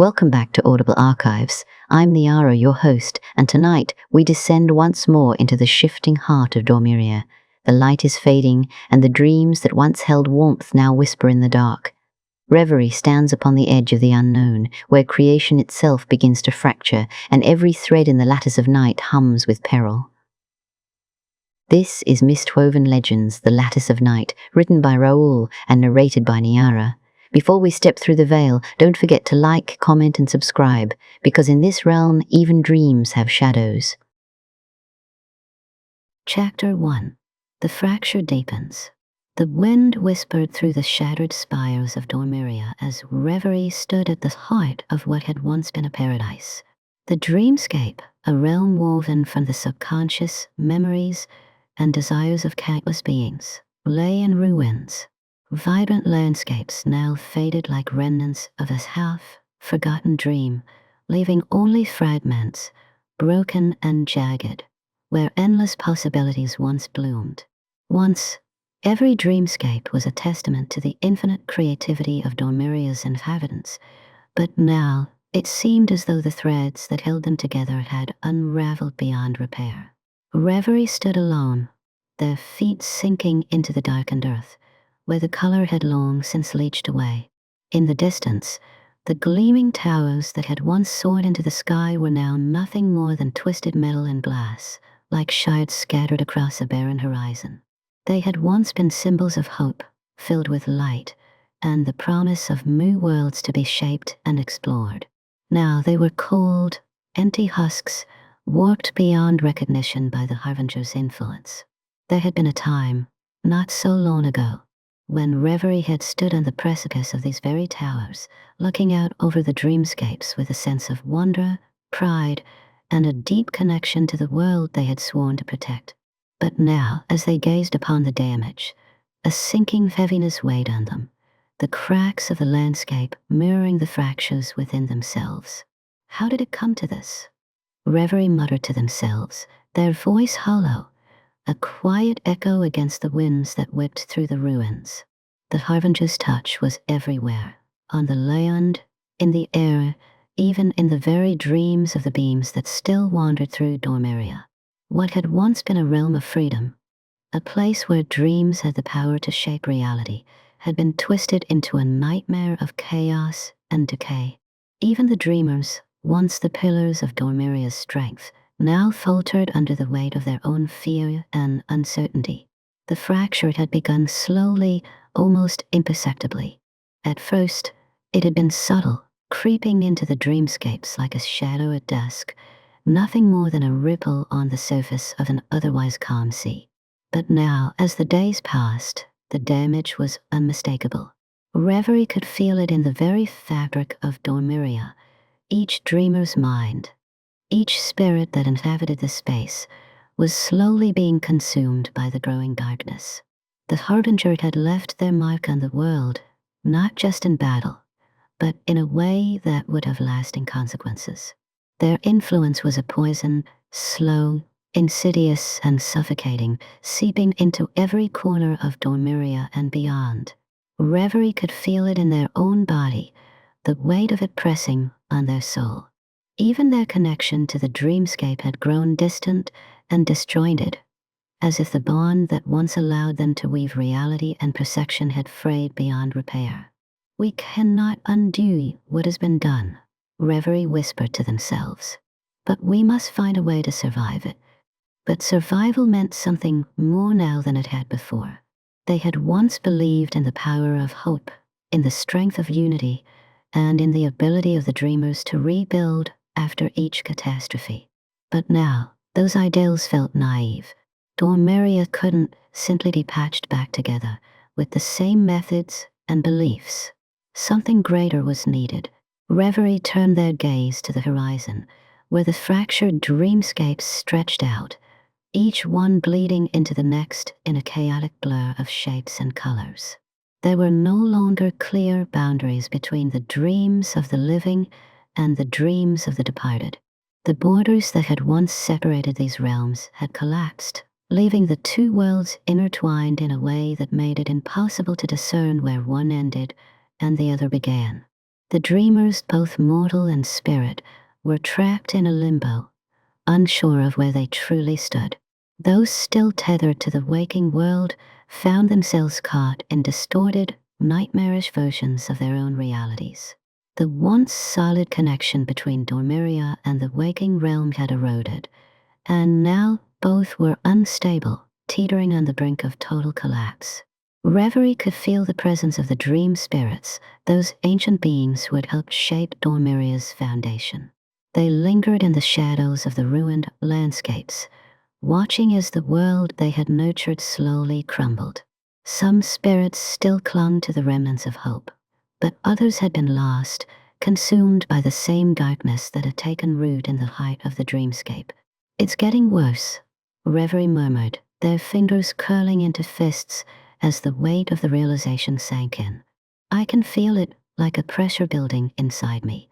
Welcome back to Audible Archives. I'm Niara, your host, and tonight we descend once more into the shifting heart of Dormiria. The light is fading, and the dreams that once held warmth now whisper in the dark. Reverie stands upon the edge of the unknown, where creation itself begins to fracture, and every thread in the Lattice of Night hums with peril. This is Mistwoven Legends, The Lattice of Night, written by Raul and narrated by Niara. Before we step through the veil, don't forget to like, comment, and subscribe, because in this realm, even dreams have shadows. Chapter 1. The fracture deepens. The wind whispered through the shattered spires of Dormiria as Reverie stood at the heart of what had once been a paradise. The dreamscape, a realm woven from the subconscious memories and desires of countless beings, lay in ruins. Vibrant landscapes now faded like remnants of a half-forgotten dream, leaving only fragments, broken and jagged, where endless possibilities once bloomed. Once, every dreamscape was a testament to the infinite creativity of Dormiria's inhabitants, but now it seemed as though the threads that held them together had unraveled beyond repair. Reverie stood alone, their feet sinking into the darkened earth, where the color had long since leached away. In the distance, the gleaming towers that had once soared into the sky were now nothing more than twisted metal and glass, like shards scattered across a barren horizon. They had once been symbols of hope, filled with light, and the promise of new worlds to be shaped and explored. Now they were cold, empty husks, warped beyond recognition by the Harbinger's influence. There had been a time, not so long ago, when Reverie had stood on the precipice of these very towers, looking out over the dreamscapes with a sense of wonder, pride, and a deep connection to the world they had sworn to protect. But now, as they gazed upon the damage, a sinking heaviness weighed on them, the cracks of the landscape mirroring the fractures within themselves. How did it come to this? Reverie muttered to themselves, their voice hollow, a quiet echo against the winds that whipped through the ruins. The Harbinger's touch was everywhere, on the land, in the air, even in the very dreams of the beings that still wandered through Dormiria. What had once been a realm of freedom, a place where dreams had the power to shape reality, had been twisted into a nightmare of chaos and decay. Even the dreamers, once the pillars of Dormiria's strength, now faltered under the weight of their own fear and uncertainty. The fracture had begun slowly, almost imperceptibly. At first, it had been subtle, creeping into the dreamscapes like a shadow at dusk, nothing more than a ripple on the surface of an otherwise calm sea. But now, as the days passed, the damage was unmistakable. Reverie could feel it in the very fabric of Dormiria, each dreamer's mind. Each spirit that inhabited the space was slowly being consumed by the growing darkness. The Harbinger had left their mark on the world, not just in battle, but in a way that would have lasting consequences. Their influence was a poison, slow, insidious, and suffocating, seeping into every corner of Dormiria and beyond. Reverie could feel it in their own body, the weight of it pressing on their soul. Even their connection to the dreamscape had grown distant and disjointed, as if the bond that once allowed them to weave reality and perception had frayed beyond repair. We cannot undo what has been done, Reverie whispered to themselves. But we must find a way to survive it. But survival meant something more now than it had before. They had once believed in the power of hope, in the strength of unity, and in the ability of the dreamers to rebuild after each catastrophe. But now, those ideals felt naive. Dormiria couldn't simply be patched back together with the same methods and beliefs. Something greater was needed. Reverie turned their gaze to the horizon, where the fractured dreamscapes stretched out, each one bleeding into the next in a chaotic blur of shapes and colors. There were no longer clear boundaries between the dreams of the living and the dreams of the departed. The borders that had once separated these realms had collapsed, leaving the two worlds intertwined in a way that made it impossible to discern where one ended and the other began. The dreamers, both mortal and spirit, were trapped in a limbo, unsure of where they truly stood. Those still tethered to the waking world found themselves caught in distorted, nightmarish versions of their own realities. The once solid connection between Dormiria and the waking realm had eroded, and now both were unstable, teetering on the brink of total collapse. Reverie could feel the presence of the dream spirits, those ancient beings who had helped shape Dormiria's foundation. They lingered in the shadows of the ruined landscapes, watching as the world they had nurtured slowly crumbled. Some spirits still clung to the remnants of hope, but others had been lost, consumed by the same darkness that had taken root in the height of the dreamscape. "It's getting worse," Reverie murmured, their fingers curling into fists as the weight of the realization sank in. "I can feel it, like a pressure building inside me."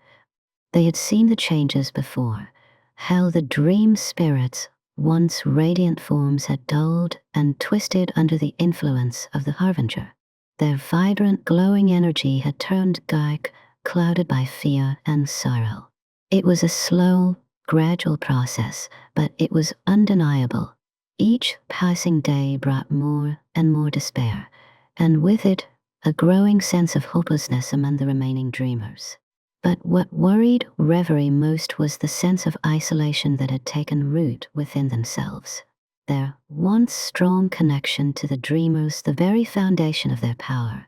They had seen the changes before, how the dream spirits, once radiant forms, had dulled and twisted under the influence of the Harbinger. Their vibrant, glowing energy had turned dark, clouded by fear and sorrow. It was a slow, gradual process, but it was undeniable. Each passing day brought more and more despair, and with it, a growing sense of hopelessness among the remaining dreamers. But what worried Reverie most was the sense of isolation that had taken root within themselves. Their once strong connection to the dreamers, the very foundation of their power,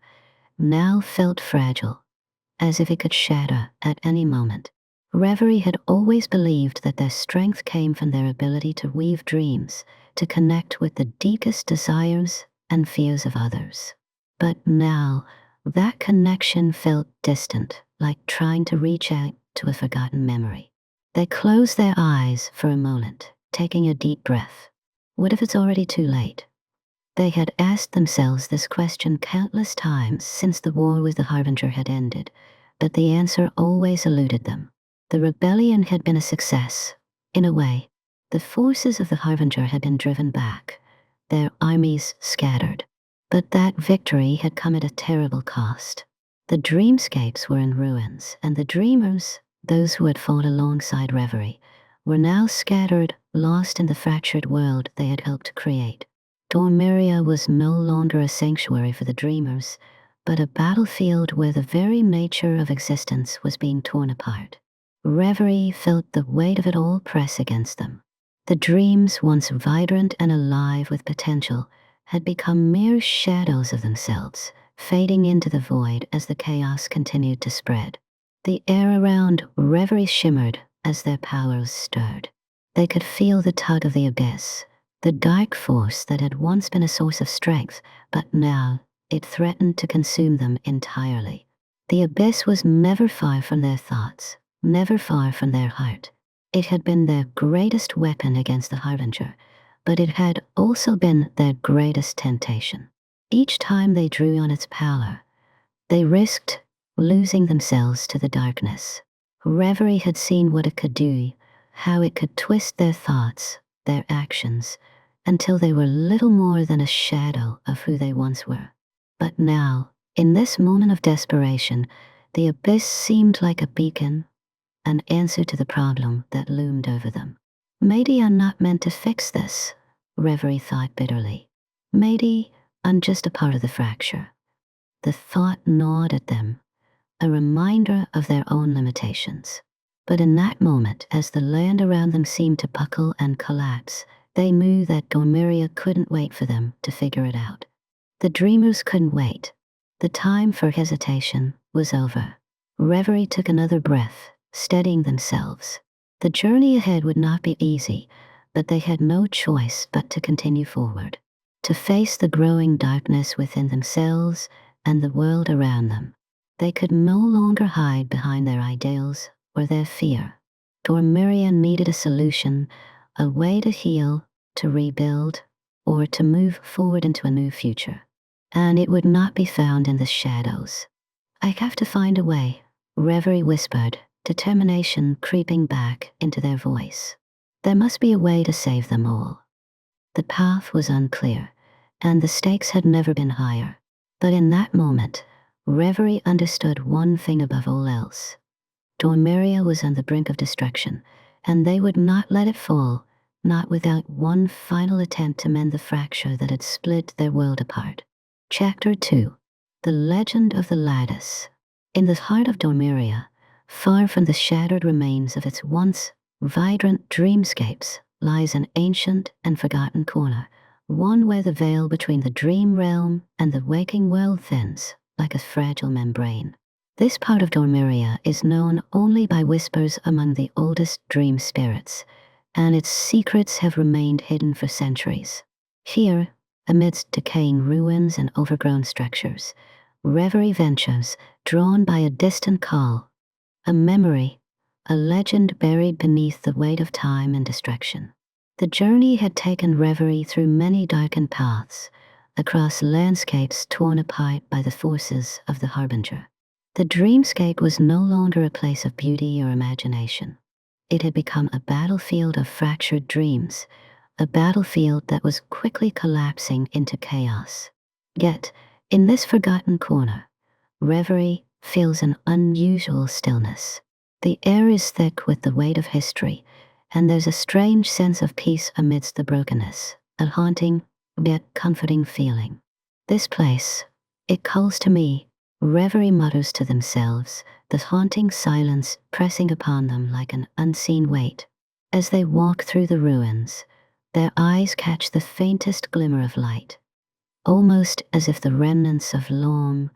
now felt fragile, as if it could shatter at any moment. Reverie had always believed that their strength came from their ability to weave dreams, to connect with the deepest desires and fears of others. But now, that connection felt distant, like trying to reach out to a forgotten memory. They closed their eyes for a moment, taking a deep breath. What if it's already too late? They had asked themselves this question countless times since the war with the Harbinger had ended, but the answer always eluded them. The rebellion had been a success, in a way. The forces of the Harbinger had been driven back, their armies scattered. But that victory had come at a terrible cost. The dreamscapes were in ruins, and the dreamers, those who had fought alongside Reverie, were now scattered, lost in the fractured world they had helped create. Dormiria was no longer a sanctuary for the dreamers, but a battlefield where the very nature of existence was being torn apart. Reverie felt the weight of it all press against them. The dreams, once vibrant and alive with potential, had become mere shadows of themselves, fading into the void as the chaos continued to spread. The air around Reverie shimmered as their powers stirred. They could feel the tug of the abyss, the dark force that had once been a source of strength, but now it threatened to consume them entirely. The abyss was never far from their thoughts, never far from their heart. It had been their greatest weapon against the Harbinger, but it had also been their greatest temptation. Each time they drew on its power, they risked losing themselves to the darkness. Reverie had seen what it could do, how it could twist their thoughts, their actions, until they were little more than a shadow of who they once were. But now, in this moment of desperation, the abyss seemed like a beacon, an answer to the problem that loomed over them. "Maybe I'm not meant to fix this," Reverie thought bitterly. "Maybe I'm just a part of the fracture." The thought gnawed at them, a reminder of their own limitations. But in that moment, as the land around them seemed to buckle and collapse, they knew that Dormiria couldn't wait for them to figure it out. The dreamers couldn't wait. The time for hesitation was over. Reverie took another breath, steadying themselves. The journey ahead would not be easy, but they had no choice but to continue forward, to face the growing darkness within themselves and the world around them. They could no longer hide behind their ideals or their fear. Dormiria needed a solution, a way to heal, to rebuild, or to move forward into a new future. And it would not be found in the shadows. "I have to find a way," Reverie whispered, determination creeping back into their voice. There must be a way to save them all. The path was unclear, and the stakes had never been higher. But in that moment, Reverie understood one thing above all else. Dormiria was on the brink of destruction, and they would not let it fall, not without one final attempt to mend the fracture that had split their world apart. Chapter 2. The Legend of the Lattice. In the heart of Dormiria, far from the shattered remains of its once vibrant dreamscapes, lies an ancient and forgotten corner, one where the veil between the dream realm and the waking world thins, like a fragile membrane. This part of Dormiria is known only by whispers among the oldest dream spirits, and its secrets have remained hidden for centuries. Here, amidst decaying ruins and overgrown structures, Reverie ventures, drawn by a distant call, a memory, a legend buried beneath the weight of time and destruction. The journey had taken Reverie through many darkened paths, across landscapes torn apart by the forces of the Harbinger. The dreamscape was no longer a place of beauty or imagination. It had become a battlefield of fractured dreams, a battlefield that was quickly collapsing into chaos. Yet, in this forgotten corner, Reverie feels an unusual stillness. The air is thick with the weight of history, and there's a strange sense of peace amidst the brokenness, a haunting, yet comforting feeling. This place, it calls to me, Reverie mutters to themselves, the haunting silence pressing upon them like an unseen weight. As they walk through the ruins, their eyes catch the faintest glimmer of light, almost as if the remnants of long,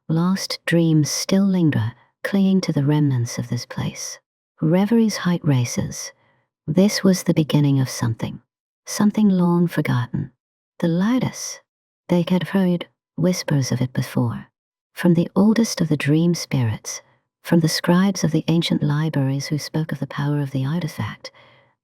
lost dreams still linger, clinging to the remnants of this place. Reverie's heart races. This was the beginning of something long forgotten. The lattice. They had heard whispers of it before. From the oldest of the dream spirits, from the scribes of the ancient libraries who spoke of the power of the artifact,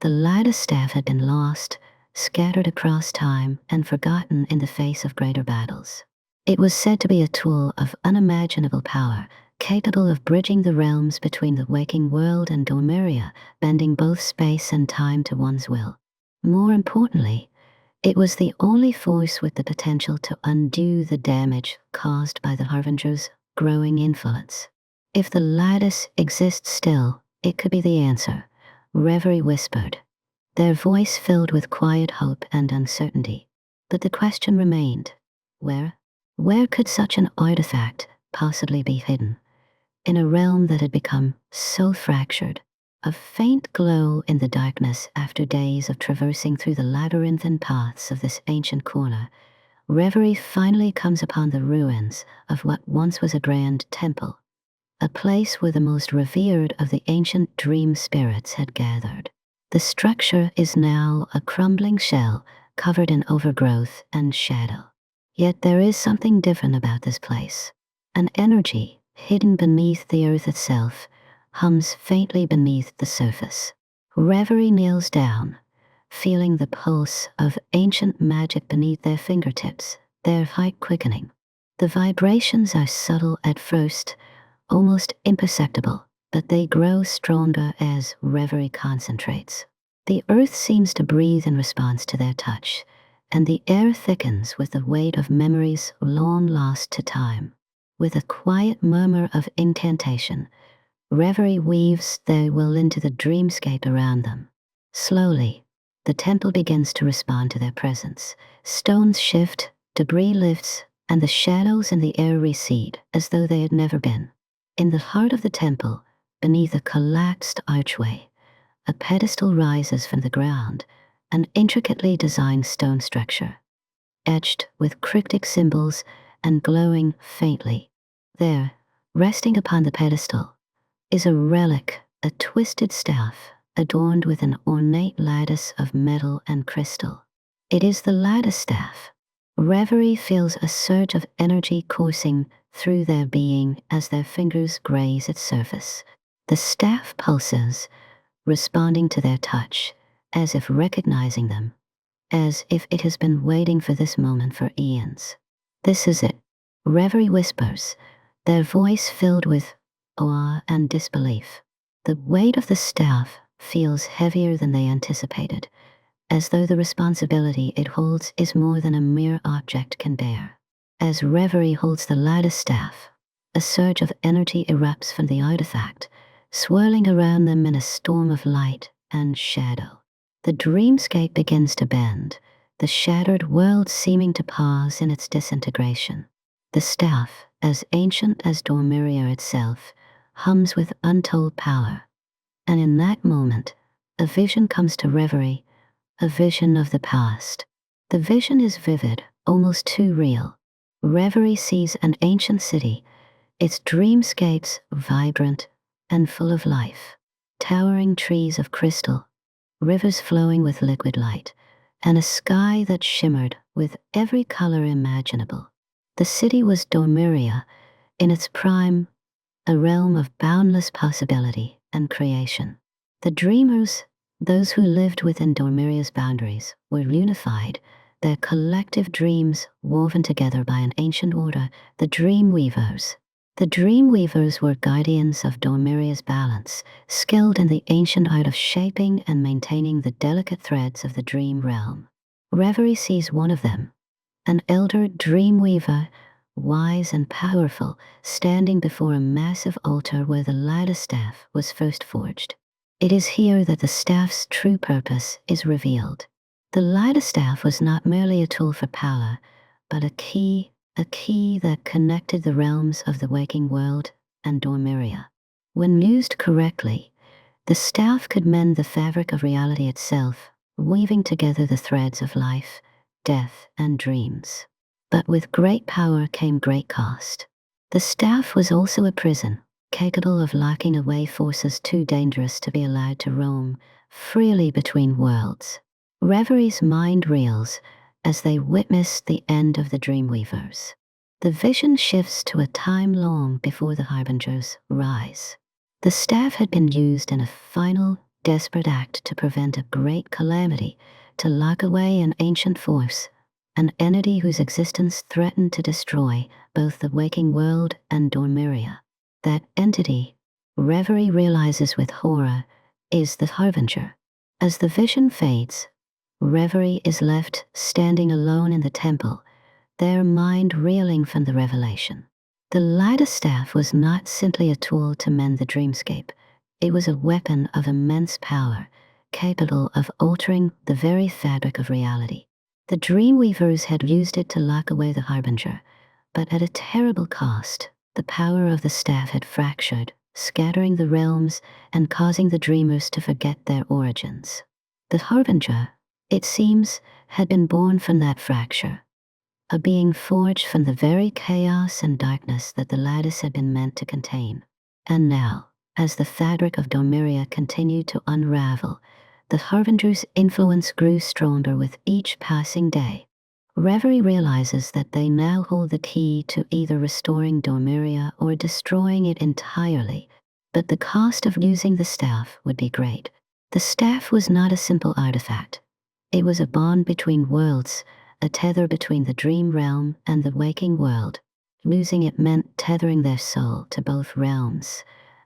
the Lattice Staff had been lost, scattered across time, and forgotten in the face of greater battles. It was said to be a tool of unimaginable power, capable of bridging the realms between the waking world and Dormiria, bending both space and time to one's will. More importantly, it was the only force with the potential to undo the damage caused by the Harbinger's growing influence. If the lattice exists still, it could be the answer, Reverie whispered, their voice filled with quiet hope and uncertainty. But the question remained, where? Where could such an artifact possibly be hidden? In a realm that had become so fractured. A faint glow in the darkness after days of traversing through the labyrinthine paths of this ancient corner, Reverie finally comes upon the ruins of what once was a grand temple, a place where the most revered of the ancient dream spirits had gathered. The structure is now a crumbling shell covered in overgrowth and shadow. Yet there is something different about this place. An energy hidden beneath the earth itself hums faintly beneath the surface. Reverie kneels down, feeling the pulse of ancient magic beneath their fingertips, their heart quickening. The vibrations are subtle at first, almost imperceptible, but they grow stronger as Reverie concentrates. The earth seems to breathe in response to their touch, and the air thickens with the weight of memories long lost to time. With a quiet murmur of incantation, Reverie weaves their will into the dreamscape around them. Slowly, the temple begins to respond to their presence. Stones shift, debris lifts, and the shadows in the air recede as though they had never been. In the heart of the temple, beneath a collapsed archway, a pedestal rises from the ground, an intricately designed stone structure, etched with cryptic symbols and glowing faintly. There, resting upon the pedestal, is a relic, a twisted staff, adorned with an ornate lattice of metal and crystal. It is the Lattice Staff. Reverie feels a surge of energy coursing through their being as their fingers graze its surface. The staff pulses, responding to their touch, as if recognizing them, as if it has been waiting for this moment for eons. This is it, Reverie whispers, their voice filled with awe and disbelief. The weight of the staff feels heavier than they anticipated, as though the responsibility it holds is more than a mere object can bear. As Reverie holds the Lattice Staff, A surge of energy erupts from the artifact, swirling around them in a storm of light and shadow. The dreamscape begins to bend, the shattered world seeming to pause in its disintegration. The staff, as ancient as Dormiria itself, hums with untold power. And in that moment, a vision comes to Reverie, a vision of the past. The vision is vivid, almost too real. Reverie sees an ancient city, its dreamscapes vibrant and full of life. Towering trees of crystal, rivers flowing with liquid light, and a sky that shimmered with every color imaginable. The city was Dormiria, in its prime, a realm of boundless possibility and creation. The dreamers, those who lived within Dormiria's boundaries, were unified, their collective dreams woven together by an ancient order, the Dreamweavers. The Dreamweavers were guardians of Dormiria's balance, skilled in the ancient art of shaping and maintaining the delicate threads of the dream realm. Reverie sees one of them, an elder Dreamweaver, wise and powerful, standing before a massive altar where the Lattice Staff was first forged. It is here that the staff's true purpose is revealed. The Lattice Staff was not merely a tool for power, but a key that connected the realms of the waking world and Dormiria. When used correctly, the staff could mend the fabric of reality itself, weaving together the threads of life, death, and dreams. But with great power came great cost. The staff was also a prison, capable of locking away forces too dangerous to be allowed to roam freely between worlds. Reverie's mind reels as they witness the end of the Dreamweavers. The vision shifts to a time long before the Harbingers rise. The staff had been used in a final, desperate act to prevent a great calamity, to lock away an ancient force, an entity whose existence threatened to destroy both the waking world and Dormiria. That entity, Reverie realizes with horror, is the Harbinger. As the vision fades, Reverie is left standing alone in the temple, their mind reeling from the revelation. The Lattice Staff was not simply a tool to mend the dreamscape. It was a weapon of immense power, capable of altering the very fabric of reality. The Dreamweavers had used it to lock away the Harbinger, but at a terrible cost. The power of the staff had fractured, scattering the realms and causing the dreamers to forget their origins. The Harbinger, it seems, had been born from that fracture, a being forged from the very chaos and darkness that the Lattice had been meant to contain. And now, as the fabric of Dormiria continued to unravel, the Harbinger's influence grew stronger with each passing day. Reverie realizes that they now hold the key to either restoring Dormiria or destroying it entirely, but the cost of using the staff would be great. The staff was not a simple artifact. It was a bond between worlds, a tether between the dream realm and the waking world. Losing it meant tethering their soul to both realms,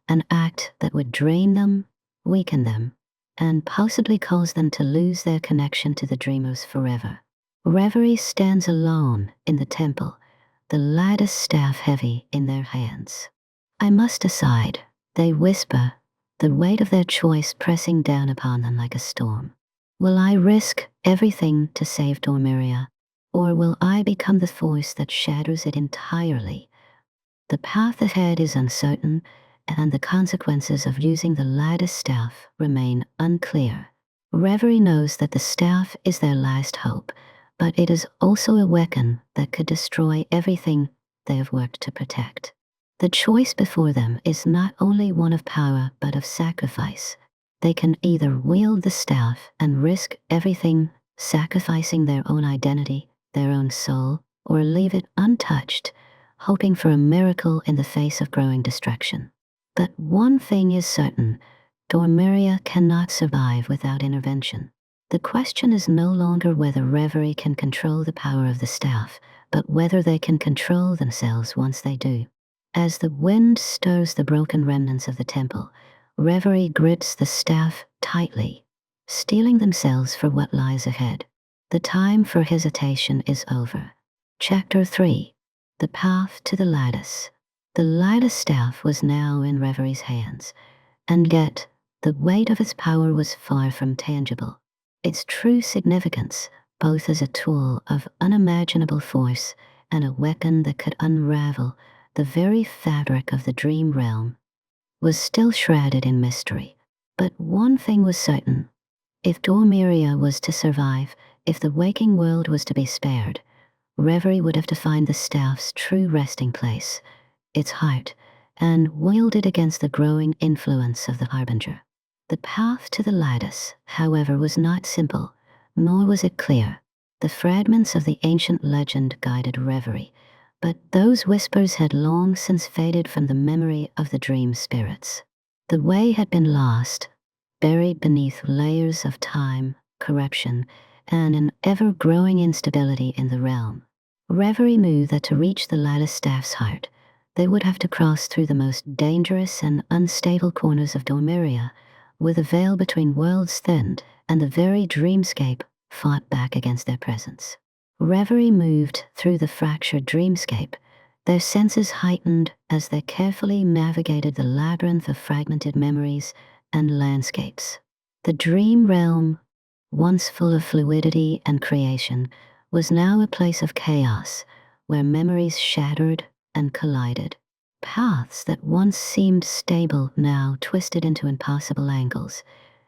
an act that would drain them, weaken them, and possibly cause them to lose their connection to the dreamers forever. Reverie stands alone in the temple, the Lattice Staff heavy in their hands. "I must decide," they whisper, the weight of their choice pressing down upon them like a storm. "Will I risk everything to save Dormiria, or will I become the force that shatters it entirely?" The path ahead is uncertain, and the consequences of using the Lattice Staff remain unclear. Reverie knows that the staff is their last hope, but it is also a weapon that could destroy everything they have worked to protect. The choice before them is not only one of power but of sacrifice. They can either wield the staff and risk everything, sacrificing their own identity, their own soul, or leave it untouched, hoping for a miracle in the face of growing destruction. But one thing is certain: Dormiria cannot survive without intervention. The question is no longer whether Reverie can control the power of the staff, but whether they can control themselves once they do. As the wind stirs the broken remnants of the temple, Reverie grips the staff tightly, steeling themselves for what lies ahead. The time for hesitation is over. Chapter 3. The Path to the Lattice. The Lattice Staff was now in Reverie's hands, and yet the weight of its power was far from tangible. Its true significance, both as a tool of unimaginable force and a weapon that could unravel the very fabric of the dream realm, was still shrouded in mystery. But one thing was certain. If Dormiria was to survive, if the waking world was to be spared, Reverie would have to find the staff's true resting place, its heart, and wield it against the growing influence of the Harbinger. The path to the lattice, however, was not simple, nor was it clear. The fragments of the ancient legend guided Reverie, but those whispers had long since faded from the memory of the dream spirits. The way had been lost, buried beneath layers of time, corruption, and an ever-growing instability in the realm. Reverie knew that to reach the Lattice Staff's heart, they would have to cross through the most dangerous and unstable corners of Dormiria, with the veil between worlds thinned and the very dreamscape fought back against their presence. Reverie moved through the fractured dreamscape, their senses heightened as they carefully navigated the labyrinth of fragmented memories and landscapes. The dream realm, once full of fluidity and creation, was now a place of chaos, where memories shattered and collided. Paths that once seemed stable now twisted into impossible angles,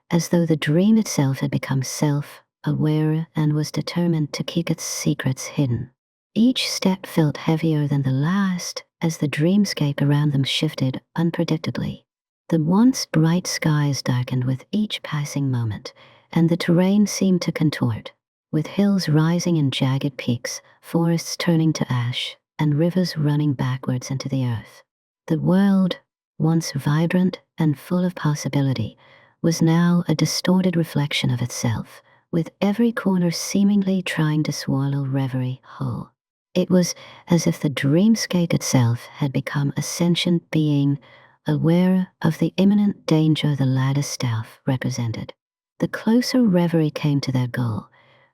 as though the dream itself had become self-aware and was determined to keep its secrets hidden. Each step felt heavier than the last as the dreamscape around them shifted unpredictably. The once bright skies darkened with each passing moment, and the terrain seemed to contort, with hills rising in jagged peaks, forests turning to ash, and rivers running backwards into the earth. The world, once vibrant and full of possibility, was now a distorted reflection of itself, with every corner seemingly trying to swallow Reverie whole. It was as if the dreamscape itself had become a sentient being, aware of the imminent danger the Lattice Staff represented. The closer Reverie came to their goal,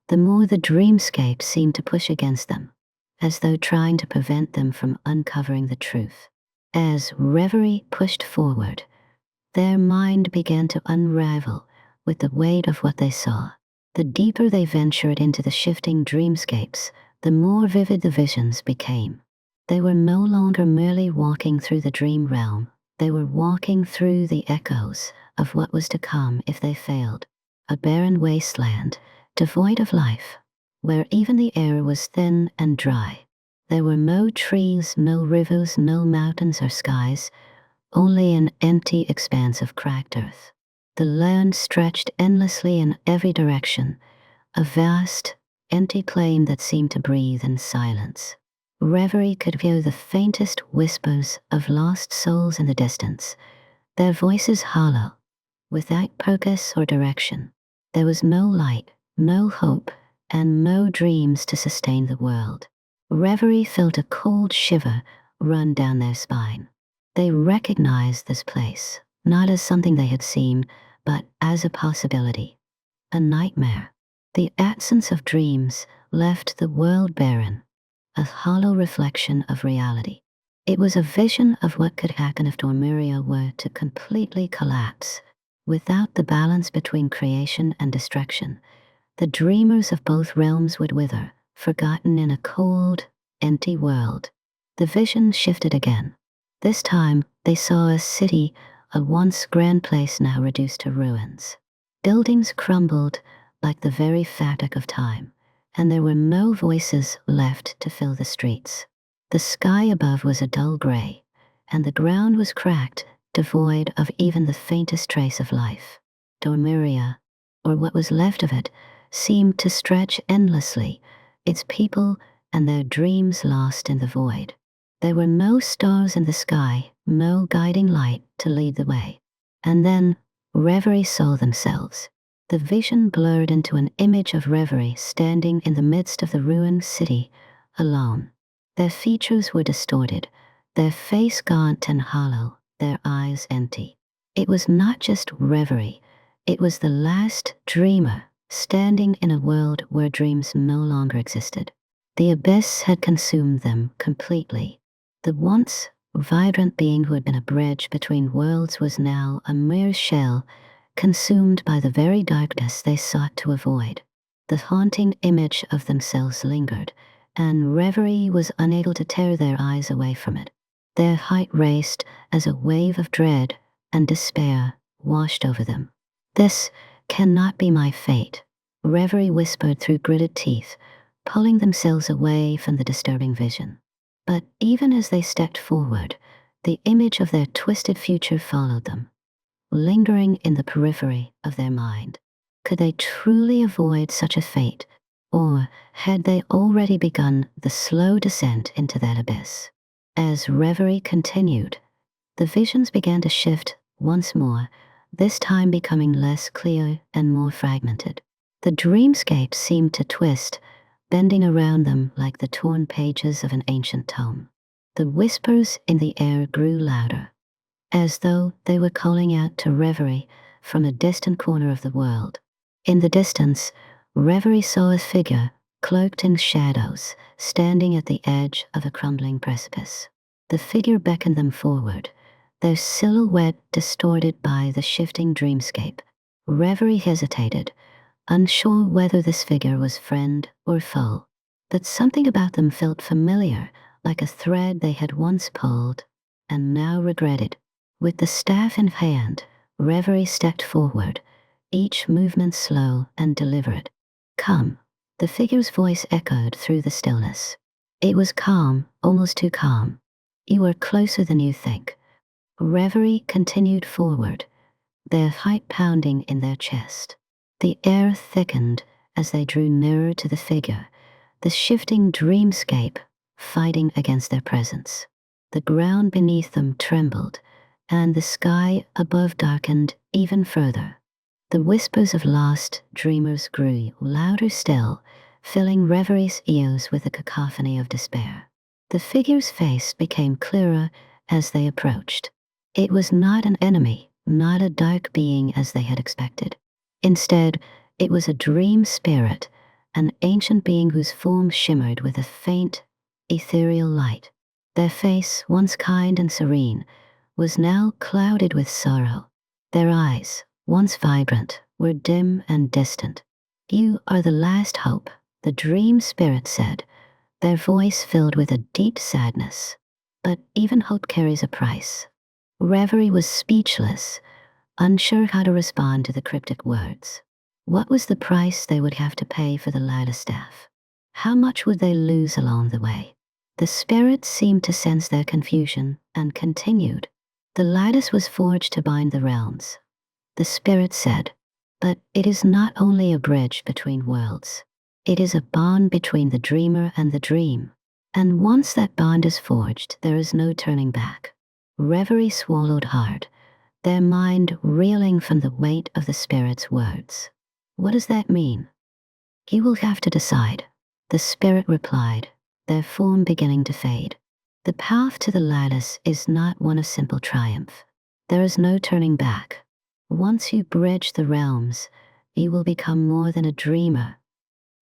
the more the dreamscape seemed to push against them, as though trying to prevent them from uncovering the truth. As Reverie pushed forward, their mind began to unravel with the weight of what they saw. The deeper they ventured into the shifting dreamscapes, the more vivid the visions became. They were no longer merely walking through the dream realm, they were walking through the echoes of what was to come if they failed. A barren wasteland, devoid of life, where even the air was thin and dry. There were no trees, no rivers, no mountains or skies, only an empty expanse of cracked earth. The land stretched endlessly in every direction, a vast, empty plain that seemed to breathe in silence. Reverie could hear the faintest whispers of lost souls in the distance, their voices hollow, without purpose or direction. There was no light, no hope, and no dreams to sustain the world. Reverie felt a cold shiver run down their spine. They recognized this place, not as something they had seen, but as a possibility, a nightmare. The absence of dreams left the world barren, a hollow reflection of reality. It was a vision of what could happen if Dormiria were to completely collapse. Without the balance between creation and destruction, the dreamers of both realms would wither, forgotten in a cold, empty world. The vision shifted again. This time, they saw a city, a once grand place now reduced to ruins. Buildings crumbled like the very fabric of time, and there were no voices left to fill the streets. The sky above was a dull gray, and the ground was cracked, devoid of even the faintest trace of life. Dormiria, or what was left of it, seemed to stretch endlessly, its people and their dreams lost in the void. There were no stars in the sky, no guiding light to lead the way. And then Reverie saw themselves. The vision blurred into an image of Reverie standing in the midst of the ruined city, alone. Their features were distorted, their face gaunt and hollow, their eyes empty. It was not just Reverie, it was the last dreamer standing in a world where dreams no longer existed. The abyss had consumed them completely. The once vibrant being who had been a bridge between worlds was now a mere shell, consumed by the very darkness they sought to avoid. The haunting image of themselves lingered, and Reverie was unable to tear their eyes away from it. Their heart raced as a wave of dread and despair washed over them. "This cannot be my fate," Reverie whispered through gritted teeth, pulling themselves away from the disturbing vision. But even as they stepped forward, the image of their twisted future followed them, lingering in the periphery of their mind. Could they truly avoid such a fate, or had they already begun the slow descent into that abyss? As Reverie continued, the visions began to shift once more, this time becoming less clear and more fragmented. The dreamscapes seemed to twist, bending around them like the torn pages of an ancient tome. The whispers in the air grew louder, as though they were calling out to Reverie from a distant corner of the world. In the distance, Reverie saw a figure, cloaked in shadows, standing at the edge of a crumbling precipice. The figure beckoned them forward, their silhouette distorted by the shifting dreamscape. Reverie hesitated, unsure whether this figure was friend or foe. But something about them felt familiar, like a thread they had once pulled and now regretted. With the staff in hand, Reverie stepped forward, each movement slow and deliberate. "Come," the figure's voice echoed through the stillness. It was calm, almost too calm. "You are closer than you think." Reverie continued forward, their heart pounding in their chest. The air thickened as they drew nearer to the figure, the shifting dreamscape fighting against their presence. The ground beneath them trembled, and the sky above darkened even further. The whispers of lost dreamers grew louder still, filling Reverie's ears with a cacophony of despair. The figure's face became clearer as they approached. It was not an enemy, not a dark being as they had expected. Instead, it was a dream spirit, an ancient being whose form shimmered with a faint, ethereal light. Their face, once kind and serene, was now clouded with sorrow. Their eyes, once vibrant, were dim and distant. "You are the last hope," the dream spirit said, their voice filled with a deep sadness. "But even hope carries a price." Reverie was speechless, unsure how to respond to the cryptic words. What was the price they would have to pay for the Lattice Staff? How much would they lose along the way? The spirit seemed to sense their confusion and continued. "The lattice was forged to bind the realms," the spirit said, "but it is not only a bridge between worlds. It is a bond between the dreamer and the dream. And once that bond is forged, there is no turning back." Reverie swallowed hard, their mind reeling from the weight of the spirit's words. "What does that mean?" "You will have to decide," the spirit replied, their form beginning to fade. "The path to the lattice is not one of simple triumph. There is no turning back. Once you bridge the realms, you will become more than a dreamer."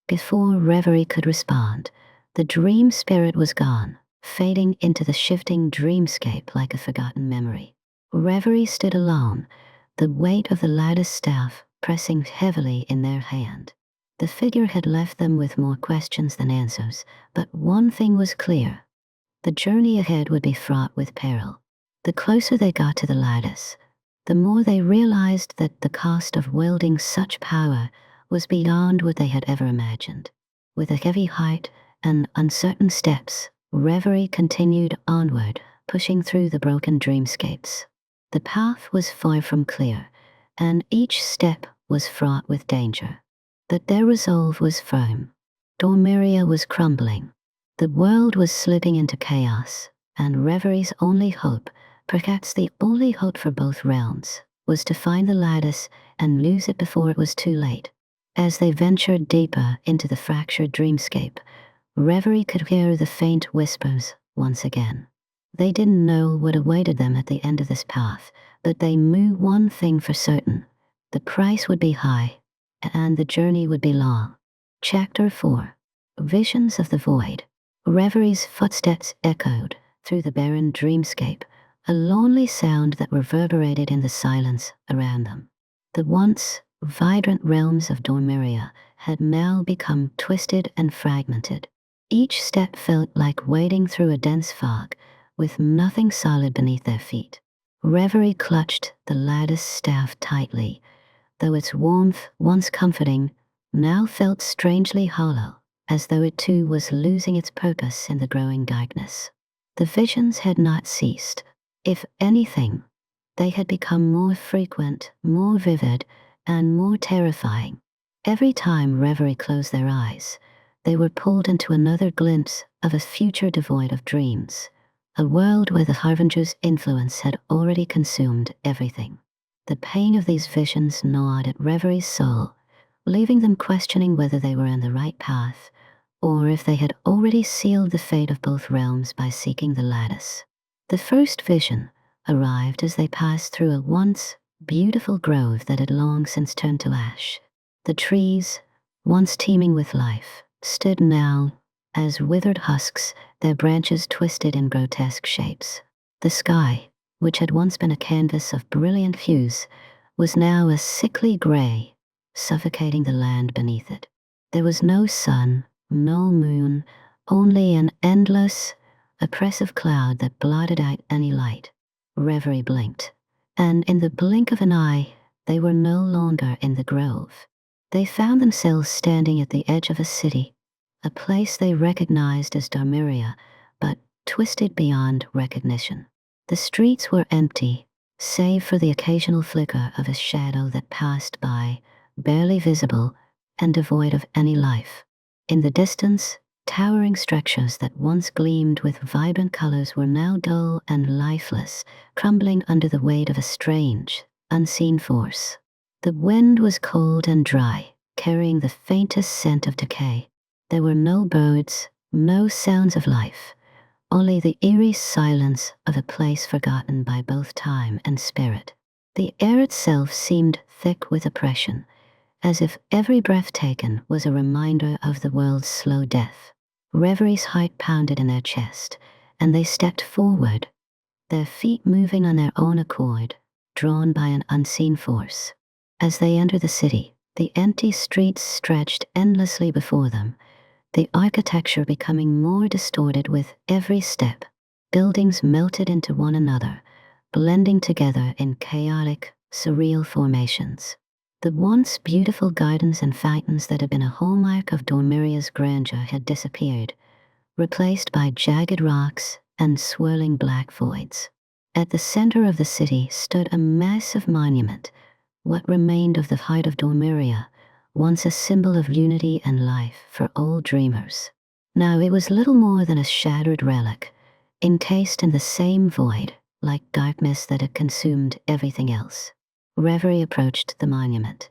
Before Reverie could respond, the dream spirit was gone, fading into the shifting dreamscape like a forgotten memory. Reverie stood alone, the weight of the Lattice Staff pressing heavily in their hand. The figure had left them with more questions than answers, but one thing was clear. The journey ahead would be fraught with peril. The closer they got to the lattice, the more they realized that the cost of wielding such power was beyond what they had ever imagined. With a heavy heart and uncertain steps, Reverie continued onward, pushing through the broken dreamscapes. The path was far from clear, and each step was fraught with danger. But their resolve was firm. Dormiria was crumbling. The world was slipping into chaos, and Reverie's only hope, perhaps the only hope for both realms, was to find the lattice and lose it before it was too late. As they ventured deeper into the fractured dreamscape, Reverie could hear the faint whispers once again. They didn't know what awaited them at the end of this path, but they knew one thing for certain. The price would be high, and the journey would be long. Chapter 4. Visions of the Void. Reverie's footsteps echoed, through the barren dreamscape, a lonely sound that reverberated in the silence around them. The once vibrant realms of Dormiria had now become twisted and fragmented. Each step felt like wading through a dense fog, with nothing solid beneath their feet. Reverie clutched the Lattice Staff tightly, though its warmth, once comforting, now felt strangely hollow, as though it too was losing its purpose in the growing darkness. The visions had not ceased. If anything, they had become more frequent, more vivid, and more terrifying. Every time Reverie closed their eyes, they were pulled into another glimpse of a future devoid of dreams, a world where the Harbinger's influence had already consumed everything. The pain of these visions gnawed at Reverie's soul, leaving them questioning whether they were on the right path, or if they had already sealed the fate of both realms by seeking the lattice. The first vision arrived as they passed through a once beautiful grove that had long since turned to ash. The trees, once teeming with life, stood now as withered husks, their branches twisted in grotesque shapes. The sky, which had once been a canvas of brilliant hues, was now a sickly gray, suffocating the land beneath it. There was no sun, no moon, only an endless, oppressive cloud that blotted out any light. Reverie blinked, and in the blink of an eye, they were no longer in the grove. They found themselves standing at the edge of a city, a place they recognized as Dormiria, but twisted beyond recognition. The streets were empty, save for the occasional flicker of a shadow that passed by, barely visible and devoid of any life. In the distance, towering structures that once gleamed with vibrant colors were now dull and lifeless, crumbling under the weight of a strange, unseen force. The wind was cold and dry, carrying the faintest scent of decay. There were no birds, no sounds of life, only the eerie silence of a place forgotten by both time and spirit. The air itself seemed thick with oppression, as if every breath taken was a reminder of the world's slow death. Reverie's heart pounded in their chest, and they stepped forward, their feet moving on their own accord, drawn by an unseen force. As they entered the city, the empty streets stretched endlessly before them, the architecture becoming more distorted with every step. Buildings melted into one another, blending together in chaotic, surreal formations. The once beautiful gardens and fountains that had been a hallmark of Dormiria's grandeur had disappeared, replaced by jagged rocks and swirling black voids. At the center of the city stood a massive monument, what remained of the heart of Dormiria, once a symbol of unity and life for old dreamers. Now it was little more than a shattered relic, encased in the same void, like dark mist that had consumed everything else. Reverie approached the monument,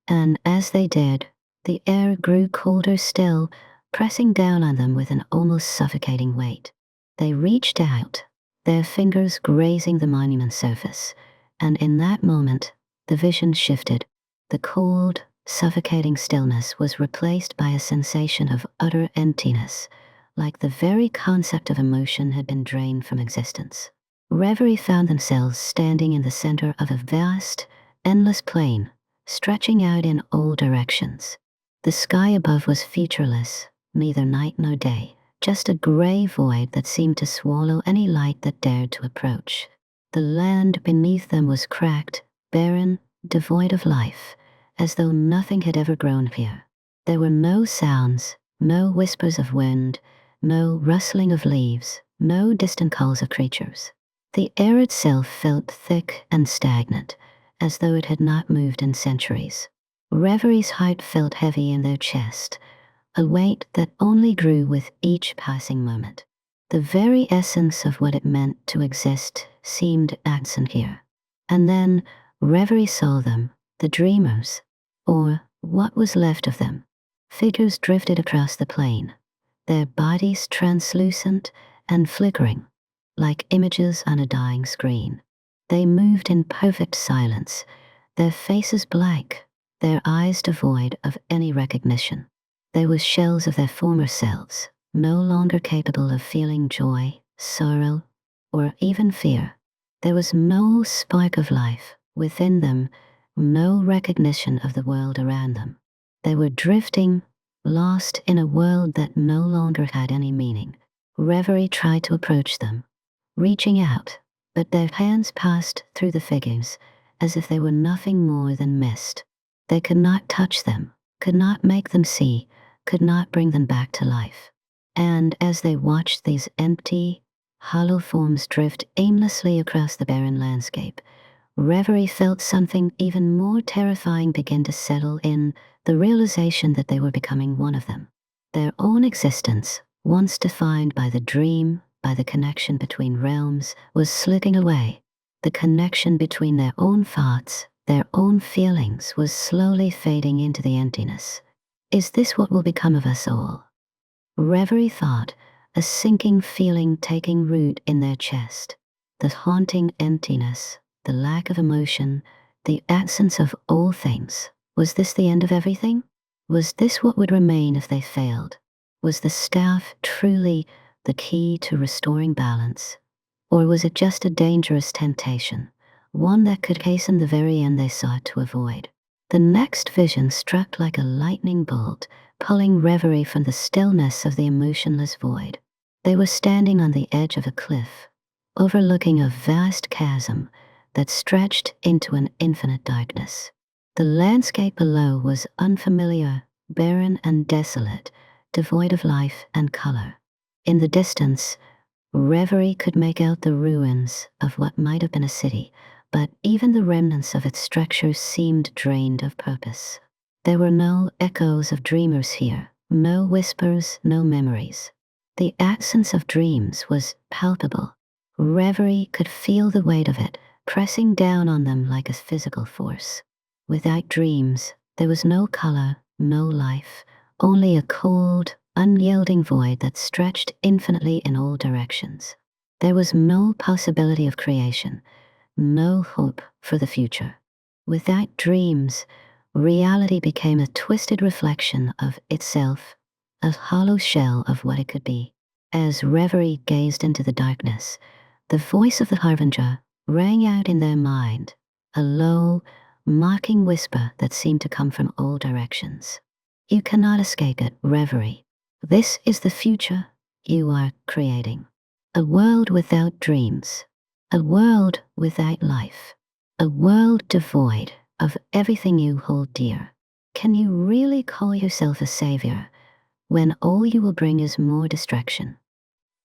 and as they did, the air grew colder still, pressing down on them with an almost suffocating weight. They reached out, their fingers grazing the monument's surface, and in that moment, the vision shifted. The cold, suffocating stillness was replaced by a sensation of utter emptiness, like the very concept of emotion had been drained from existence. Reverie found themselves standing in the center of a vast, endless plain, stretching out in all directions. The sky above was featureless, neither night nor day, just a gray void that seemed to swallow any light that dared to approach. The land beneath them was cracked, barren, devoid of life, as though nothing had ever grown here. There were no sounds, no whispers of wind, no rustling of leaves, no distant calls of creatures. The air itself felt thick and stagnant, as though it had not moved in centuries. Reverie's heart felt heavy in their chest, a weight that only grew with each passing moment. The very essence of what it meant to exist seemed absent here. And then Reverie saw them, the dreamers, or what was left of them. Figures drifted across the plain, their bodies translucent and flickering, like images on a dying screen. They moved in perfect silence, their faces blank, their eyes devoid of any recognition. They were shells of their former selves, no longer capable of feeling joy, sorrow, or even fear. There was no spark of life within them, no recognition of the world around them. They were drifting, lost in a world that no longer had any meaning. Reverie tried to approach them, reaching out, but their hands passed through the figures as if they were nothing more than mist. They could not touch them, could not make them see, could not bring them back to life. And as they watched these empty, hollow forms drift aimlessly across the barren landscape, Reverie felt something even more terrifying begin to settle in, the realization that they were becoming one of them. Their own existence, once defined by the dream, by the connection between realms, was slipping away. The connection between their own thoughts, their own feelings, was slowly fading into the emptiness. Is this what will become of us all? Reverie thought, a sinking feeling taking root in their chest. The haunting emptiness, the lack of emotion, the absence of all things. Was this the end of everything? Was this what would remain if they failed? Was the staff truly the key to restoring balance? Or was it just a dangerous temptation, one that could hasten the very end they sought to avoid? The next vision struck like a lightning bolt, pulling Reverie from the stillness of the emotionless void. They were standing on the edge of a cliff, overlooking a vast chasm that stretched into an infinite darkness. The landscape below was unfamiliar, barren and desolate, devoid of life and color. In the distance, Reverie could make out the ruins of what might have been a city, but even the remnants of its structures seemed drained of purpose. There were no echoes of dreamers here, no whispers, no memories. The absence of dreams was palpable. Reverie could feel the weight of it, pressing down on them like a physical force. Without dreams, there was no color, no life, only a cold, unyielding void that stretched infinitely in all directions. There was no possibility of creation, no hope for the future. Without dreams, reality became a twisted reflection of itself, a hollow shell of what it could be. As Reverie gazed into the darkness, the voice of the Harbinger rang out in their mind, a low, mocking whisper that seemed to come from all directions. You cannot escape it, Reverie. This is the future you are creating. A world without dreams, a world without life, a world devoid of everything you hold dear. Can you really call yourself a savior when all you will bring is more distraction?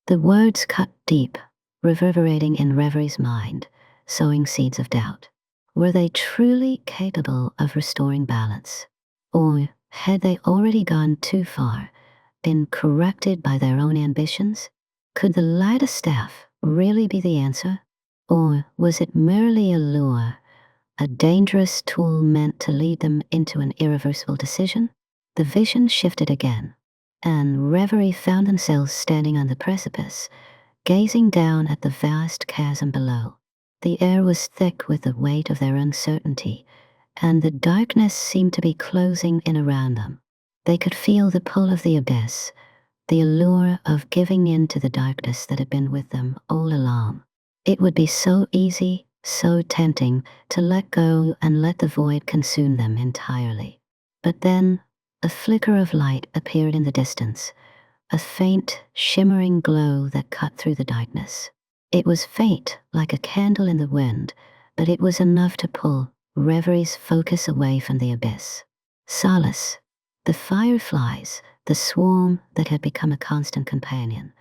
The words cut deep, reverberating in Reverie's mind, sowing seeds of doubt. Were they truly capable of restoring balance? Or had they already gone too far, been corrupted by their own ambitions? Could the Lattice Staff really be the answer? Or was it merely a lure, a dangerous tool meant to lead them into an irreversible decision? The vision shifted again, and Reverie found themselves standing on the precipice, gazing down at the vast chasm below. The air was thick with the weight of their uncertainty, and the darkness seemed to be closing in around them. They could feel the pull of the abyss, the allure of giving in to the darkness that had been with them all along. It would be so easy, so tempting to let go and let the void consume them entirely. But then, a flicker of light appeared in the distance, a faint, shimmering glow that cut through the darkness. It was faint, like a candle in the wind, but it was enough to pull Reverie's focus away from the abyss. Solace, the fireflies, the swarm that had become a constant companion,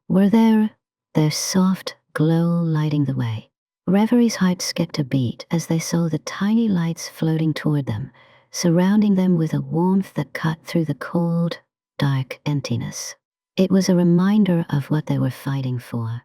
were there, their soft glow lighting the way. Reverie's heart skipped a beat as they saw the tiny lights floating toward them, surrounding them with a warmth that cut through the cold, dark emptiness. It was a reminder of what they were fighting for,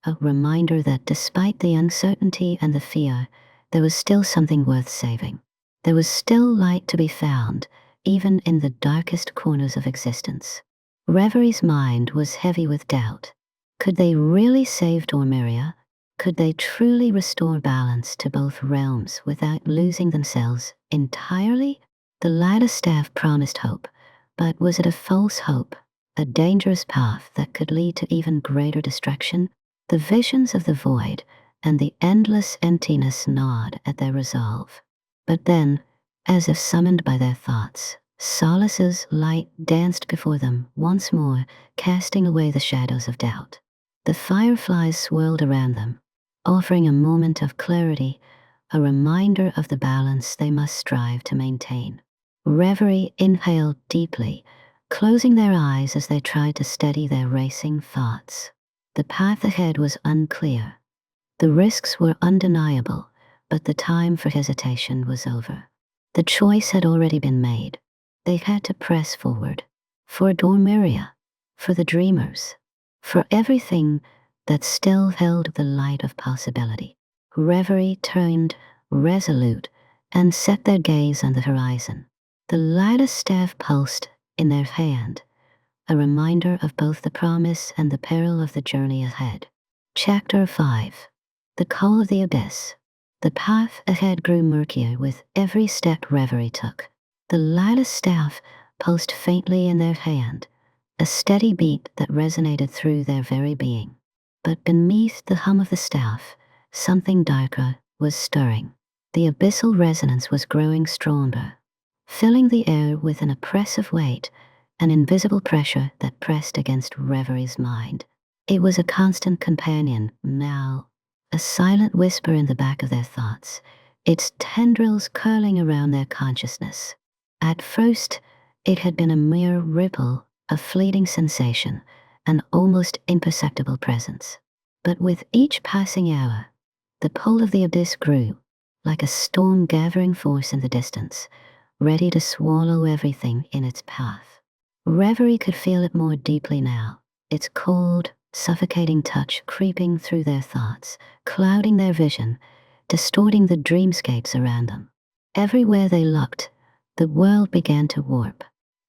a reminder that despite the uncertainty and the fear, there was still something worth saving. There was still light to be found, even in the darkest corners of existence. Reverie's mind was heavy with doubt. Could they really save Dormiria? Could they truly restore balance to both realms without losing themselves entirely? The Lattice Staff promised hope, but was it a false hope, a dangerous path that could lead to even greater destruction. The visions of the void and the endless emptiness gnawed at their resolve. But then, as if summoned by their thoughts, Solace's light danced before them once more, casting away the shadows of doubt. The fireflies swirled around them, offering a moment of clarity, a reminder of the balance they must strive to maintain. Reverie inhaled deeply, closing their eyes as they tried to steady their racing thoughts. The path ahead was unclear. The risks were undeniable, but the time for hesitation was over. The choice had already been made. They had to press forward. For Dormiria, for the dreamers, for everything that still held the light of possibility. Reverie turned resolute and set their gaze on the horizon. The Lattice Staff pulsed in their hand, a reminder of both the promise and the peril of the journey ahead. Chapter 5. The Call of the Abyss. The path ahead grew murkier with every step Reverie took. The Lattice Staff pulsed faintly in their hand, a steady beat that resonated through their very being. But beneath the hum of the staff, something darker was stirring. The abyssal resonance was growing stronger, filling the air with an oppressive weight, an invisible pressure that pressed against Reverie's mind. It was a constant companion now, a silent whisper in the back of their thoughts, its tendrils curling around their consciousness. At first, it had been a mere ripple, a fleeting sensation, an almost imperceptible presence. But with each passing hour, the pull of the abyss grew, like a storm gathering force in the distance, ready to swallow everything in its path. Reverie could feel it more deeply now, its cold, suffocating touch creeping through their thoughts, clouding their vision, distorting the dreamscapes around them. Everywhere they looked, the world began to warp.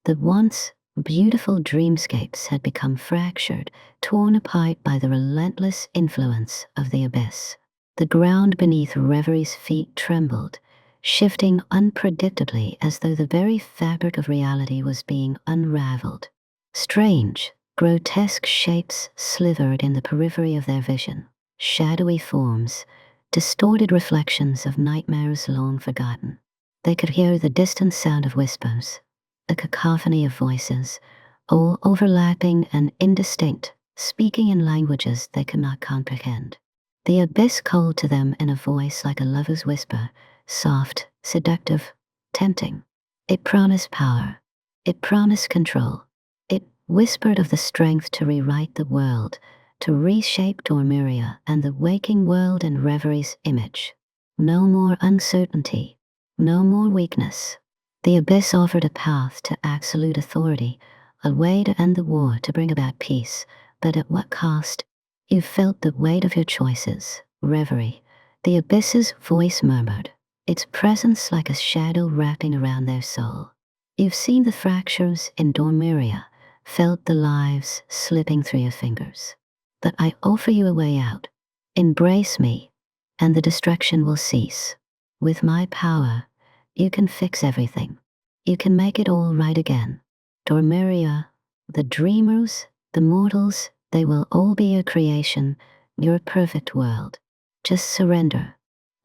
The once beautiful dreamscapes had become fractured, torn apart by the relentless influence of the abyss. The ground beneath Reverie's feet trembled, shifting unpredictably as though the very fabric of reality was being unraveled. Strange, grotesque shapes slithered in the periphery of their vision, shadowy forms, distorted reflections of nightmares long forgotten. They could hear the distant sound of whispers, a cacophony of voices, all overlapping and indistinct, speaking in languages they could not comprehend. The abyss called to them in a voice like a lover's whisper, soft, seductive, tempting. It promised power. It promised control. It whispered of the strength to rewrite the world, to reshape Dormiria and the waking world in Reverie's image. No more uncertainty. No more weakness. The abyss offered a path to absolute authority, a way to end the war, to bring about peace, but at what cost? You felt the weight of your choices, Reverie. The abyss's voice murmured, its presence like a shadow wrapping around their soul. You've seen the fractures in Dormiria, felt the lives slipping through your fingers. But I offer you a way out. Embrace me, and the destruction will cease. With my power, you can fix everything. You can make it all right again. Dormiria, the dreamers, the mortals, they will all be your creation, your perfect world. Just surrender.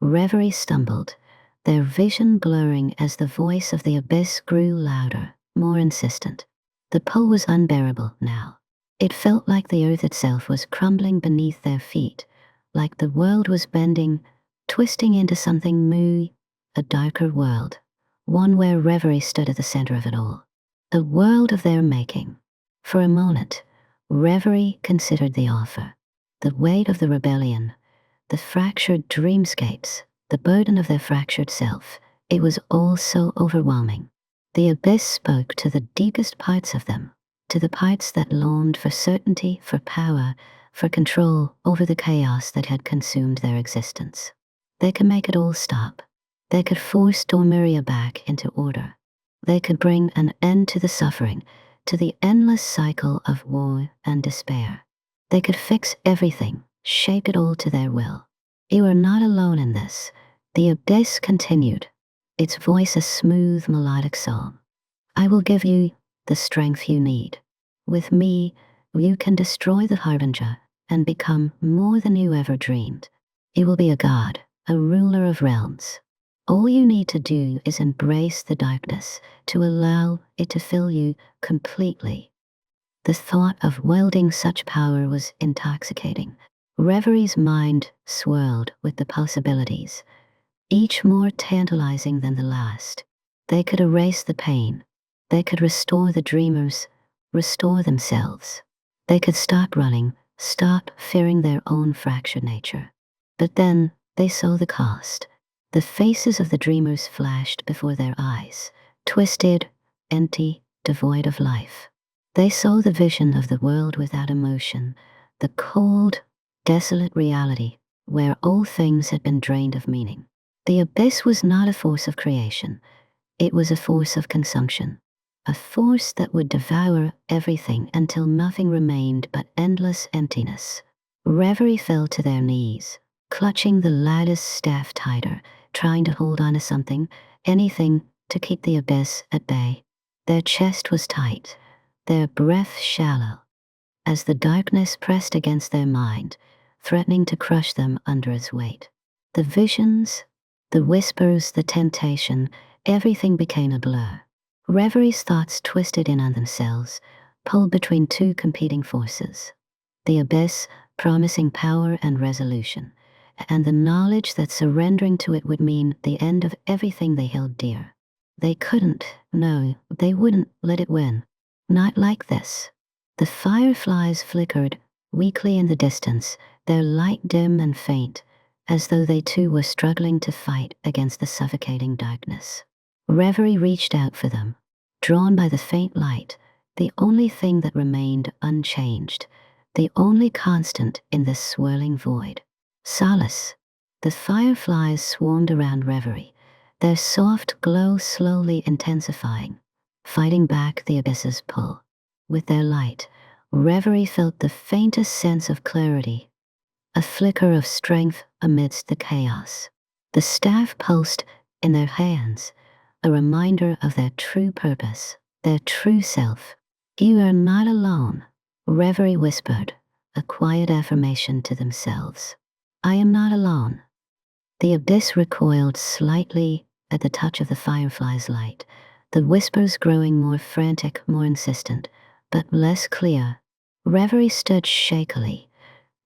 Reverie stumbled, their vision blurring as the voice of the abyss grew louder, more insistent. The pull was unbearable now. It felt like the earth itself was crumbling beneath their feet, like the world was bending, twisting into something new, a darker world, one where Reverie stood at the center of it all. A world of their making. For a moment, Reverie considered the offer. The weight of the rebellion, the fractured dreamscapes, the burden of their fractured self, it was all so overwhelming. The abyss spoke to the deepest parts of them, to the parts that longed for certainty, for power, for control over the chaos that had consumed their existence. They could make it all stop. They could force Dormiria back into order. They could bring an end to the suffering, to the endless cycle of war and despair. They could fix everything, shape it all to their will. You are not alone in this, the abyss continued, its voice a smooth melodic song. I will give you the strength you need. With me, you can destroy the Harbinger and become more than you ever dreamed. You will be a god, a ruler of realms. All you need to do is embrace the darkness, to allow it to fill you completely. The thought of wielding such power was intoxicating. Reverie's mind swirled with the possibilities, each more tantalizing than the last. They could erase the pain. They could restore the dreamers, restore themselves. They could stop running, stop fearing their own fractured nature. But then they saw the cost. The faces of the dreamers flashed before their eyes, twisted, empty, devoid of life. They saw the vision of the world without emotion, the cold, desolate reality where all things had been drained of meaning. The abyss was not a force of creation. It was a force of consumption, a force that would devour everything until nothing remained but endless emptiness. Reverie fell to their knees, clutching the Lattice Staff tighter, trying to hold on to something, anything, to keep the abyss at bay. Their chest was tight, their breath shallow, as the darkness pressed against their mind, threatening to crush them under its weight. The visions, the whispers, the temptation, everything became a blur. Reverie's thoughts twisted in on themselves, pulled between two competing forces. The abyss, promising power and resolution, and the knowledge that surrendering to it would mean the end of everything they held dear. They couldn't, no, they wouldn't let it win. Not like this. The fireflies flickered weakly in the distance, their light dim and faint, as though they too were struggling to fight against the suffocating darkness. Reverie reached out for them, drawn by the faint light, the only thing that remained unchanged, the only constant in this swirling void. Solace. The fireflies swarmed around Reverie, their soft glow slowly intensifying, fighting back the abyss's pull. With their light, Reverie felt the faintest sense of clarity, a flicker of strength amidst the chaos. The staff pulsed in their hands, a reminder of their true purpose, their true self. You are not alone, Reverie whispered, a quiet affirmation to themselves. I am not alone. The abyss recoiled slightly at the touch of the firefly's light, the whispers growing more frantic, more insistent, but less clear. Reverie stood shakily,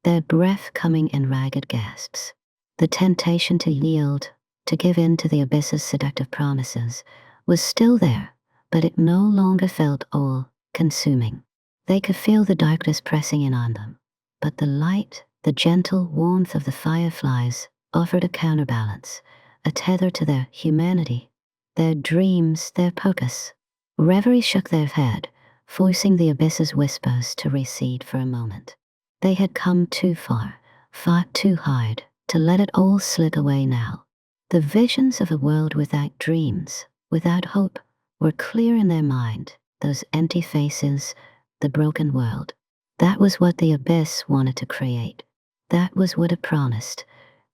their breath coming in ragged gasps. The temptation to yield, to give in to the abyss's seductive promises, was still there, but it no longer felt all-consuming. They could feel the darkness pressing in on them, but the light, the gentle warmth of the fireflies offered a counterbalance, a tether to their humanity, their dreams, their purpose. Reverie shook their head, forcing the abyss's whispers to recede for a moment. They had come too far, fought too hard, to let it all slip away now. The visions of a world without dreams, without hope, were clear in their mind, those empty faces, the broken world. That was what the abyss wanted to create. That was what it promised.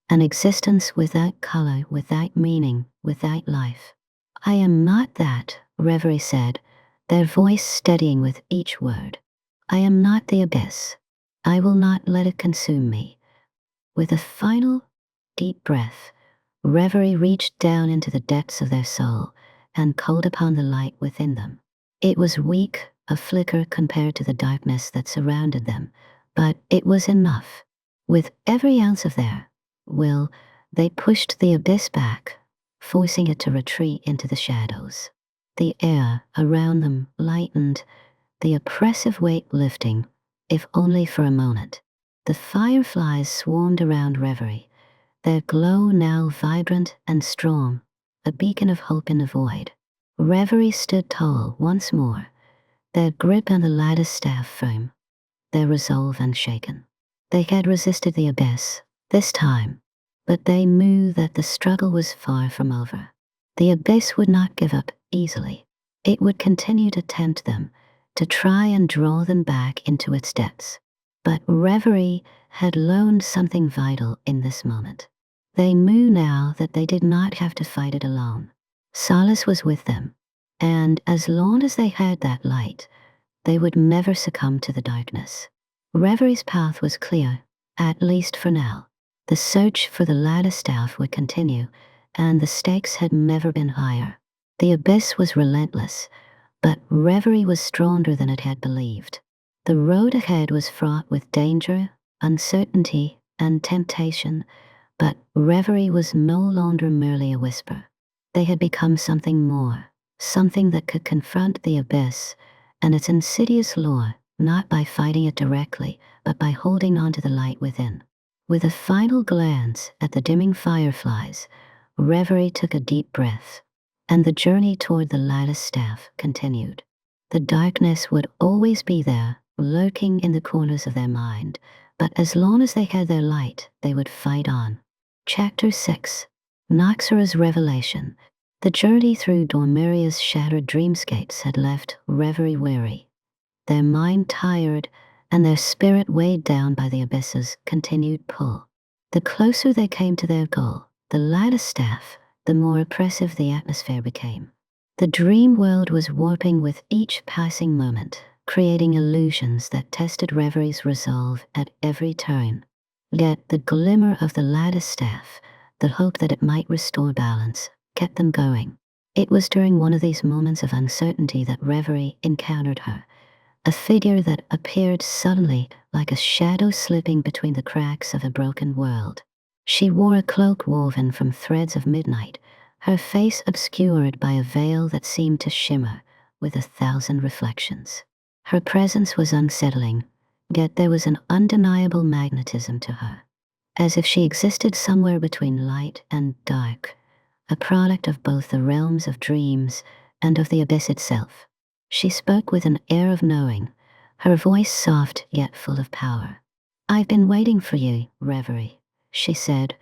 An existence without color, without meaning, without life. I am not that, Reverie said, their voice steadying with each word. I am not the abyss. I will not let it consume me. With a final, deep breath, Reverie reached down into the depths of their soul and called upon the light within them. It was weak, a flicker compared to the darkness that surrounded them, but it was enough. With every ounce of their will, they pushed the abyss back, forcing it to retreat into the shadows. The air around them lightened, the oppressive weight lifting, if only for a moment. The fireflies swarmed around Reverie, their glow now vibrant and strong, a beacon of hope in the void. Reverie stood tall once more, their grip on the Lattice Staff firm, their resolve unshaken. They had resisted the abyss, this time, but they knew that the struggle was far from over. The abyss would not give up easily. It would continue to tempt them, to try and draw them back into its depths. But Reverie had learned something vital in this moment. They knew now that they did not have to fight it alone. Solace was with them, and as long as they had that light, they would never succumb to the darkness. Reverie's path was clear, at least for now. The search for the Lattice Staff would continue, and the stakes had never been higher. The abyss was relentless, but Reverie was stronger than it had believed. The road ahead was fraught with danger, uncertainty, and temptation, but Reverie was no longer merely a whisper. They had become something more, something that could confront the abyss and its insidious lure, not by fighting it directly, but by holding on to the light within. With a final glance at the dimming fireflies, Reverie took a deep breath, and the journey toward the Lattice Staff continued. The darkness would always be there, lurking in the corners of their mind, but as long as they had their light, they would fight on. Chapter 6. Noxara's Revelation. The journey through Dormiria's shattered dreamscapes had left Reverie weary. Their mind tired, and their spirit weighed down by the abyss's continued pull. The closer they came to their goal, the Lattice Staff, the more oppressive the atmosphere became. The dream world was warping with each passing moment, creating illusions that tested Reverie's resolve at every turn. Yet the glimmer of the Lattice Staff, the hope that it might restore balance, kept them going. It was during one of these moments of uncertainty that Reverie encountered her, a figure that appeared suddenly like a shadow slipping between the cracks of a broken world. She wore a cloak woven from threads of midnight, her face obscured by a veil that seemed to shimmer with 1,000 reflections. Her presence was unsettling, yet there was an undeniable magnetism to her, as if she existed somewhere between light and dark, a product of both the realms of dreams and of the abyss itself. She spoke with an air of knowing, her voice soft yet full of power. "I've been waiting for you, Reverie," she said,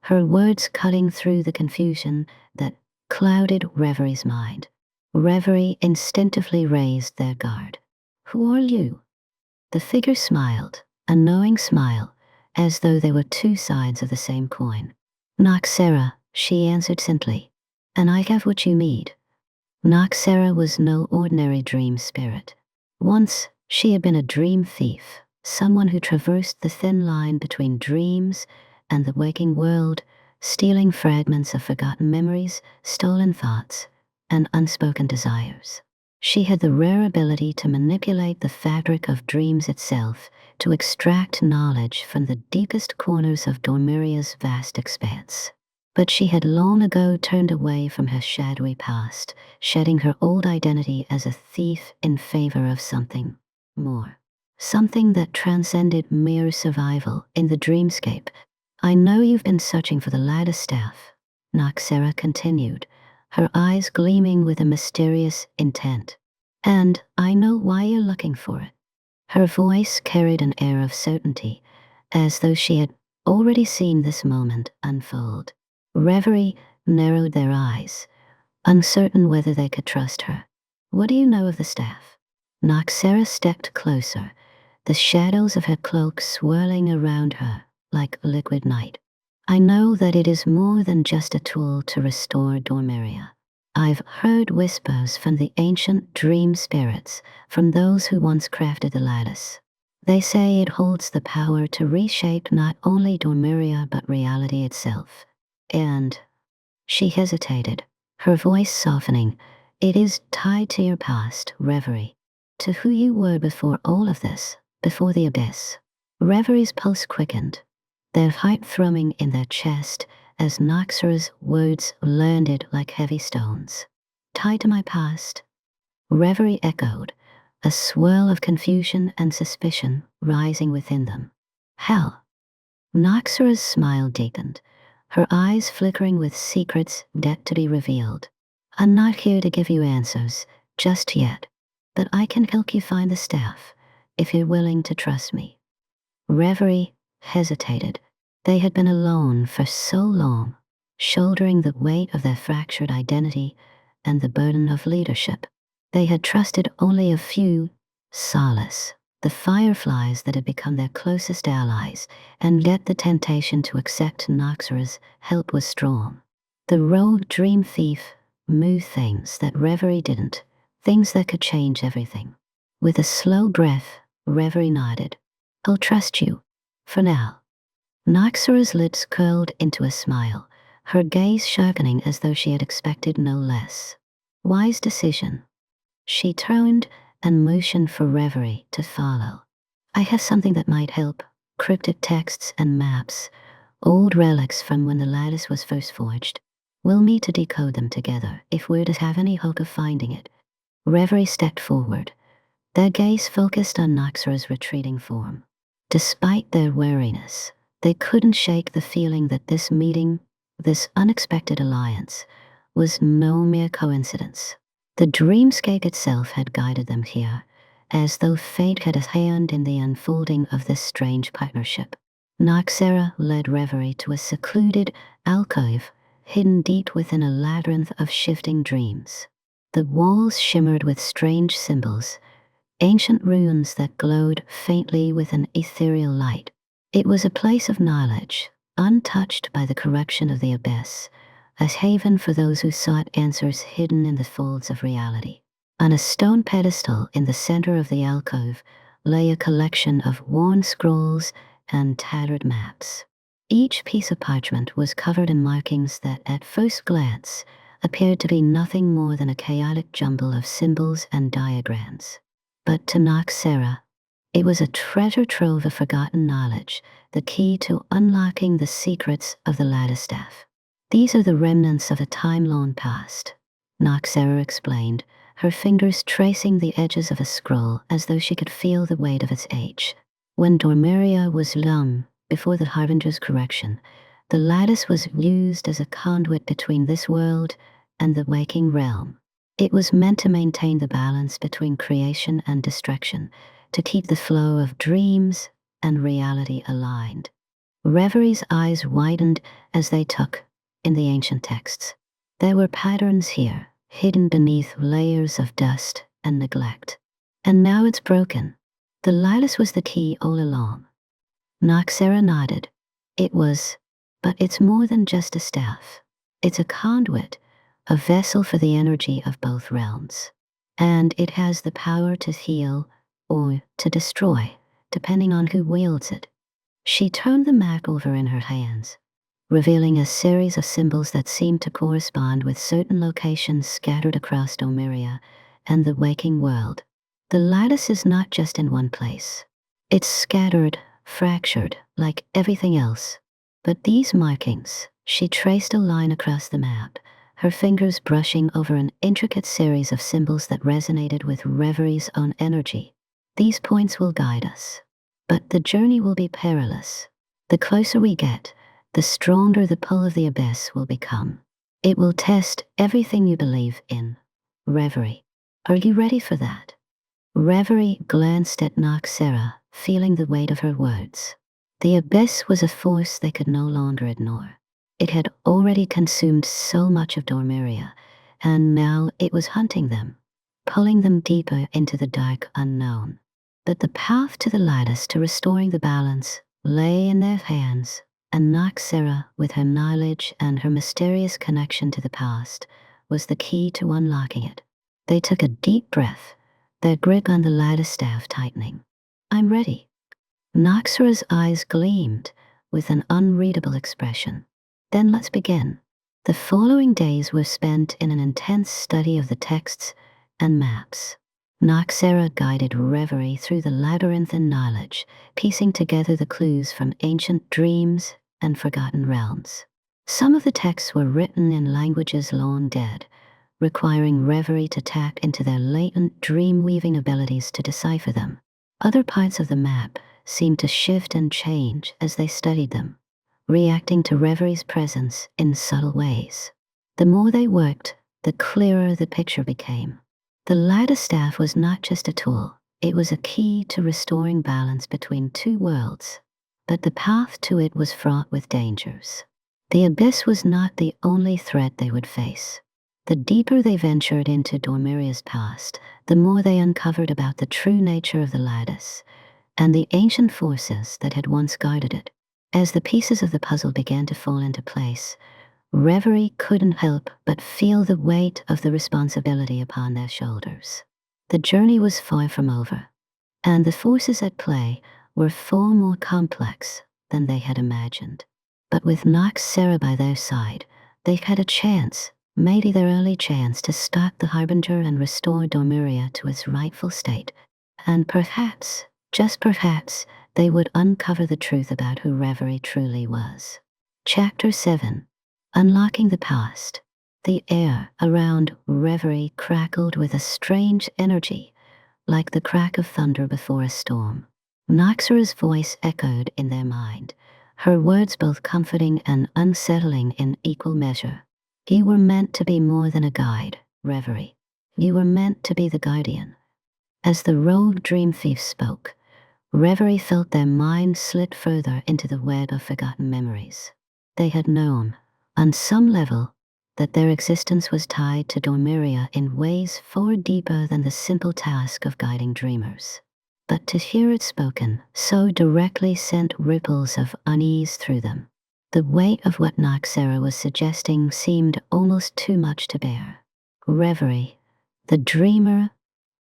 her words cutting through the confusion that clouded Reverie's mind. Reverie instinctively raised their guard. "Who are you?" The figure smiled, a knowing smile, as though they were two sides of the same coin. "Noxara," she answered simply, "and I have what you need." Noxara was no ordinary dream spirit. Once, she had been a dream thief, someone who traversed the thin line between dreams and the waking world, stealing fragments of forgotten memories, stolen thoughts, and unspoken desires. She had the rare ability to manipulate the fabric of dreams itself, to extract knowledge from the deepest corners of Dormiria's vast expanse. But she had long ago turned away from her shadowy past, shedding her old identity as a thief in favor of something more. Something that transcended mere survival in the dreamscape. "I know you've been searching for the Lattice Staff," Noxara continued, her eyes gleaming with a mysterious intent. "And I know why you're looking for it." Her voice carried an air of certainty, as though she had already seen this moment unfold. Reverie narrowed their eyes, uncertain whether they could trust her. "What do you know of the staff?" Noxara stepped closer, the shadows of her cloak swirling around her like liquid night. "I know that it is more than just a tool to restore Dormiria. I've heard whispers from the ancient dream spirits, from those who once crafted the lattice. They say it holds the power to reshape not only Dormiria but reality itself. And..." She hesitated, her voice softening. "It is tied to your past, Reverie, to who you were before all of this, before the abyss." Reverie's pulse quickened, their heart thrumming in their chest as Noxara's words landed like heavy stones. "Tied to my past?" Reverie echoed, a swirl of confusion and suspicion rising within them. "How?" Noxara's smile deepened, her eyes flickering with secrets yet to be revealed. "I'm not here to give you answers, just yet, but I can help you find the staff, if you're willing to trust me." Reverie hesitated. They had been alone for so long, shouldering the weight of their fractured identity and the burden of leadership. They had trusted only a few, Solace, the fireflies that had become their closest allies, and yet the temptation to accept Noxara's help was strong. The rogue dream thief moved things that Reverie didn't, things that could change everything. With a slow breath, Reverie nodded. I'll trust you. For now. Noxara's lips curled into a smile, her gaze sharpening as though she had expected no less. Wise decision. She turned and motioned for Reverie to follow. I have something that might help. Cryptic texts and maps, old relics from when the lattice was first forged. We'll need to decode them together if we're to have any hope of finding it. Reverie stepped forward, their gaze focused on Noxara's retreating form. Despite their wariness, they couldn't shake the feeling that this meeting, this unexpected alliance, was no mere coincidence. The dreamscape itself had guided them here, as though fate had a hand in the unfolding of this strange partnership. Noxara led Reverie to a secluded alcove hidden deep within a labyrinth of shifting dreams. The walls shimmered with strange symbols, ancient runes that glowed faintly with an ethereal light. It was a place of knowledge, untouched by the corruption of the abyss, a haven for those who sought answers hidden in the folds of reality. On a stone pedestal in the center of the alcove lay a collection of worn scrolls and tattered maps. Each piece of parchment was covered in markings that at first glance appeared to be nothing more than a chaotic jumble of symbols and diagrams. But to Noxara, it was a treasure trove of forgotten knowledge, the key to unlocking the secrets of the Lattice Staff. These are the remnants of a time long past, Noxara explained, her fingers tracing the edges of a scroll as though she could feel the weight of its age. When Dormiria was long before the Harbinger's correction, the lattice was used as a conduit between this world and the waking realm. It was meant to maintain the balance between creation and destruction, to keep the flow of dreams and reality aligned. Reverie's eyes widened as they took in the ancient texts. There were patterns here, hidden beneath layers of dust and neglect. And now it's broken. The lattice was the key all along. Noxara nodded. It was, but it's more than just a staff. It's a conduit, a vessel for the energy of both realms. And it has the power to heal or to destroy, depending on who wields it. She turned the map over in her hands, revealing a series of symbols that seemed to correspond with certain locations scattered across Dormiria and the waking world. The lattice is not just in one place. It's scattered, fractured, like everything else. But these markings, she traced a line across the map, her fingers brushing over an intricate series of symbols that resonated with Reverie's own energy. These points will guide us. But the journey will be perilous. The closer we get, the stronger the pull of the abyss will become. It will test everything you believe in. Reverie. Are you ready for that? Reverie glanced at Noxara, feeling the weight of her words. The abyss was a force they could no longer ignore. It had already consumed so much of Dormiria, and now it was hunting them, pulling them deeper into the dark unknown. But the path to the lattice, to restoring the balance, lay in their hands, and Noxara, with her knowledge and her mysterious connection to the past, was the key to unlocking it. They took a deep breath, their grip on the lattice staff tightening. I'm ready. Noxara's eyes gleamed with an unreadable expression. Then let's begin. The following days were spent in an intense study of the texts and maps. Noxara guided Reverie through the labyrinthine knowledge, piecing together the clues from ancient dreams and forgotten realms. Some of the texts were written in languages long dead, requiring Reverie to tap into their latent dream-weaving abilities to decipher them. Other parts of the map seemed to shift and change as they studied them, reacting to Reverie's presence in subtle ways. The more they worked, the clearer the picture became. The Lattice Staff was not just a tool, it was a key to restoring balance between two worlds. But the path to it was fraught with dangers. The abyss was not the only threat they would face. The deeper they ventured into Dormiria's past, the more they uncovered about the true nature of the lattice and the ancient forces that had once guarded it. As the pieces of the puzzle began to fall into place, Reverie couldn't help but feel the weight of the responsibility upon their shoulders. The journey was far from over, and the forces at play were far more complex than they had imagined. But with Noxara by their side, they had a chance, maybe their only chance, to stop the Harbinger and restore Dormiria to its rightful state. And perhaps, just perhaps, they would uncover the truth about who Reverie truly was. Chapter 7. Unlocking the Past. The air around Reverie crackled with a strange energy, like the crack of thunder before a storm. Noxara's voice echoed in their mind, her words both comforting and unsettling in equal measure. You were meant to be more than a guide, Reverie. You were meant to be the guardian. As the rogue dream thief spoke, Reverie felt their minds slip further into the web of forgotten memories. They had known, on some level, that their existence was tied to Dormiria in ways far deeper than the simple task of guiding dreamers. But to hear it spoken so directly sent ripples of unease through them. The weight of what Noxara was suggesting seemed almost too much to bear. Reverie, the dreamer,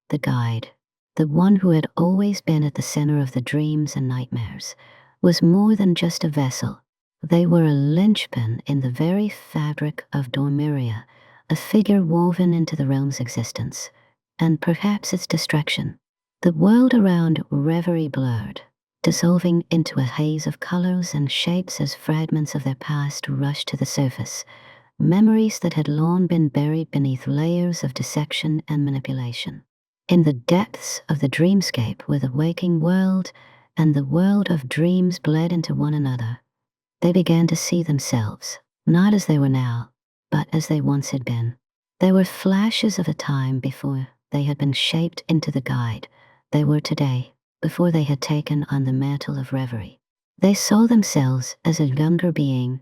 the guide, the one who had always been at the center of the dreams and nightmares, was more than just a vessel. They were a linchpin in the very fabric of Dormiria, a figure woven into the realm's existence, and perhaps its destruction. The world around Reverie blurred, dissolving into a haze of colors and shapes as fragments of their past rushed to the surface, memories that had long been buried beneath layers of deception and manipulation. In the depths of the dreamscape where the waking world and the world of dreams bled into one another, they began to see themselves, not as they were now, but as they once had been. There were flashes of a time before they had been shaped into the guide they were today, before they had taken on the mantle of Reverie. They saw themselves as a younger being,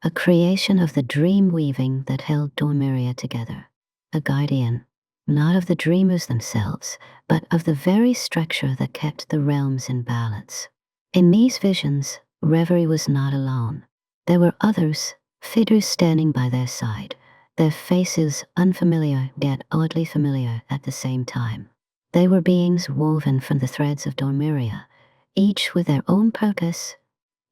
a creation of the dream weaving that held Dormiria together, a guardian, not of the dreamers themselves, but of the very structure that kept the realms in balance. In these visions, Reverie was not alone. There were others, figures standing by their side, their faces unfamiliar yet oddly familiar at the same time. They were beings woven from the threads of Dormiria, each with their own purpose,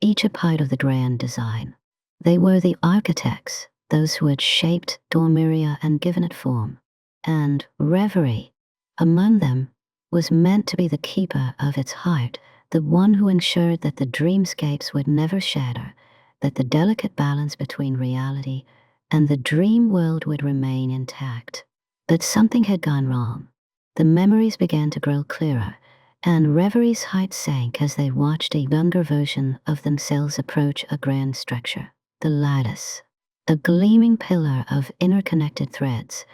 each a part of the grand design. They were the architects, those who had shaped Dormiria and given it form. And Reverie, among them, was meant to be the keeper of its heart, the one who ensured that the dreamscapes would never shatter, that the delicate balance between reality and the dream world would remain intact. But something had gone wrong. The memories began to grow clearer, and Reverie's heart sank as they watched a younger version of themselves approach a grand structure, the Lattice, a gleaming pillar of interconnected threads,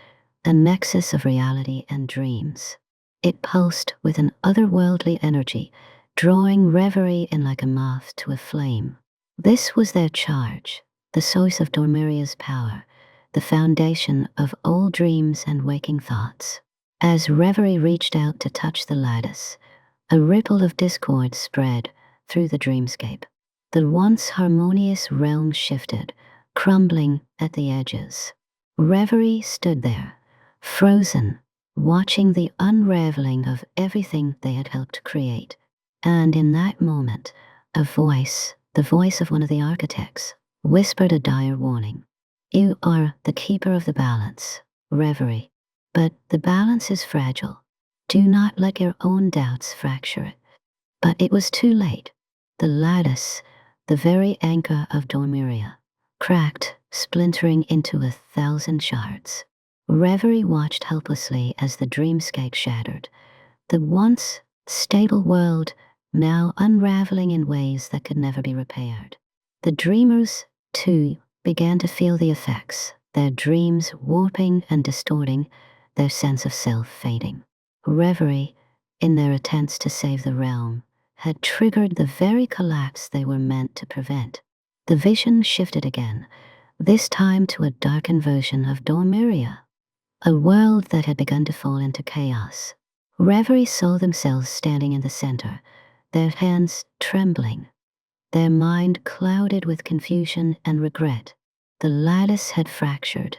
a nexus of reality and dreams. It pulsed with an otherworldly energy, drawing Reverie in like a moth to a flame. This was their charge, the source of Dormiria's power, the foundation of all dreams and waking thoughts. As Reverie reached out to touch the Lattice, a ripple of discord spread through the dreamscape. The once harmonious realm shifted, crumbling at the edges. Reverie stood there, frozen, watching the unraveling of everything they had helped create. And in that moment, a voice, the voice of one of the architects, whispered a dire warning. You are the keeper of the balance, Reverie. But the balance is fragile. Do not let your own doubts fracture it. But it was too late. The Lattice, the very anchor of Dormiria, cracked, splintering into 1,000 shards. Reverie watched helplessly as the dreamscape shattered, the once stable world now unraveling in ways that could never be repaired. The dreamers, too, began to feel the effects, their dreams warping and distorting, their sense of self fading. Reverie, in their attempts to save the realm, had triggered the very collapse they were meant to prevent. The vision shifted again, this time to a darkened version of Dormiria, a world that had begun to fall into chaos. Reverie saw themselves standing in the center, their hands trembling, their mind clouded with confusion and regret. The Lattice had fractured,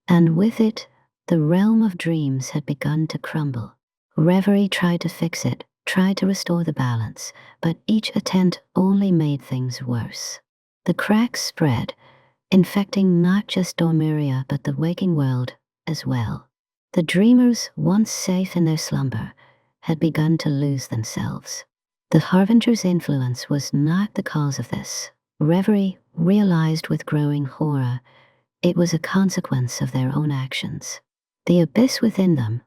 and with it, the realm of dreams had begun to crumble. Reverie tried to fix it, tried to restore the balance, but each attempt only made things worse. The cracks spread, infecting not just Dormiria but the waking world as well. The dreamers, once safe in their slumber, had begun to lose themselves. The Harbinger's influence was not the cause of this. Reverie realized with growing horror it was a consequence of their own actions. The abyss within them,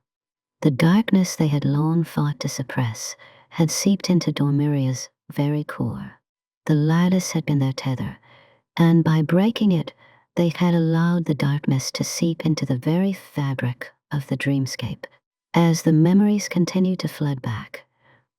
the darkness they had long fought to suppress, had seeped into Dormiria's very core. The lattice had been their tether, and by breaking it, they had allowed the darkness to seep into the very fabric of the dreamscape. As the memories continued to flood back,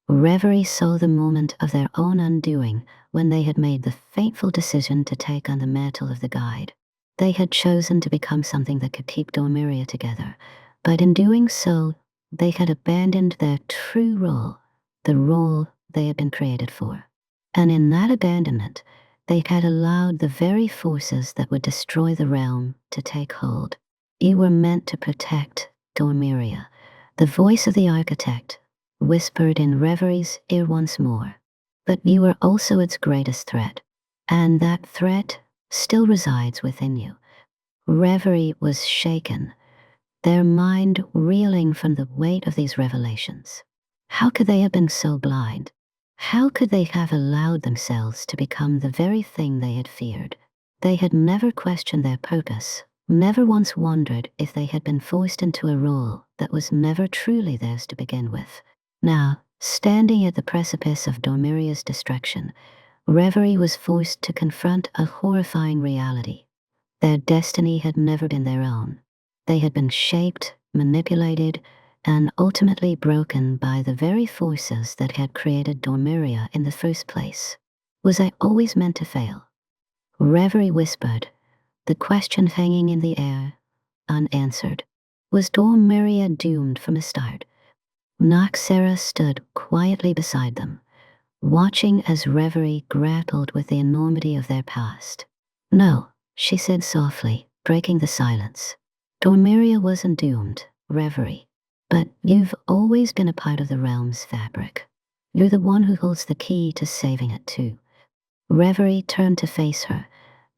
Reverie saw the moment of their own undoing when they had made the fateful decision to take on the mantle of the guide. They had chosen to become something that could keep Dormiria together, but in doing so, they had abandoned their true role, the role they had been created for. And in that abandonment, they had allowed the very forces that would destroy the realm to take hold. You were meant to protect Dormiria. The voice of the architect whispered in Reverie's ear once more. But you were also its greatest threat, and that threat still resides within you. Reverie was shaken, their mind reeling from the weight of these revelations. How could they have been so blind? How could they have allowed themselves to become the very thing they had feared? They had never questioned their purpose, never once wondered if they had been forced into a role that was never truly theirs to begin with. Now, standing at the precipice of Dormiria's destruction, Reverie was forced to confront a horrifying reality. Their destiny had never been their own. They had been shaped, manipulated, and ultimately broken by the very forces that had created Dormiria in the first place. Was I always meant to fail? Reverie whispered, the question hanging in the air, unanswered. Was Dormiria doomed from the start? Noxara stood quietly beside them, watching as Reverie grappled with the enormity of their past. No, she said softly, breaking the silence. Dormiria wasn't doomed, Reverie. But you've always been a part of the realm's fabric. You're the one who holds the key to saving it too. Reverie turned to face her,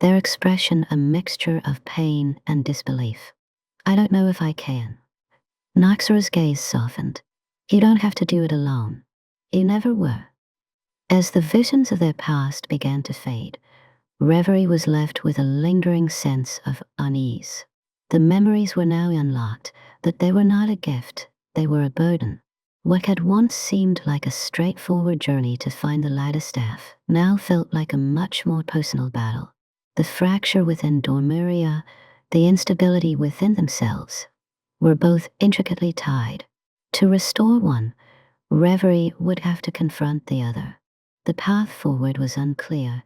their expression a mixture of pain and disbelief. I don't know if I can. Noxara's gaze softened. You don't have to do it alone. You never were. As the visions of their past began to fade, Reverie was left with a lingering sense of unease. The memories were now unlocked, but they were not a gift, they were a burden. What had once seemed like a straightforward journey to find the Lattice Staff now felt like a much more personal battle. The fracture within Dormiria, the instability within themselves, were both intricately tied. To restore one, Reverie would have to confront the other. The path forward was unclear,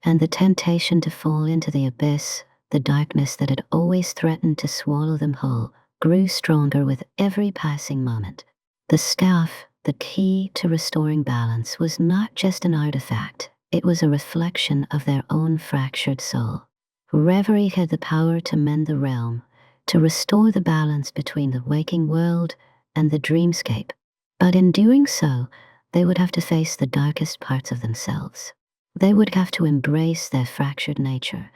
and the temptation to fall into the abyss, the darkness that had always threatened to swallow them whole, grew stronger with every passing moment. The staff, the key to restoring balance, was not just an artifact, it was a reflection of their own fractured soul. Reverie had the power to mend the realm, to restore the balance between the waking world and the dreamscape. But in doing so, they would have to face the darkest parts of themselves. They would have to embrace their fractured nature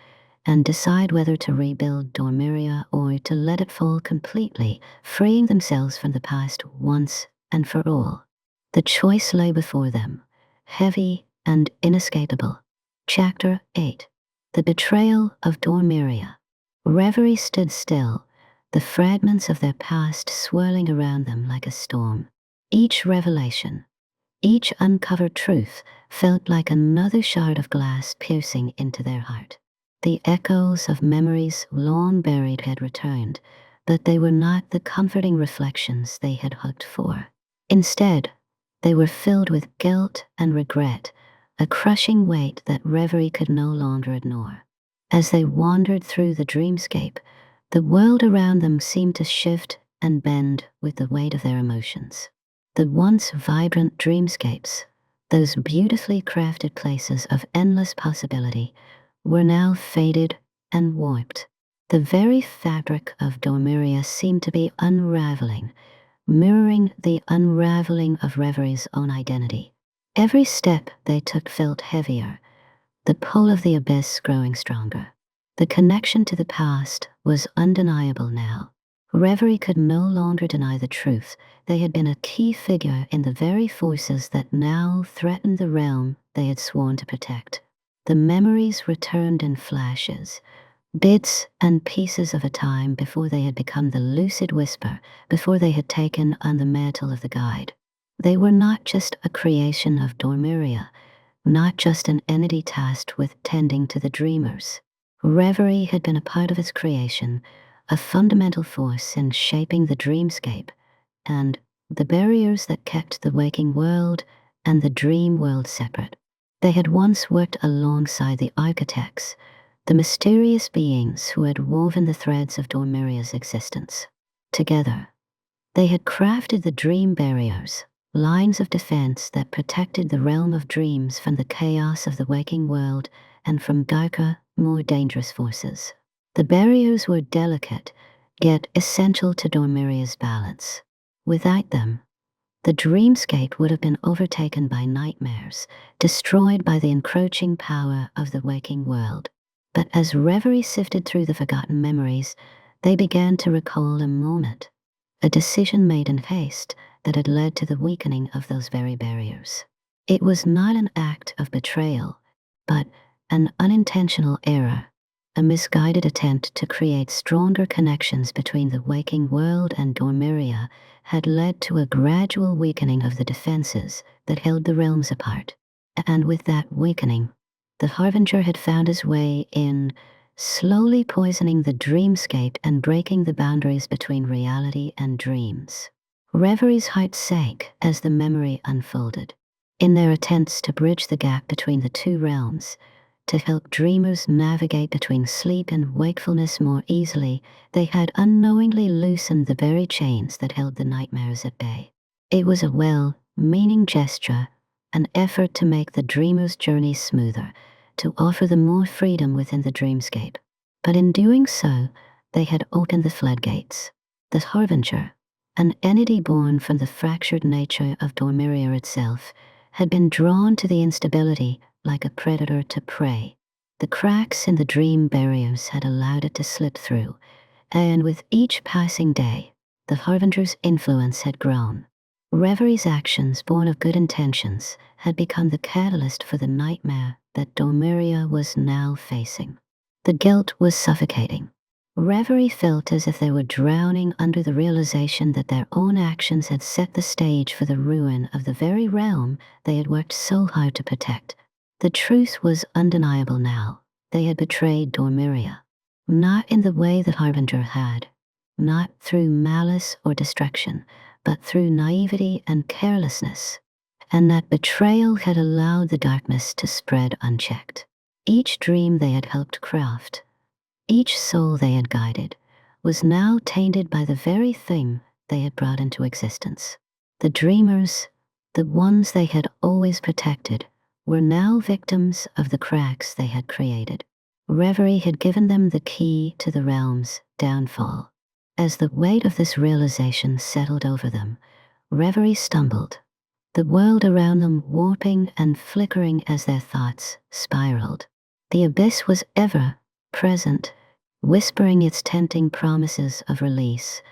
and decide whether to rebuild Dormiria or to let it fall completely, freeing themselves from the past once and for all. The choice lay before them, heavy and inescapable. Chapter 8. The Betrayal of Dormiria. Reverie stood still, the fragments of their past swirling around them like a storm. Each revelation, each uncovered truth felt like another shard of glass piercing into their heart. The echoes of memories long buried had returned, but they were not the comforting reflections they had hoped for. Instead, they were filled with guilt and regret, a crushing weight that Reverie could no longer ignore. As they wandered through the dreamscape, the world around them seemed to shift and bend with the weight of their emotions. The once vibrant dreamscapes, those beautifully crafted places of endless possibility, were now faded and warped. The very fabric of Dormiria seemed to be unraveling, mirroring the unraveling of Reverie's own identity. Every step they took felt heavier, the pull of the abyss growing stronger. The connection to the past was undeniable now. Reverie could no longer deny the truth. They had been a key figure in the very forces that now threatened the realm they had sworn to protect. The memories returned in flashes, bits and pieces of a time before they had become the lucid whisper, before they had taken on the mantle of the guide. They were not just a creation of Dormiria, not just an entity tasked with tending to the dreamers. Reverie had been a part of its creation, a fundamental force in shaping the dreamscape, and the barriers that kept the waking world and the dream world separate. They had once worked alongside the architects, the mysterious beings who had woven the threads of Dormiria's existence. Together, they had crafted the dream barriers, lines of defense that protected the realm of dreams from the chaos of the waking world and from darker, more dangerous forces. The barriers were delicate, yet essential to Dormiria's balance. Without them, the dreamscape would have been overtaken by nightmares, destroyed by the encroaching power of the waking world. But as Reverie sifted through the forgotten memories, they began to recall a moment, a decision made in haste that had led to the weakening of those very barriers. It was not an act of betrayal, but an unintentional error, a misguided attempt to create stronger connections between the waking world and Dormiria had led to a gradual weakening of the defenses that held the realms apart. And with that weakening, the Harbinger had found his way in, slowly poisoning the dreamscape and breaking the boundaries between reality and dreams. Reverie's heart sank as the memory unfolded. In their attempts to bridge the gap between the two realms, to help dreamers navigate between sleep and wakefulness more easily, they had unknowingly loosened the very chains that held the nightmares at bay. It was a well-meaning gesture, an effort to make the dreamer's journey smoother, to offer them more freedom within the dreamscape. But in doing so, they had opened the floodgates. The Harbinger, an entity born from the fractured nature of Dormiria itself, had been drawn to the instability like a predator to prey. The cracks in the dream barriers had allowed it to slip through, and with each passing day, the Harbinger's influence had grown. Reverie's actions, born of good intentions, had become the catalyst for the nightmare that Dormiria was now facing. The guilt was suffocating. Reverie felt as if they were drowning under the realization that their own actions had set the stage for the ruin of the very realm they had worked so hard to protect. The truth was undeniable now. They had betrayed Dormiria. Not in the way the Harbinger had, not through malice or destruction, but through naivety and carelessness. And that betrayal had allowed the darkness to spread unchecked. Each dream they had helped craft, each soul they had guided, was now tainted by the very thing they had brought into existence. The dreamers, the ones they had always protected, were now victims of the cracks they had created. Reverie had given them the key to the realm's downfall. As the weight of this realization settled over them, Reverie stumbled, the world around them warping and flickering as their thoughts spiraled. The abyss was ever present, whispering its tempting promises of release,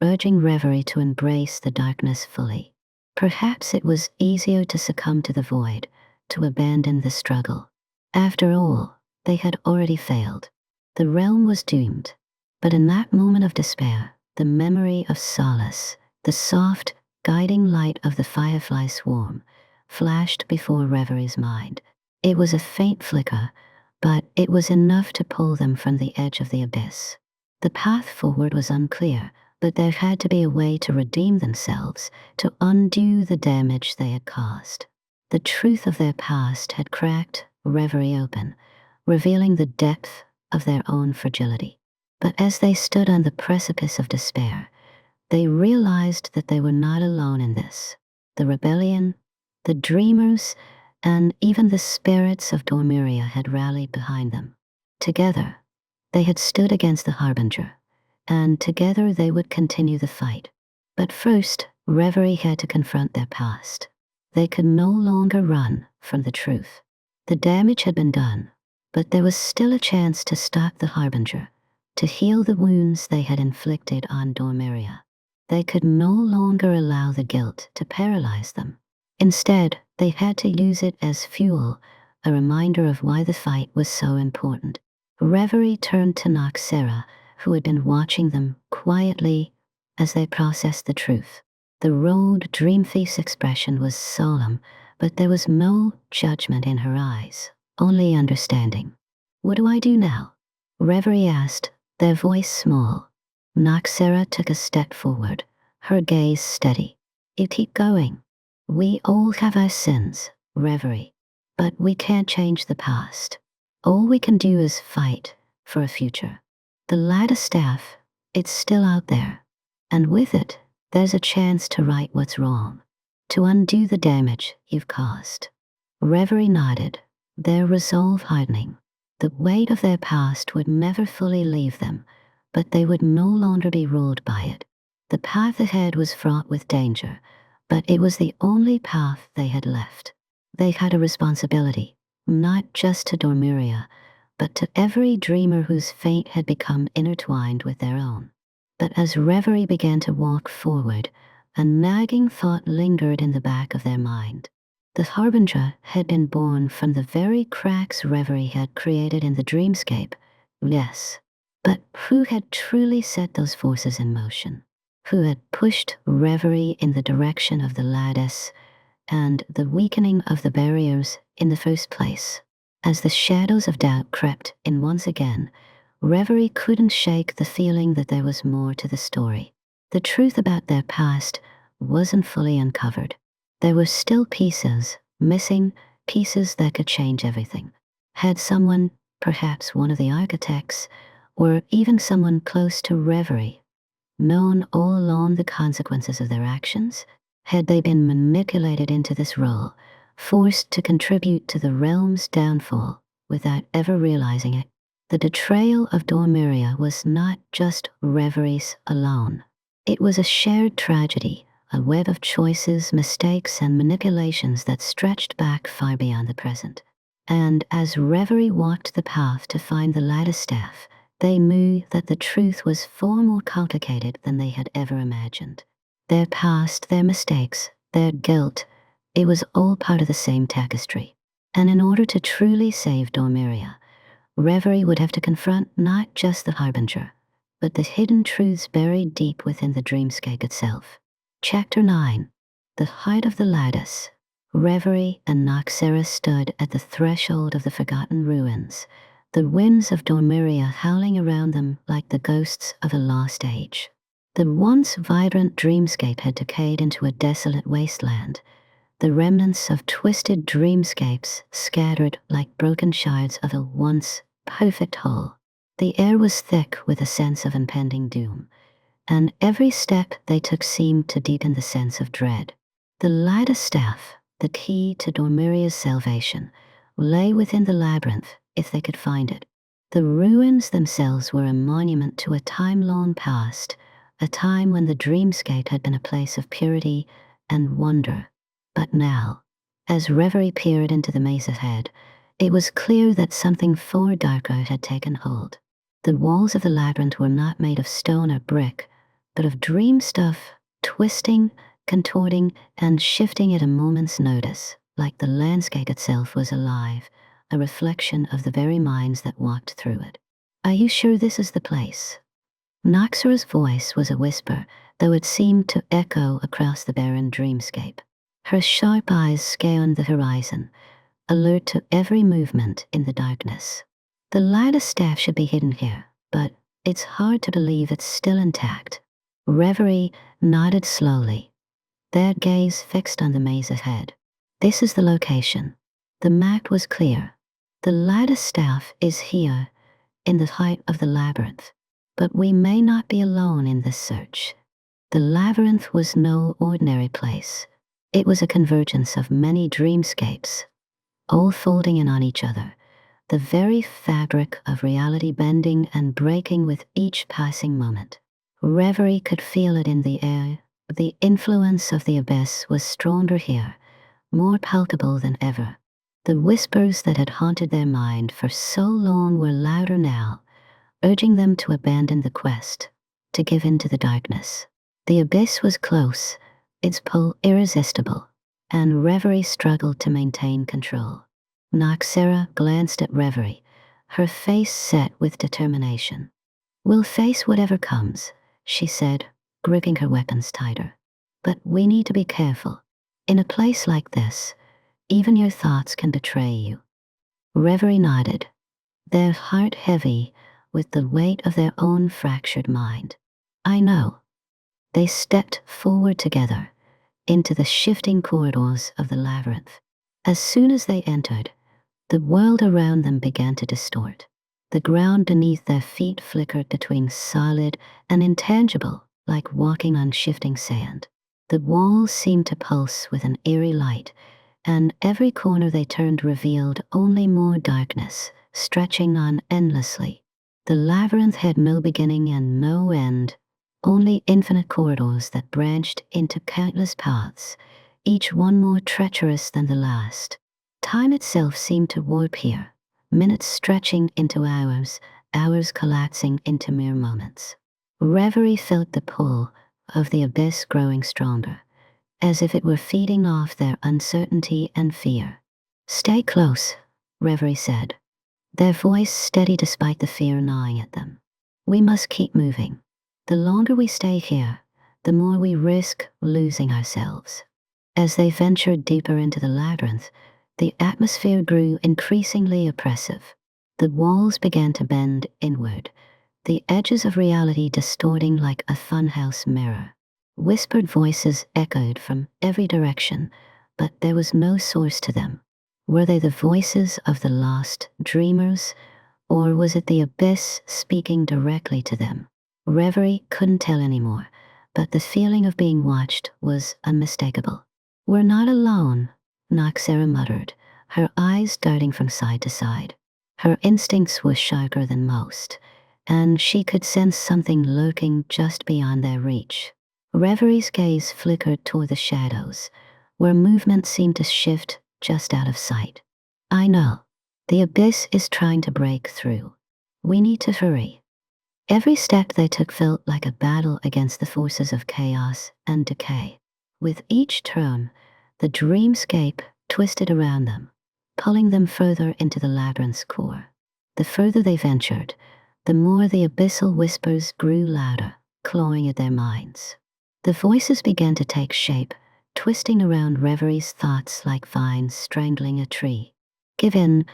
urging Reverie to embrace the darkness fully. Perhaps it was easier to succumb to the void, to abandon the struggle. After all, they had already failed. The realm was doomed. But in that moment of despair, the memory of solace, the soft, guiding light of the firefly swarm, flashed before Reverie's mind. It was a faint flicker, but it was enough to pull them from the edge of the abyss. The path forward was unclear, but there had to be a way to redeem themselves, to undo the damage they had caused. The truth of their past had cracked Reverie open, revealing the depth of their own fragility. But as they stood on the precipice of despair, they realized that they were not alone in this. The rebellion, the dreamers, and even the spirits of Dormiria had rallied behind them. Together, they had stood against the Harbinger, and together they would continue the fight. But first, Reverie had to confront their past. They could no longer run from the truth. The damage had been done, but there was still a chance to stop the Harbinger, to heal the wounds they had inflicted on Dormiria. They could no longer allow the guilt to paralyze them. Instead, they had to use it as fuel, a reminder of why the fight was so important. Reverie turned to Noxara, who had been watching them quietly as they processed the truth. The rolled, dream-faced expression was solemn, but there was no judgment in her eyes, only understanding. "What do I do now?" Reverie asked, their voice small. Noxara took a step forward, her gaze steady. "You keep going. We all have our sins, Reverie, but we can't change the past. All we can do is fight for a future. The Lattice Staff, it's still out there, and with it, there's a chance to right what's wrong, to undo the damage you've caused." Reverie nodded, their resolve hardening. The weight of their past would never fully leave them, but they would no longer be ruled by it. The path ahead was fraught with danger, but it was the only path they had left. They had a responsibility, not just to Dormiria, but to every dreamer whose fate had become intertwined with their own. But as Reverie began to walk forward, a nagging thought lingered in the back of their mind. The Harbinger had been born from the very cracks Reverie had created in the dreamscape, yes. But who had truly set those forces in motion? Who had pushed Reverie in the direction of the lattice and the weakening of the barriers in the first place? As the shadows of doubt crept in once again, Reverie couldn't shake the feeling that there was more to the story. The truth about their past wasn't fully uncovered. There were still pieces, missing pieces that could change everything. Had someone, perhaps one of the architects, or even someone close to Reverie, known all along the consequences of their actions? Had they been manipulated into this role, forced to contribute to the realm's downfall without ever realizing it? The betrayal of Dormiria was not just Reverie's alone. It was a shared tragedy, a web of choices, mistakes, and manipulations that stretched back far beyond the present. And as Reverie walked the path to find the Lattice Staff, they knew that the truth was far more complicated than they had ever imagined. Their past, their mistakes, their guilt, it was all part of the same tapestry. And in order to truly save Dormiria, Reverie would have to confront not just the Harbinger, but the hidden truths buried deep within the dreamscape itself. Chapter 9. The Height of the Lattice. Reverie and Noxara stood at the threshold of the forgotten ruins, the winds of Dormiria howling around them like the ghosts of a lost age. The once vibrant dreamscape had decayed into a desolate wasteland, the remnants of twisted dreamscapes scattered like broken shards of a once perfect whole. The air was thick with a sense of impending doom, and every step they took seemed to deepen the sense of dread. The Lattice Staff, the key to Dormiria's salvation, lay within the labyrinth if they could find it. The ruins themselves were a monument to a time-long past, a time when the dreamscape had been a place of purity and wonder. But now, as Reverie peered into the maze ahead, it was clear that something far darker had taken hold. The walls of the labyrinth were not made of stone or brick, but of dream stuff, twisting, contorting, and shifting at a moment's notice, like the landscape itself was alive, a reflection of the very minds that walked through it. "Are you sure this is the place?" Noxara's voice was a whisper, though it seemed to echo across the barren dreamscape. Her sharp eyes scanned the horizon, alert to every movement in the darkness. "The Lattice Staff should be hidden here, but it's hard to believe it's still intact." Reverie nodded slowly, their gaze fixed on the maze ahead. "This is the location." The map was clear. The Lattice Staff is here, in the height of the labyrinth. But we may not be alone in this search. The labyrinth was no ordinary place. It was a convergence of many dreamscapes, all folding in on each other, the very fabric of reality bending and breaking with each passing moment. Reverie could feel it in the air, The influence of the abyss was stronger here, more palpable than ever. The whispers that had haunted their mind for so long were louder now, urging them to abandon the quest, to give in to the darkness. The abyss was close, its pull irresistible, and Reverie struggled to maintain control. Noxara glanced at Reverie, her face set with determination. "We'll face whatever comes," she said, gripping her weapons tighter. "But we need to be careful. In a place like this, even your thoughts can betray you." Reverie nodded, their heart heavy with the weight of their own fractured mind. "I know." They stepped forward together into the shifting corridors of the labyrinth. As soon as they entered, the world around them began to distort. The ground beneath their feet flickered between solid and intangible, like walking on shifting sand. The walls seemed to pulse with an eerie light, and every corner they turned revealed only more darkness, stretching on endlessly. The labyrinth had no beginning and no end, only infinite corridors that branched into countless paths, each one more treacherous than the last. Time itself seemed to warp here, minutes stretching into hours, hours collapsing into mere moments. Reverie felt the pull of the abyss growing stronger, as if it were feeding off their uncertainty and fear. "Stay close," Reverie said, their voice steady despite the fear gnawing at them. "We must keep moving. The longer we stay here, the more we risk losing ourselves." As they ventured deeper into the labyrinth, the atmosphere grew increasingly oppressive. The walls began to bend inward, the edges of reality distorting like a funhouse mirror. Whispered voices echoed from every direction, but there was no source to them. Were they the voices of the lost dreamers, or was it the abyss speaking directly to them? Reverie couldn't tell anymore, but the feeling of being watched was unmistakable. "We're not alone," Noxara muttered, her eyes darting from side to side. Her instincts were sharper than most, and she could sense something lurking just beyond their reach. Reverie's gaze flickered toward the shadows, where movement seemed to shift just out of sight. "I know. The abyss is trying to break through. We need to hurry." Every step they took felt like a battle against the forces of chaos and decay. With each turn, the dreamscape twisted around them, pulling them further into the labyrinth's core. The further they ventured, the more the abyssal whispers grew louder, clawing at their minds. The voices began to take shape, twisting around Reverie's thoughts like vines strangling a tree. "Give in,"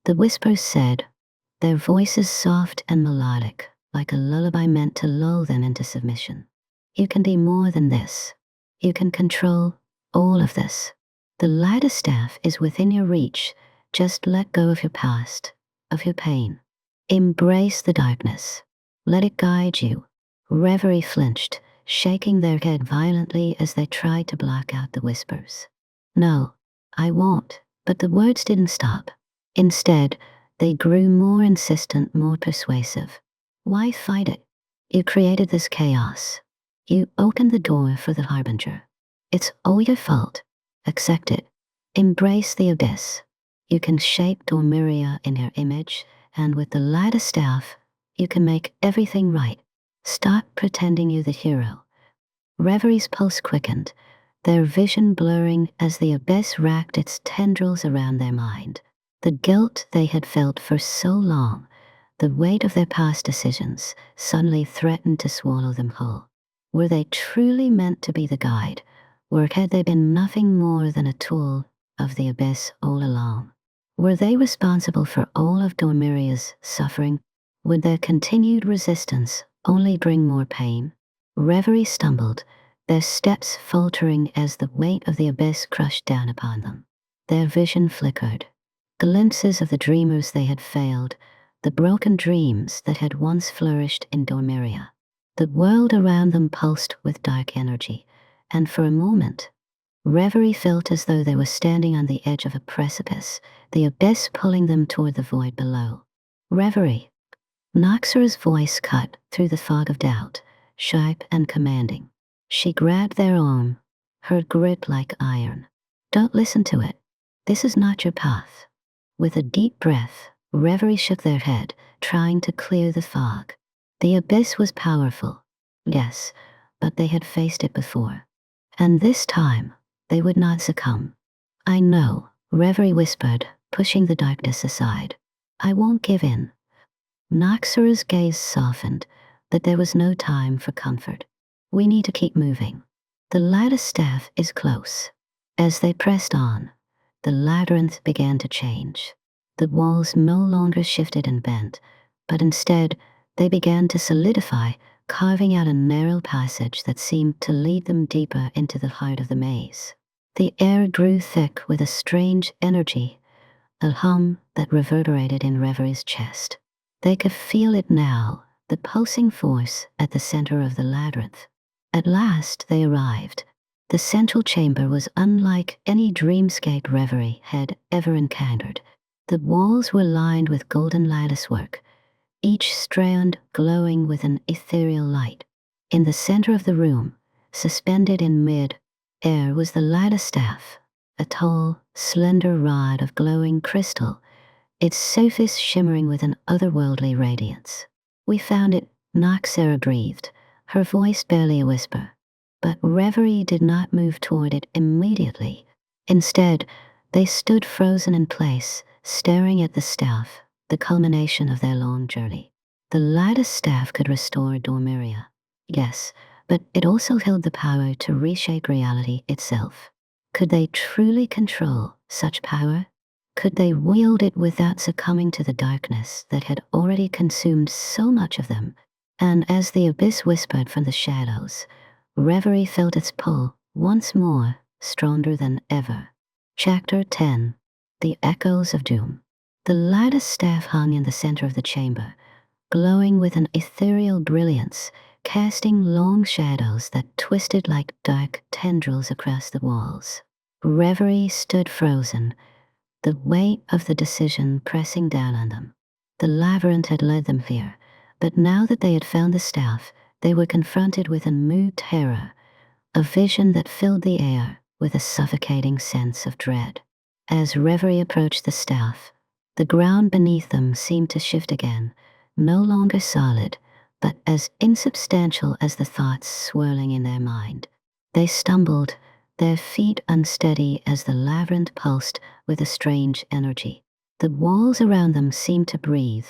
the whispers said, their voices soft and melodic, like a lullaby meant to lull them into submission. "You can be more than this. You can control all of this. The Lattice Staff is within your reach. Just let go of your past, of your pain. Embrace the darkness. Let it guide you." Reverie flinched, shaking their head violently as they tried to block out the whispers. "No, I won't." But the words didn't stop. Instead, they grew more insistent, more persuasive. "Why fight it? You created this chaos. You opened the door for the Harbinger. It's all your fault. Accept it. Embrace the abyss. You can shape Dormiria in her image, and with the Lattice Staff, you can make everything right. Stop pretending you're the hero." Reverie's pulse quickened, their vision blurring as the abyss racked its tendrils around their mind. The guilt they had felt for so long, the weight of their past decisions, suddenly threatened to swallow them whole. Were they truly meant to be the guide, or had they been nothing more than a tool of the abyss all along? Were they responsible for all of Dormiria's suffering? Would their continued resistance only bring more pain? Reverie stumbled, their steps faltering as the weight of the abyss crushed down upon them. Their vision flickered. Glimpses of the dreamers they had failed, the broken dreams that had once flourished in Dormiria. The world around them pulsed with dark energy, and for a moment, Reverie felt as though they were standing on the edge of a precipice, the abyss pulling them toward the void below. "Reverie." Noxara's voice cut through the fog of doubt, sharp and commanding. She grabbed their arm, her grip like iron. Don't listen to it. This is not your path. With a deep breath, Reverie shook their head, trying to clear the fog. The abyss was powerful, yes, but they had faced it before. And this time, they would not succumb. I know, Reverie whispered, pushing the darkness aside. I won't give in. Noxara's gaze softened, but there was no time for comfort. We need to keep moving. The Lattice Staff is close. As they pressed on, the labyrinth began to change. The walls no longer shifted and bent, but instead they began to solidify, carving out a narrow passage that seemed to lead them deeper into the heart of the maze. The air grew thick with a strange energy, a hum that reverberated in Reverie's chest. They could feel it now, the pulsing force at the center of the labyrinth. At last they arrived. The central chamber was unlike any dreamscape Reverie had ever encountered. The walls were lined with golden lattice work, each strand glowing with an ethereal light. In the center of the room, suspended in mid-air, was the Lattice Staff, a tall, slender rod of glowing crystal, its surface shimmering with an otherworldly radiance. We found it, Noxara breathed, her voice barely a whisper. But Reverie did not move toward it immediately. Instead, they stood frozen in place, staring at the staff, the culmination of their long journey. The Lattice Staff could restore Dormiria, yes, but it also held the power to reshape reality itself. Could they truly control such power? Could they wield it without succumbing to the darkness that had already consumed so much of them? And as the abyss whispered from the shadows, Reverie felt its pull, once more, stronger than ever. Chapter 10. The Echoes of Doom. The Lattice Staff hung in the center of the chamber, glowing with an ethereal brilliance, casting long shadows that twisted like dark tendrils across the walls. Reverie stood frozen, the weight of the decision pressing down on them. The labyrinth had led them here, but now that they had found the staff, they were confronted with a new terror, a vision that filled the air with a suffocating sense of dread. As Reverie approached the staff, the ground beneath them seemed to shift again, no longer solid, but as insubstantial as the thoughts swirling in their mind. They stumbled, their feet unsteady as the labyrinth pulsed with a strange energy. The walls around them seemed to breathe,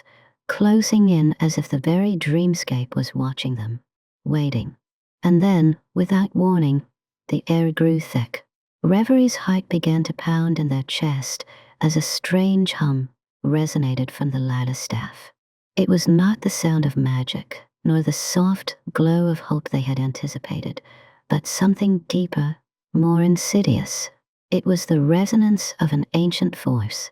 closing in as if the very dreamscape was watching them, waiting. And then, without warning, the air grew thick. Reverie's heart began to pound in their chest as a strange hum resonated from the Lattice Staff. It was not the sound of magic, nor the soft glow of hope they had anticipated, but something deeper, more insidious. It was the resonance of an ancient force,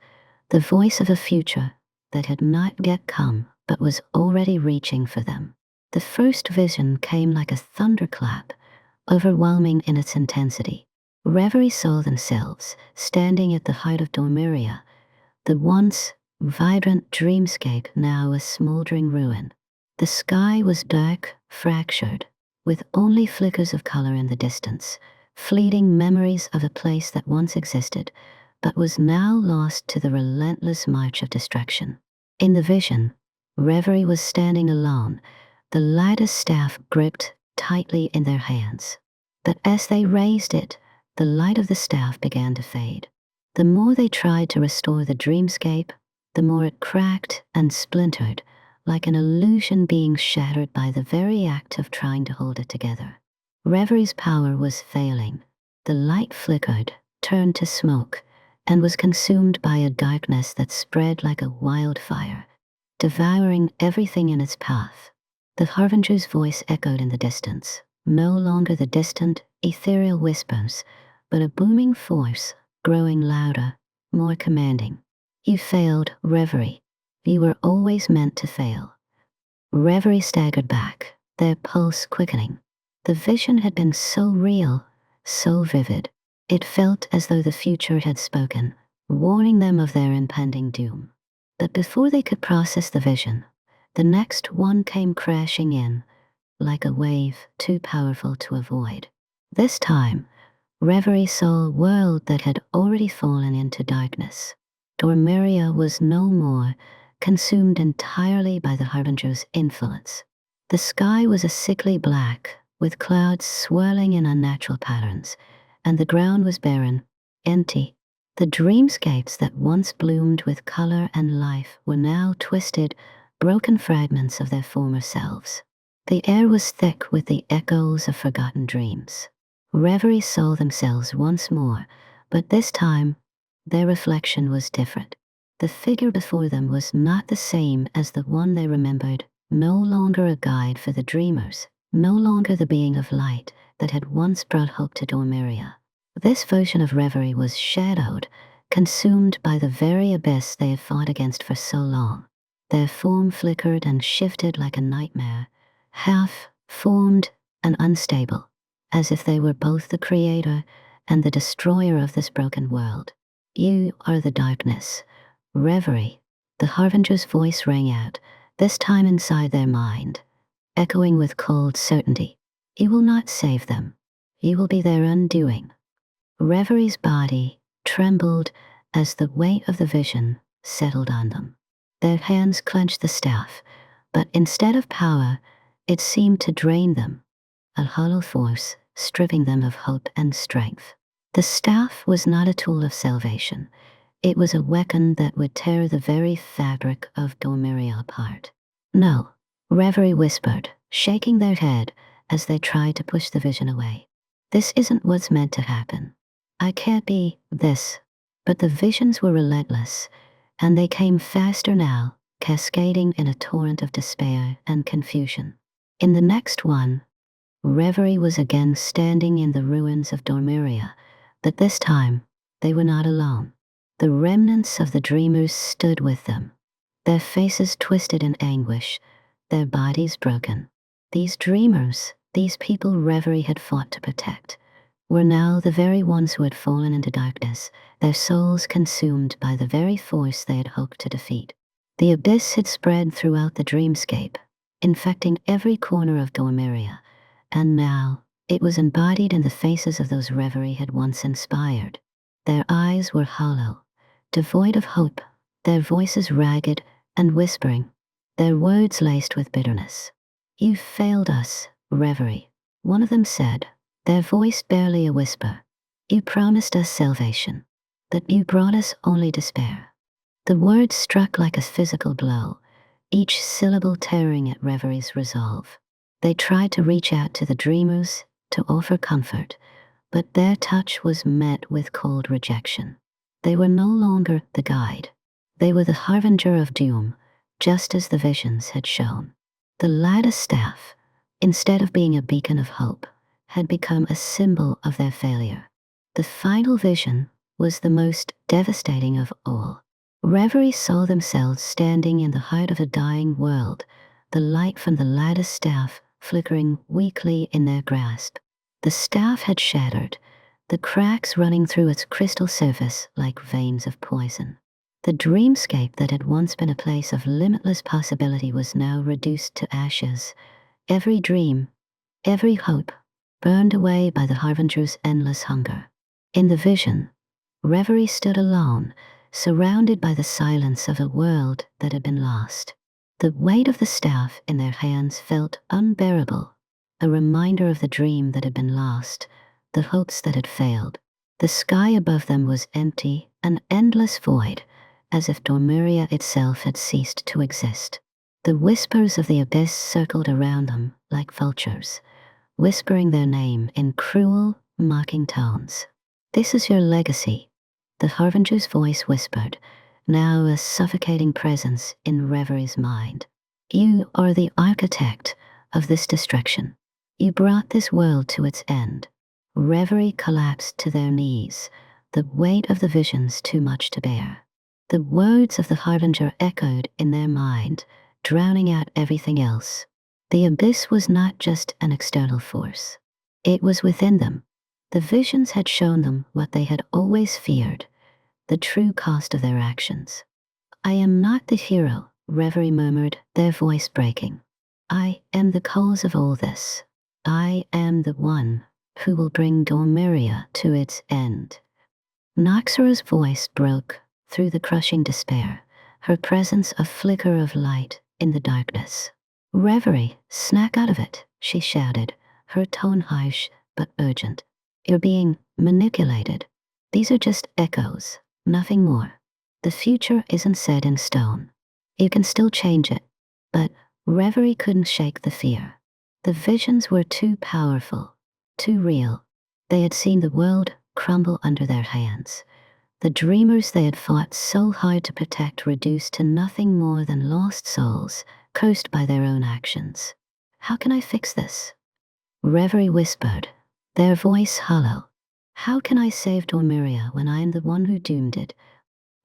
the voice of a future that had not yet come, but was already reaching for them. The first vision came like a thunderclap, overwhelming in its intensity. Reverie saw themselves standing at the height of Dormiria, the once vibrant dreamscape now a smoldering ruin. The sky was dark, fractured, with only flickers of color in the distance, fleeting memories of a place that once existed, but was now lost to the relentless march of destruction. In the vision, Reverie was standing alone, the Lattice Staff gripped tightly in their hands. But as they raised it, the light of the staff began to fade. The more they tried to restore the dreamscape, the more it cracked and splintered, like an illusion being shattered by the very act of trying to hold it together. Reverie's power was failing. The light flickered, turned to smoke, and was consumed by a darkness that spread like a wildfire, devouring everything in its path. The Harbinger's voice echoed in the distance, no longer the distant, ethereal whispers, but a booming force, growing louder, more commanding. You failed, Reverie. You were always meant to fail. Reverie staggered back, their pulse quickening. The vision had been so real, so vivid. It felt as though the future had spoken, warning them of their impending doom. But before they could process the vision, the next one came crashing in, like a wave too powerful to avoid. This time, Reverie saw a world that had already fallen into darkness. Dormiria was no more, consumed entirely by the Harbinger's influence. The sky was a sickly black, with clouds swirling in unnatural patterns, and the ground was barren, empty. The dreamscapes that once bloomed with color and life were now twisted, broken fragments of their former selves. The air was thick with the echoes of forgotten dreams. Reverie saw themselves once more, but this time, their reflection was different. The figure before them was not the same as the one they remembered, no longer a guide for the dreamers, no longer the being of light that had once brought hope to Dormiria. This version of Reverie was shadowed, consumed by the very abyss they had fought against for so long. Their form flickered and shifted like a nightmare, half-formed and unstable, as if they were both the creator and the destroyer of this broken world. You are the darkness. Reverie, the Harbinger's voice rang out, this time inside their mind, echoing with cold certainty. You will not save them. You will be their undoing. Reverie's body trembled as the weight of the vision settled on them. Their hands clenched the staff, but instead of power, it seemed to drain them, a hollow force stripping them of hope and strength. The staff was not a tool of salvation. It was a weapon that would tear the very fabric of Dormiria apart. No, Reverie whispered, shaking their head as they tried to push the vision away. This isn't what's meant to happen. I can't be this. But the visions were relentless, and they came faster now, cascading in a torrent of despair and confusion. In the next one, Reverie was again standing in the ruins of Dormiria, but this time they were not alone. The remnants of the dreamers stood with them, their faces twisted in anguish, their bodies broken. These dreamers, these people Reverie had fought to protect, were now the very ones who had fallen into darkness, their souls consumed by the very force they had hoped to defeat. The abyss had spread throughout the dreamscape, infecting every corner of Dormiria, and now it was embodied in the faces of those Reverie had once inspired. Their eyes were hollow, devoid of hope, their voices ragged and whispering, their words laced with bitterness. You failed us, Reverie, one of them said, their voice barely a whisper. You promised us salvation, but you brought us only despair. The words struck like a physical blow, each syllable tearing at Reverie's resolve. They tried to reach out to the dreamers, to offer comfort, but their touch was met with cold rejection. They were no longer the guide. They were the harbinger of doom, just as the visions had shown. The Lattice Staff, instead of being a beacon of hope, had become a symbol of their failure. The final vision was the most devastating of all. Reverie saw themselves standing in the heart of a dying world, the light from the Lattice Staff flickering weakly in their grasp. The staff had shattered, the cracks running through its crystal surface like veins of poison. The dreamscape that had once been a place of limitless possibility was now reduced to ashes. Every dream, every hope, burned away by the Harbinger's endless hunger. In the vision, Reverie stood alone, surrounded by the silence of a world that had been lost. The weight of the staff in their hands felt unbearable, a reminder of the dream that had been lost, the hopes that had failed. The sky above them was empty, an endless void, as if Dormiria itself had ceased to exist. The whispers of the abyss circled around them like vultures, whispering their name in cruel, mocking tones. This is your legacy, the Harbinger's voice whispered, now a suffocating presence in Reverie's mind. You are the architect of this destruction. You brought this world to its end. Reverie collapsed to their knees, the weight of the visions too much to bear. The words of the Harbinger echoed in their mind, drowning out everything else. The abyss was not just an external force. It was within them. The visions had shown them what they had always feared, the true cost of their actions. I am not the hero, Reverie murmured, their voice breaking. I am the cause of all this. I am the one who will bring Dormiria to its end. Noxara's voice broke through the crushing despair, her presence a flicker of light in the darkness. Reverie, snack out of it, she shouted, her tone harsh but urgent. You're being manipulated. These are just echoes, nothing more. The future isn't set in stone. You can still change it, but Reverie couldn't shake the fear. The visions were too powerful, too real. They had seen the world crumble under their hands. The dreamers they had fought so hard to protect reduced to nothing more than lost souls, cursed by their own actions. How can I fix this? Reverie whispered, their voice hollow. How can I save Dormiria when I am the one who doomed it?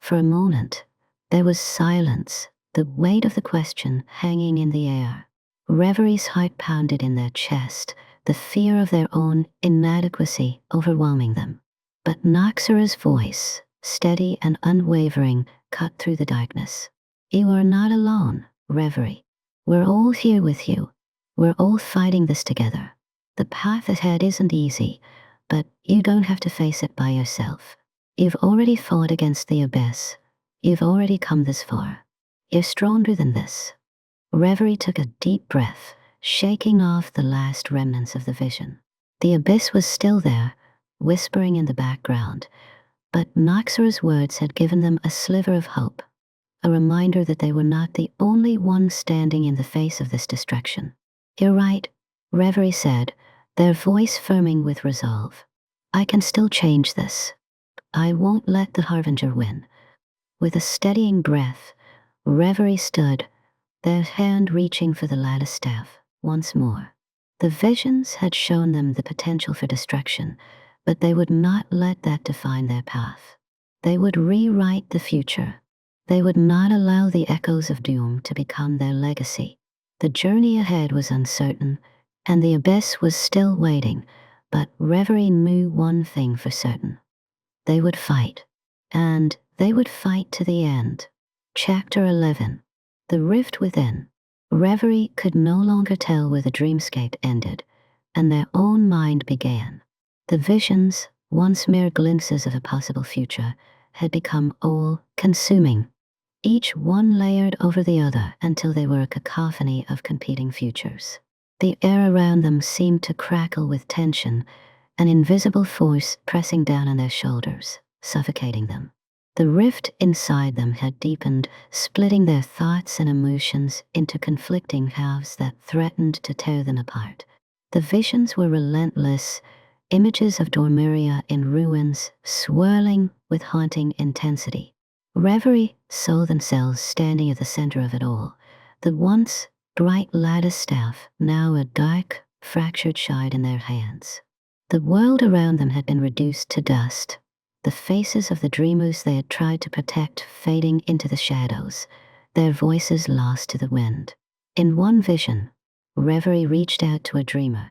For a moment, there was silence, the weight of the question hanging in the air. Reverie's heart pounded in their chest, the fear of their own inadequacy overwhelming them. But Noxara's voice, steady and unwavering, cut through the darkness. You are not alone, Reverie. We're all here with you. We're all fighting this together. The path ahead isn't easy, but you don't have to face it by yourself. You've already fought against the abyss. You've already come this far. You're stronger than this. Reverie took a deep breath, shaking off the last remnants of the vision. The abyss was still there, whispering in the background, but Noxara's words had given them a sliver of hope, a reminder that they were not the only ones standing in the face of this destruction. You're right, Reverie said, their voice firming with resolve. I can still change this. I won't let the Harbinger win. With a steadying breath, Reverie stood, their hand reaching for the Lattice Staff once more. The visions had shown them the potential for destruction, but they would not let that define their path. They would rewrite the future. They would not allow the echoes of doom to become their legacy. The journey ahead was uncertain, and the abyss was still waiting, but Reverie knew one thing for certain. They would fight, and they would fight to the end. Chapter 11. The Rift Within. Reverie could no longer tell where the dreamscape ended, and their own mind began. The visions, once mere glimpses of a possible future, had become all-consuming, each one layered over the other until they were a cacophony of competing futures. The air around them seemed to crackle with tension, an invisible force pressing down on their shoulders, suffocating them. The rift inside them had deepened, splitting their thoughts and emotions into conflicting halves that threatened to tear them apart. The visions were relentless, images of Dormiria in ruins, swirling with haunting intensity. Reverie saw themselves standing at the center of it all, the once bright Lattice Staff, now a dark, fractured shard in their hands. The world around them had been reduced to dust, the faces of the dreamers they had tried to protect fading into the shadows, their voices lost to the wind. In one vision, Reverie reached out to a dreamer,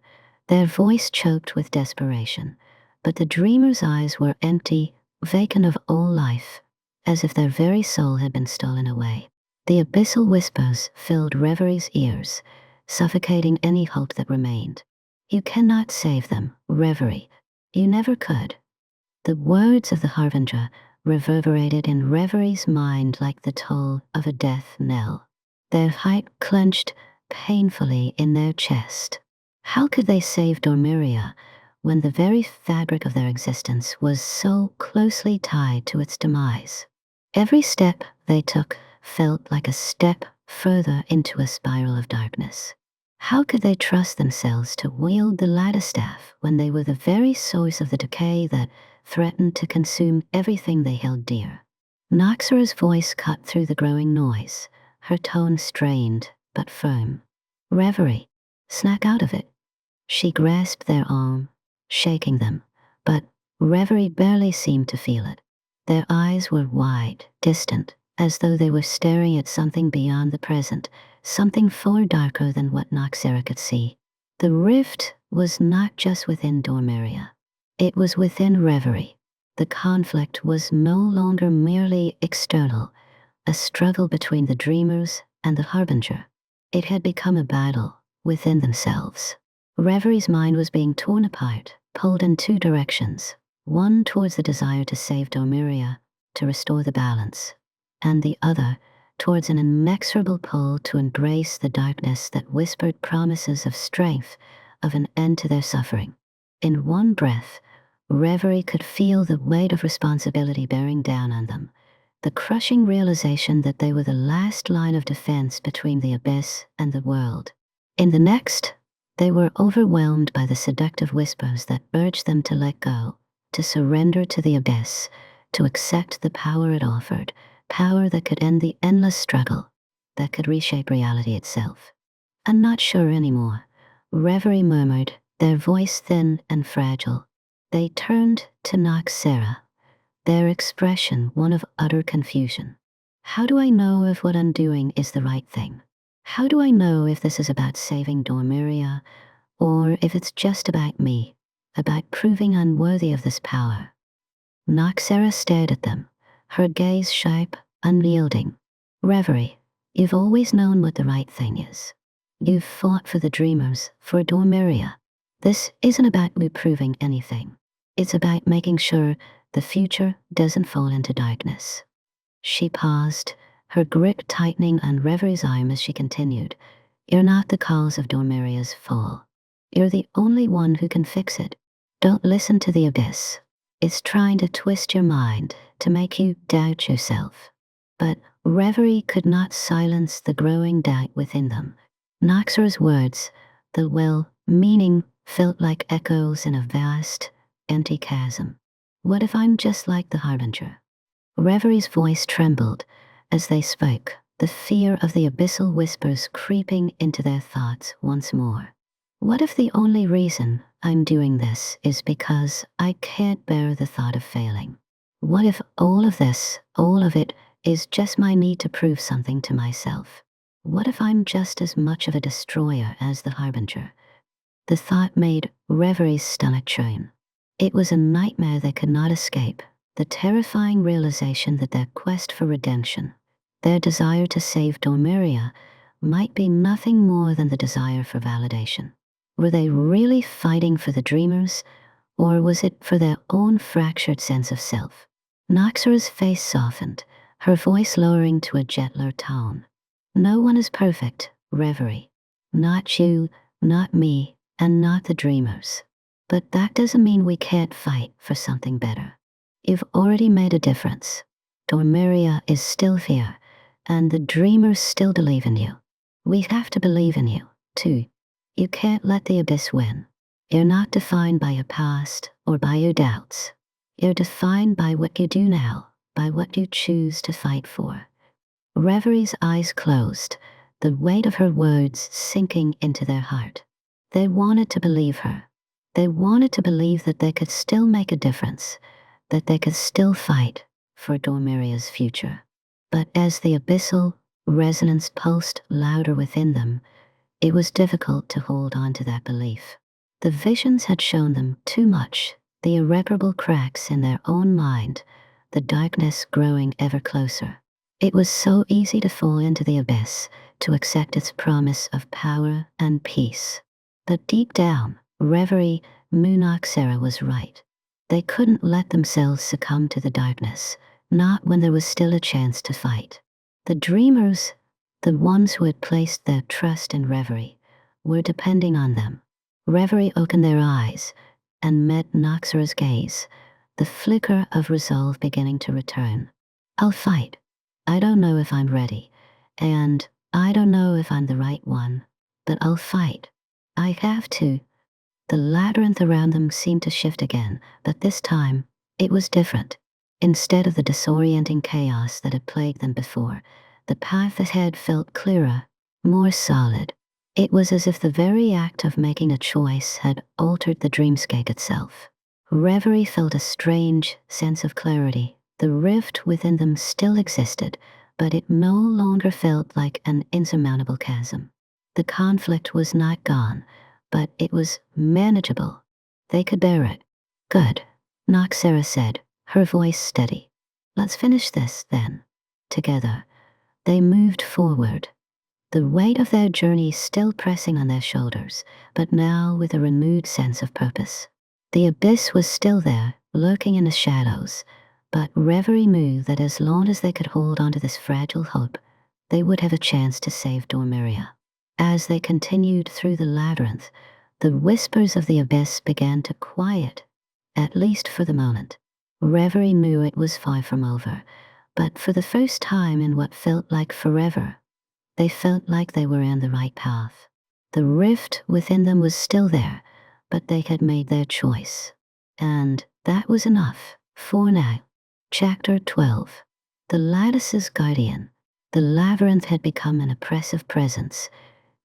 their voice choked with desperation, but the dreamer's eyes were empty, vacant of all life, as if their very soul had been stolen away. The abyssal whispers filled Reverie's ears, suffocating any hope that remained. You cannot save them, Reverie. You never could. The words of the Harbinger reverberated in Reverie's mind like the toll of a death knell. Their heart clenched painfully in their chest. How could they save Dormiria when the very fabric of their existence was so closely tied to its demise? Every step they took felt like a step further into a spiral of darkness. How could they trust themselves to wield the Lattice Staff when they were the very source of the decay that threatened to consume everything they held dear? Noxara's voice cut through the growing noise, her tone strained but firm. Reverie, snack out of it. She grasped their arm, shaking them, but Reverie barely seemed to feel it. Their eyes were wide, distant, as though they were staring at something beyond the present, something far darker than what Noxara could see. The rift was not just within Dormiria. It was within Reverie. The conflict was no longer merely external, a struggle between the dreamers and the Harbinger. It had become a battle within themselves. Reverie's mind was being torn apart, pulled in two directions, one towards the desire to save Dormiria, to restore the balance, and the other towards an inexorable pull to embrace the darkness that whispered promises of strength, of an end to their suffering. In one breath, Reverie could feel the weight of responsibility bearing down on them, the crushing realization that they were the last line of defense between the abyss and the world. In the next, they were overwhelmed by the seductive whispers that urged them to let go, to surrender to the abyss, to accept the power it offered, power that could end the endless struggle, that could reshape reality itself. "I'm not sure anymore," Reverie murmured, their voice thin and fragile. They turned to Noxara, their expression one of utter confusion. "How do I know if what I'm doing is the right thing? How do I know if this is about saving Dormiria, or if it's just about me, about proving unworthy of this power?" Noxara stared at them, her gaze sharp, unyielding. "Reverie, you've always known what the right thing is. You've fought for the dreamers, for Dormiria. This isn't about you proving anything. It's about making sure the future doesn't fall into darkness." She paused, her grip tightening on Reverie's arm as she continued. "You're not the cause of Dormiria's fall. You're the only one who can fix it. Don't listen to the abyss. It's trying to twist your mind, to make you doubt yourself." But Reverie could not silence the growing doubt within them. Noxara's words, the well-meaning, felt like echoes in a vast, empty chasm. "What if I'm just like the Harbinger?" Reverie's voice trembled as they spoke, the fear of the abyssal whispers creeping into their thoughts once more. "What if the only reason I'm doing this is because I can't bear the thought of failing? What if all of this, all of it, is just my need to prove something to myself? What if I'm just as much of a destroyer as the Harbinger?" The thought made Reverie's stomach churn. It was a nightmare they could not escape, the terrifying realization that their quest for redemption, their desire to save Dormiria, might be nothing more than the desire for validation. Were they really fighting for the dreamers, or was it for their own fractured sense of self? Noxara's face softened, her voice lowering to a gentler tone. "No one is perfect, Reverie. Not you, not me, and not the dreamers. But that doesn't mean we can't fight for something better. You've already made a difference. Dormiria is still here, and the dreamers still believe in you. We have to believe in you, too. You can't let the abyss win. You're not defined by your past or by your doubts. You're defined by what you do now, by what you choose to fight for." Reverie's eyes closed, the weight of her words sinking into their heart. They wanted to believe her. They wanted to believe that they could still make a difference, that they could still fight for Dormiria's future. But as the abyssal resonance pulsed louder within them, it was difficult to hold on to that belief. The visions had shown them too much, the irreparable cracks in their own mind, the darkness growing ever closer. It was so easy to fall into the abyss, to accept its promise of power and peace. But deep down, Reverie knew Noxara was right. They couldn't let themselves succumb to the darkness, not when there was still a chance to fight. The dreamers, the ones who had placed their trust in Reverie, were depending on them. Reverie opened their eyes and met Noxara's gaze, the flicker of resolve beginning to return. "I'll fight. I don't know if I'm ready, and I don't know if I'm the right one, but I'll fight. I have to." The labyrinth around them seemed to shift again, but this time, it was different. Instead of the disorienting chaos that had plagued them before, the path ahead felt clearer, more solid. It was as if the very act of making a choice had altered the dreamscape itself. Reverie felt a strange sense of clarity. The rift within them still existed, but it no longer felt like an insurmountable chasm. The conflict was not gone, but it was manageable. They could bear it. "Good," Noxara said, her voice steady. "Let's finish this, then." Together, they moved forward, the weight of their journey still pressing on their shoulders, but now with a renewed sense of purpose. The abyss was still there, lurking in the shadows, but Reverie knew that as long as they could hold onto this fragile hope, they would have a chance to save Dormiria. As they continued through the labyrinth, the whispers of the abyss began to quiet, at least for the moment. Reverie knew it was far from over, but for the first time in what felt like forever, they felt like they were in the right path. The rift within them was still there, but they had made their choice. And that was enough, for now. Chapter 12. The Lattice's Guardian. The labyrinth had become an oppressive presence,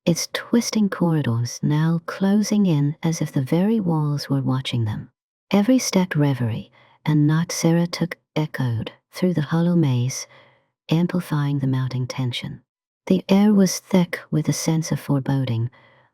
its twisting corridors now closing in as if the very walls were watching them. Every step Reverie and Noxara took echoed through the hollow maze, amplifying the mounting tension. The air was thick with a sense of foreboding,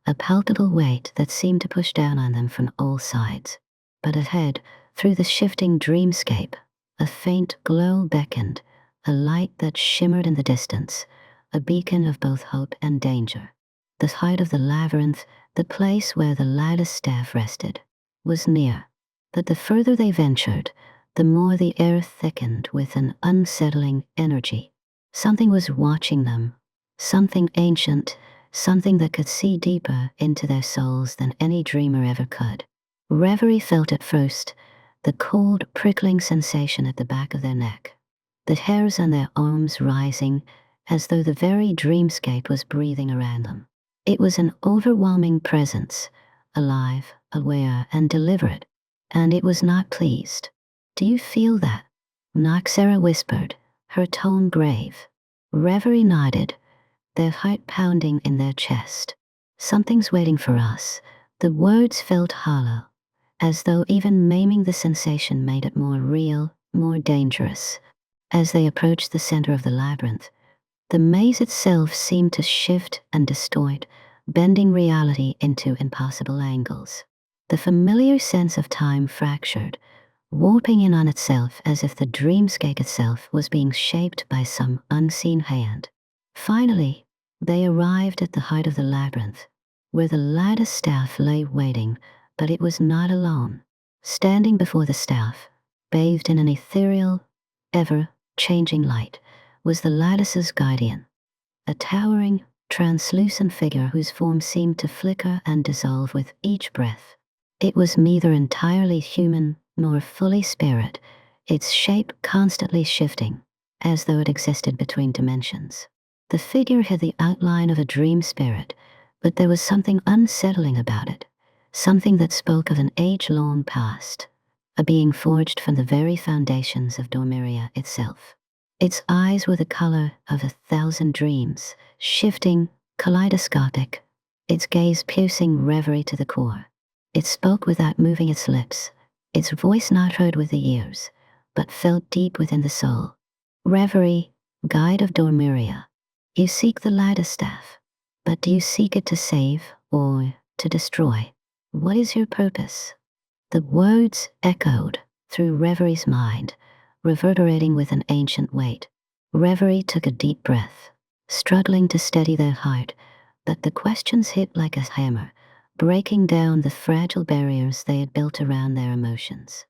a palpable weight that seemed to push down on them from all sides. But ahead, through the shifting dreamscape, a faint glow beckoned, a light that shimmered in the distance, a beacon of both hope and danger. The height of the labyrinth, the place where the Lattice Staff rested, was near. But the further they ventured, the more the air thickened with an unsettling energy. Something was watching them, something ancient, something that could see deeper into their souls than any dreamer ever could. Reverie felt at first the cold, prickling sensation at the back of their neck, the hairs on their arms rising as though the very dreamscape was breathing around them. It was an overwhelming presence, alive, aware, and deliberate, and it was not pleased. "Do you feel that?" Noxara whispered, her tone grave. Reverie nodded, their heart pounding in their chest. "Something's waiting for us." The words felt hollow, as though even maiming the sensation made it more real, more dangerous. As they approached the center of the labyrinth, the maze itself seemed to shift and distort, bending reality into impossible angles. The familiar sense of time fractured, warping in on itself as if the dreamscape itself was being shaped by some unseen hand. Finally, they arrived at the height of the labyrinth, where the Lattice Staff lay waiting, but it was not alone. Standing before the staff, bathed in an ethereal, ever-changing light, was the Lattice's Guardian, a towering, translucent figure whose form seemed to flicker and dissolve with each breath. It was neither entirely human nor fully spirit, its shape constantly shifting, as though it existed between dimensions. The figure had the outline of a dream spirit, but there was something unsettling about it, something that spoke of an age-long past, a being forged from the very foundations of Dormiria itself. Its eyes were the color of 1,000 dreams, shifting, kaleidoscopic, its gaze piercing Reverie to the core. It spoke without moving its lips, its voice not heard with the ears, but felt deep within the soul. "Reverie, guide of Dormiria, you seek the Lattice Staff, but do you seek it to save or to destroy? What is your purpose?" The words echoed through Reverie's mind, reverberating with an ancient weight. Reverie took a deep breath, struggling to steady their heart, but the questions hit like a hammer, breaking down the fragile barriers they had built around their emotions.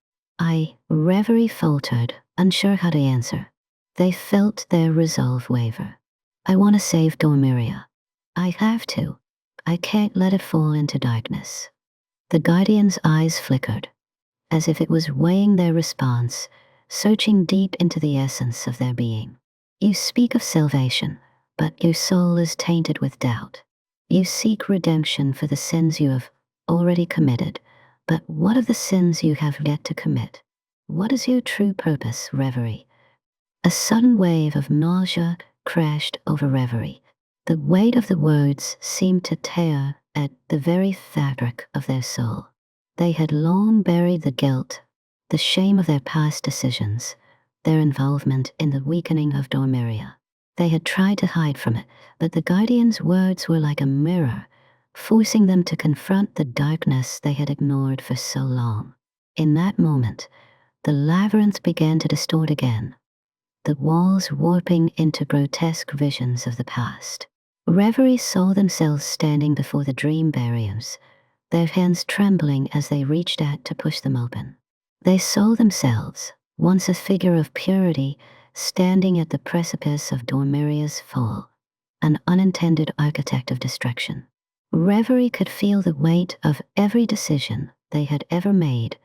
Reverie faltered, unsure how to answer. They felt their resolve waver. "I want to save Dormiria. I have to. I can't let it fall into darkness." The Guardian's eyes flickered, as if it was weighing their response, searching deep into the essence of their being. "You speak of salvation, but your soul is tainted with doubt. You seek redemption for the sins you have already committed, but what of the sins you have yet to commit? What is your true purpose, Reverie?" A sudden wave of nausea crashed over Reverie. The weight of the words seemed to tear at the very fabric of their soul. They had long buried the guilt, the shame of their past decisions, their involvement in the weakening of Dormiria. They had tried to hide from it, but the Guardian's words were like a mirror, forcing them to confront the darkness they had ignored for so long. In that moment, the labyrinth began to distort again, the walls warping into grotesque visions of the past. Reverie saw themselves standing before the dream barriers, their hands trembling as they reached out to push them open. They saw themselves, once a figure of purity, standing at the precipice of Dormiria's fall, an unintended architect of destruction. Reverie could feel the weight of every decision they had ever made,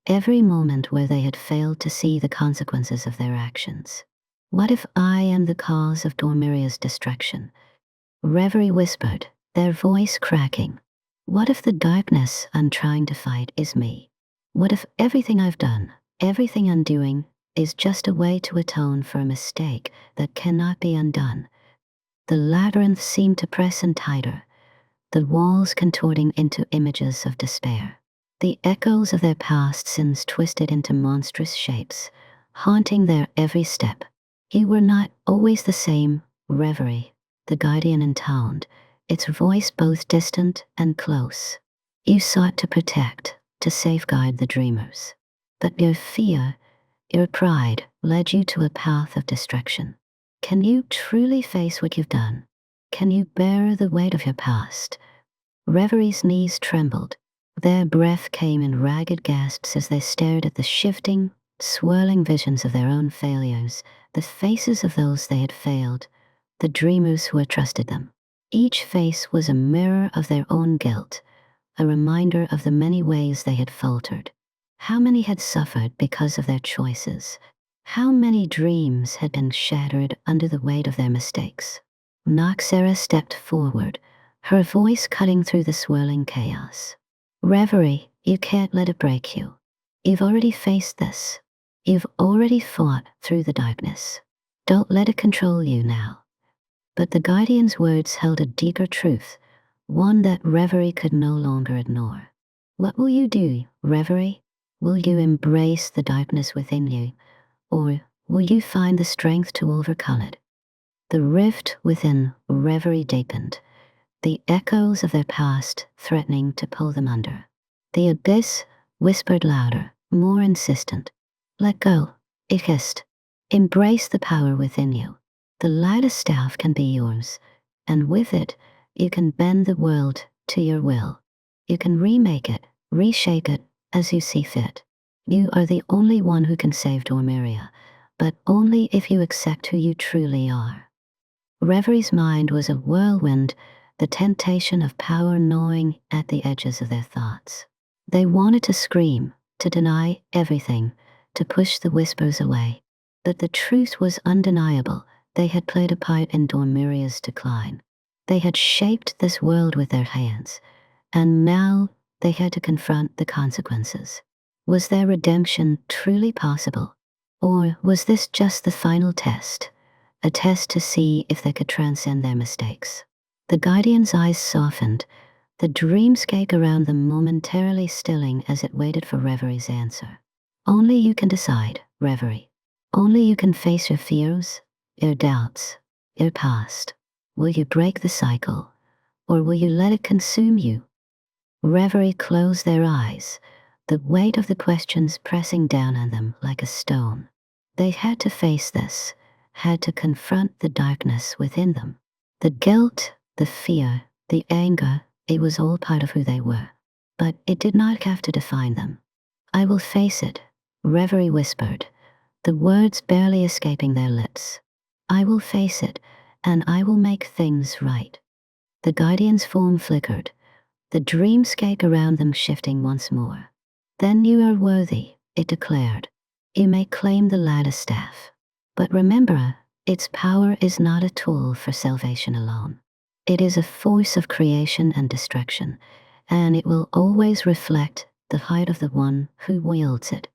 every moment where they had failed to see the consequences of their actions. What if I am the cause of Dormiria's destruction? Reverie whispered, their voice cracking. What if the darkness I'm trying to fight is me? What if everything I've done, everything I'm doing, is just a way to atone for a mistake that cannot be undone? The labyrinth seemed to press in tighter, the walls contorting into images of despair. The echoes of their past sins twisted into monstrous shapes, haunting their every step. You were not always the same, Reverie, the guardian intoned, its voice both distant and close. You sought to protect, to safeguard the dreamers. But your fear, your pride, led you to a path of destruction. Can you truly face what you've done? Can you bear the weight of your past? Reverie's knees trembled. Their breath came in ragged gasps as they stared at the shifting, swirling visions of their own failures, the faces of those they had failed, the dreamers who had trusted them. Each face was a mirror of their own guilt, a reminder of the many ways they had faltered. How many had suffered because of their choices? How many dreams had been shattered under the weight of their mistakes? Noxara stepped forward, her voice cutting through the swirling chaos. Reverie, you can't let it break you. You've already faced this. You've already fought through the darkness. Don't let it control you now. But the Guardian's words held a deeper truth, one that Reverie could no longer ignore. What will you do, Reverie? Will you embrace the darkness within you, or will you find the strength to overcome it? The rift within Reverie deepened, the echoes of their past threatening to pull them under. The abyss whispered louder, more insistent. Let go, it hissed. Embrace the power within you. The Lattice Staff can be yours, and with it, you can bend the world to your will. You can remake it, reshape it, as you see fit. You are the only one who can save Dormiria, but only if you accept who you truly are. Reverie's mind was a whirlwind, the temptation of power gnawing at the edges of their thoughts. They wanted to scream, to deny everything, to push the whispers away. But the truth was undeniable. They had played a part in Dormiria's decline. They had shaped this world with their hands, and now they had to confront the consequences. Was their redemption truly possible? Or was this just the final test, a test to see if they could transcend their mistakes? The Guardian's eyes softened, the dreamscape around them momentarily stilling as it waited for Reverie's answer. Only you can decide, Reverie. Only you can face your fears, your doubts, your past. Will you break the cycle, or will you let it consume you? Reverie closed their eyes, the weight of the questions pressing down on them like a stone. They had to face this, had to confront the darkness within them. The guilt, the fear, the anger, it was all part of who they were. But it did not have to define them. I will face it, Reverie whispered, the words barely escaping their lips. I will face it, and I will make things right. The Guardian's form flickered, the dreamscape around them shifting once more. Then you are worthy, it declared. You may claim the Lattice Staff. But remember, its power is not a tool for salvation alone. It is a force of creation and destruction, and it will always reflect the heart of the one who wields it.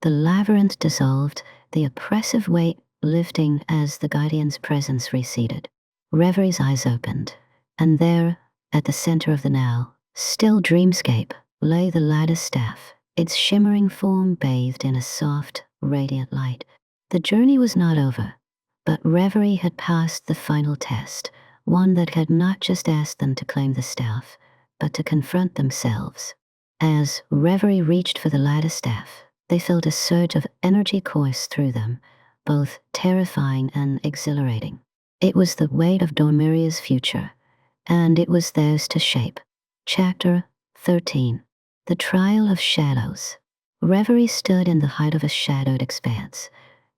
The labyrinth dissolved, the oppressive weight lifting as the Guardian's presence receded. Reverie's eyes opened, and there, at the center of the now, still dreamscape, lay the Lattice Staff, its shimmering form bathed in a soft, radiant light. The journey was not over, but Reverie had passed the final test, one that had not just asked them to claim the staff, but to confront themselves. As Reverie reached for the Lattice Staff, they felt a surge of energy course through them, both terrifying and exhilarating. It was the weight of Dormiria's future, and it was theirs to shape. Chapter 13. The Trial of Shadows. Reverie stood in the height of a shadowed expanse,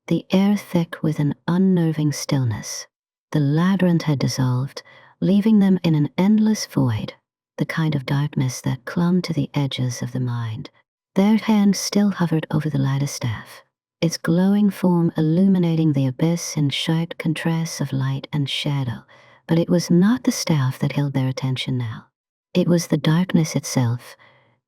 the air thick with an unnerving stillness. The labyrinth had dissolved, leaving them in an endless void, the kind of darkness that clung to the edges of the mind. Their hands still hovered over the Lattice Staff, its glowing form illuminating the abyss in sharp contrasts of light and shadow. But it was not the staff that held their attention now. It was the darkness itself,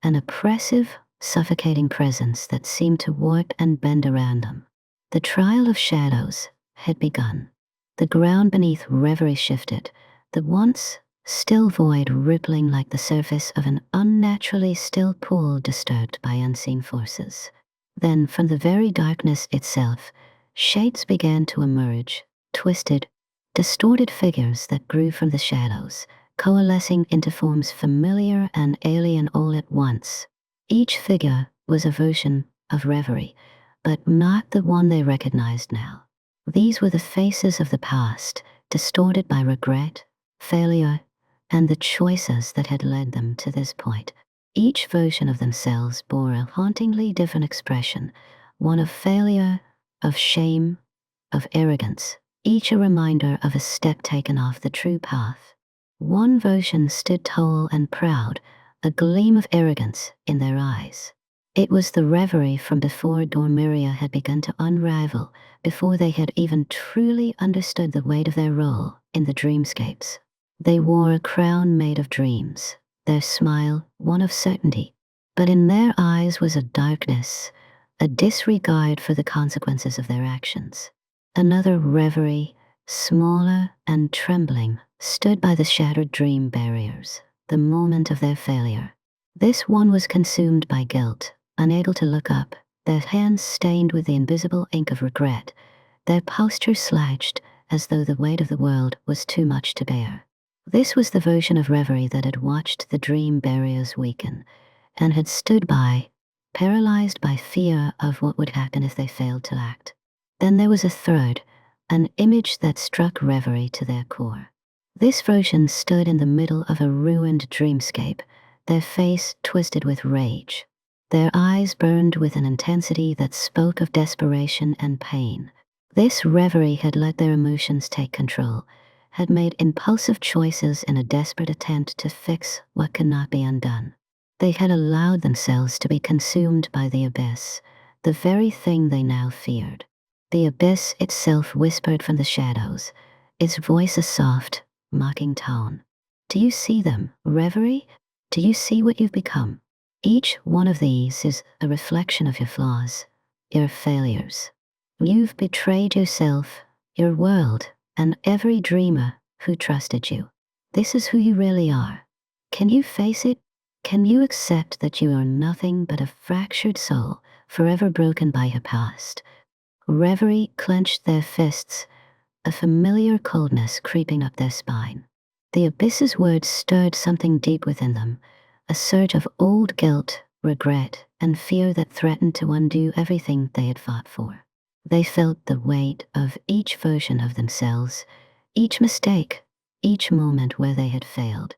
an oppressive, suffocating presence that seemed to warp and bend around them. The trial of shadows had begun. The ground beneath Reverie shifted, the once still void rippling like the surface of an unnaturally still pool disturbed by unseen forces. Then, from the very darkness itself, shades began to emerge, twisted, distorted figures that grew from the shadows, coalescing into forms familiar and alien all at once. Each figure was a version of Reverie, but not the one they recognized now. These were the faces of the past, distorted by regret, failure, and the choices that had led them to this point. Each version of themselves bore a hauntingly different expression, one of failure, of shame, of arrogance, each a reminder of a step taken off the true path. One version stood tall and proud, a gleam of arrogance in their eyes. It was the Reverie from before Dormiria had begun to unravel, before they had even truly understood the weight of their role in the dreamscapes. They wore a crown made of dreams, their smile one of certainty, but in their eyes was a darkness, a disregard for the consequences of their actions. Another Reverie, smaller and trembling, stood by the shattered dream barriers, the moment of their failure. This one was consumed by guilt, unable to look up, their hands stained with the invisible ink of regret, their posture slouched as though the weight of the world was too much to bear. This was the version of Reverie that had watched the dream barriers weaken, and had stood by, paralyzed by fear of what would happen if they failed to act. Then there was a third, an image that struck Reverie to their core. This version stood in the middle of a ruined dreamscape, their face twisted with rage. Their eyes burned with an intensity that spoke of desperation and pain. This Reverie had let their emotions take control, had made impulsive choices in a desperate attempt to fix what could not be undone. They had allowed themselves to be consumed by the abyss, the very thing they now feared. The abyss itself whispered from the shadows, its voice a soft, mocking tone. Do you see them, Reverie? Do you see what you've become? Each one of these is a reflection of your flaws, your failures. You've betrayed yourself, your world, and every dreamer who trusted you. This is who you really are. Can you face it? Can you accept that you are nothing but a fractured soul, forever broken by your past? Reverie clenched their fists, a familiar coldness creeping up their spine. The abyss's words stirred something deep within them, a surge of old guilt, regret, and fear that threatened to undo everything they had fought for. They felt the weight of each version of themselves, each mistake, each moment where they had failed,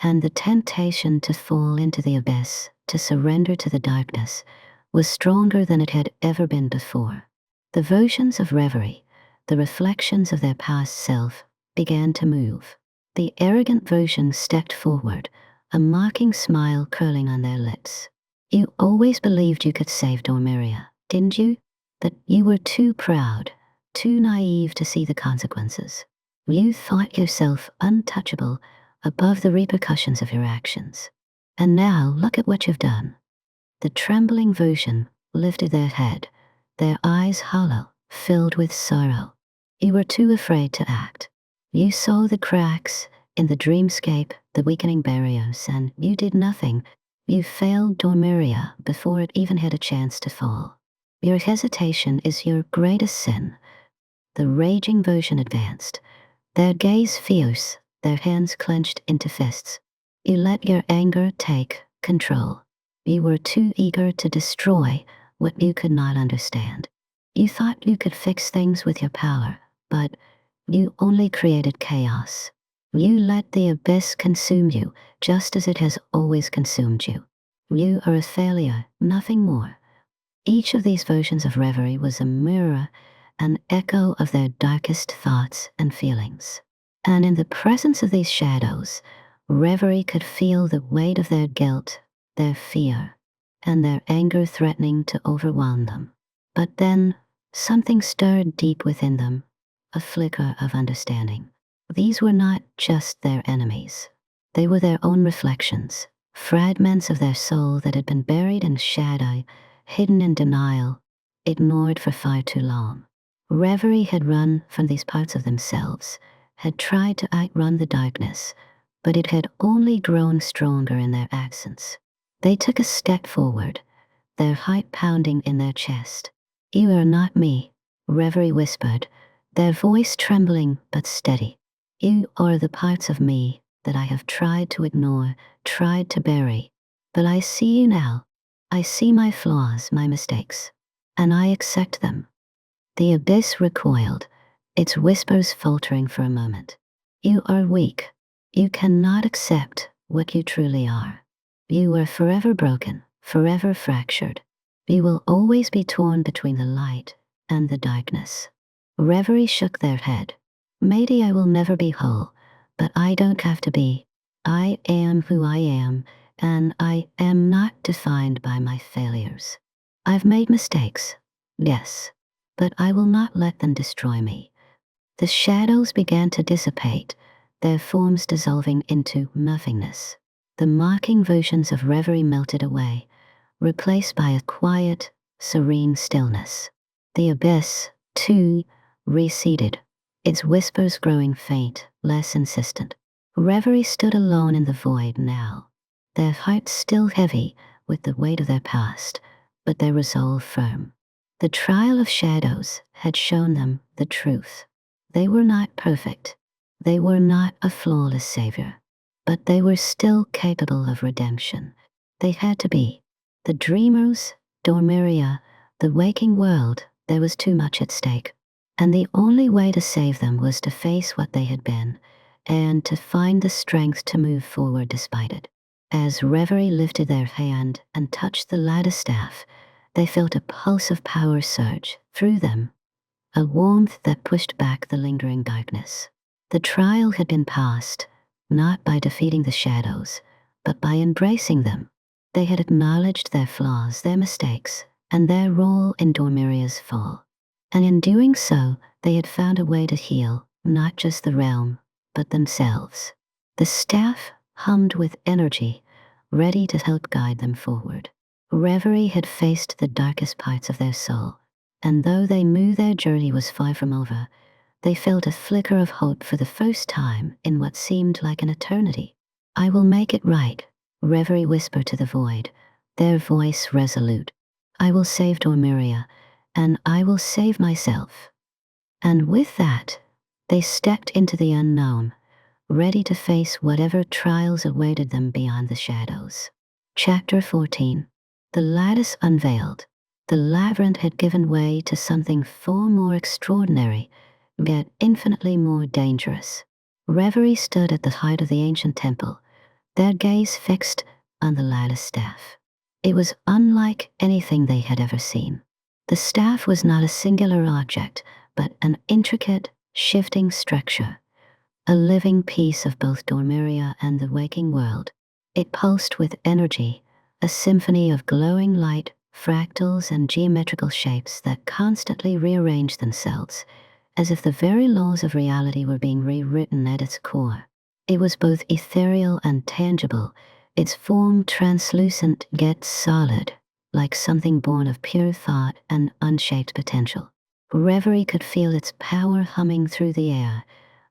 and the temptation to fall into the abyss, to surrender to the darkness, was stronger than it had ever been before. The versions of Reverie, the reflections of their past self, began to move. The arrogant version stepped forward, a mocking smile curling on their lips. You always believed you could save Dormiria, didn't you? But you were too proud, too naive to see the consequences. You thought yourself untouchable, above the repercussions of your actions. And now look at what you've done. The trembling version lifted their head, their eyes hollow, filled with sorrow. You were too afraid to act. You saw the cracks in the dreamscape, the weakening barriers, and you did nothing. You failed Dormiria before it even had a chance to fall. Your hesitation is your greatest sin. The raging version advanced, their gaze fierce, their hands clenched into fists. You let your anger take control. You were too eager to destroy what you could not understand. You thought you could fix things with your power, but You only created chaos. You let the abyss consume you, just as it has always consumed you. You are a failure, nothing more. Each of these versions of Reverie was a mirror, an echo of their darkest thoughts and feelings. And in the presence of these shadows, Reverie could feel the weight of their guilt, their fear, and their anger threatening to overwhelm them. But then, something stirred deep within them, a flicker of understanding. These were not just their enemies. They were their own reflections, fragments of their soul that had been buried in shadow, hidden in denial, ignored for far too long. Reverie had run from these parts of themselves, had tried to outrun the darkness, but it had only grown stronger in their absence. They took a step forward, their heart pounding in their chest. "You are not me," Reverie whispered, their voice trembling but steady. "You are the parts of me that I have tried to ignore, tried to bury. But I see you now. I see my flaws, my mistakes, and I accept them." The abyss recoiled, its whispers faltering for a moment. "You are weak. You cannot accept what you truly are. You are forever broken, forever fractured. You will always be torn between the light and the darkness." Reverie shook their head. "Maybe I will never be whole, but I don't have to be. I am who I am, and I am not defined by my failures. I've made mistakes, yes, but I will not let them destroy me." The shadows began to dissipate, their forms dissolving into nothingness. The mocking versions of Reverie melted away, replaced by a quiet, serene stillness. The abyss, too, receded, its whispers growing faint, less insistent. Reverie stood alone in the void now, their hearts still heavy with the weight of their past, but their resolve firm. The trial of shadows had shown them the truth. They were not perfect. They were not a flawless savior, but they were still capable of redemption. They had to be. The dreamers, Dormiria, the waking world, there was too much at stake. And the only way to save them was to face what they had been, and to find the strength to move forward despite it. As Reverie lifted their hand and touched the Lattice Staff, they felt a pulse of power surge through them, a warmth that pushed back the lingering darkness. The trial had been passed, not by defeating the shadows, but by embracing them. They had acknowledged their flaws, their mistakes, and their role in Dormiria's fall. And in doing so, they had found a way to heal, not just the realm, but themselves. The staff hummed with energy, ready to help guide them forward. Reverie had faced the darkest parts of their soul, and though they knew their journey was far from over, they felt a flicker of hope for the first time in what seemed like an eternity. "I will make it right," Reverie whispered to the void, their voice resolute. "I will save Dormiria, and I will save myself." And with that, they stepped into the unknown, ready to face whatever trials awaited them beyond the shadows. Chapter 14. The Lattice Unveiled. The labyrinth had given way to something far more extraordinary, yet infinitely more dangerous. Reverie stood at the height of the ancient temple, their gaze fixed on the Lattice Staff. It was unlike anything they had ever seen. The staff was not a singular object, but an intricate, shifting structure, a living piece of both Dormiria and the waking world. It pulsed with energy, a symphony of glowing light, fractals, and geometrical shapes that constantly rearranged themselves, as if the very laws of reality were being rewritten at its core. It was both ethereal and tangible, its form translucent yet solid, like something born of pure thought and unshaped potential. Reverie could feel its power humming through the air,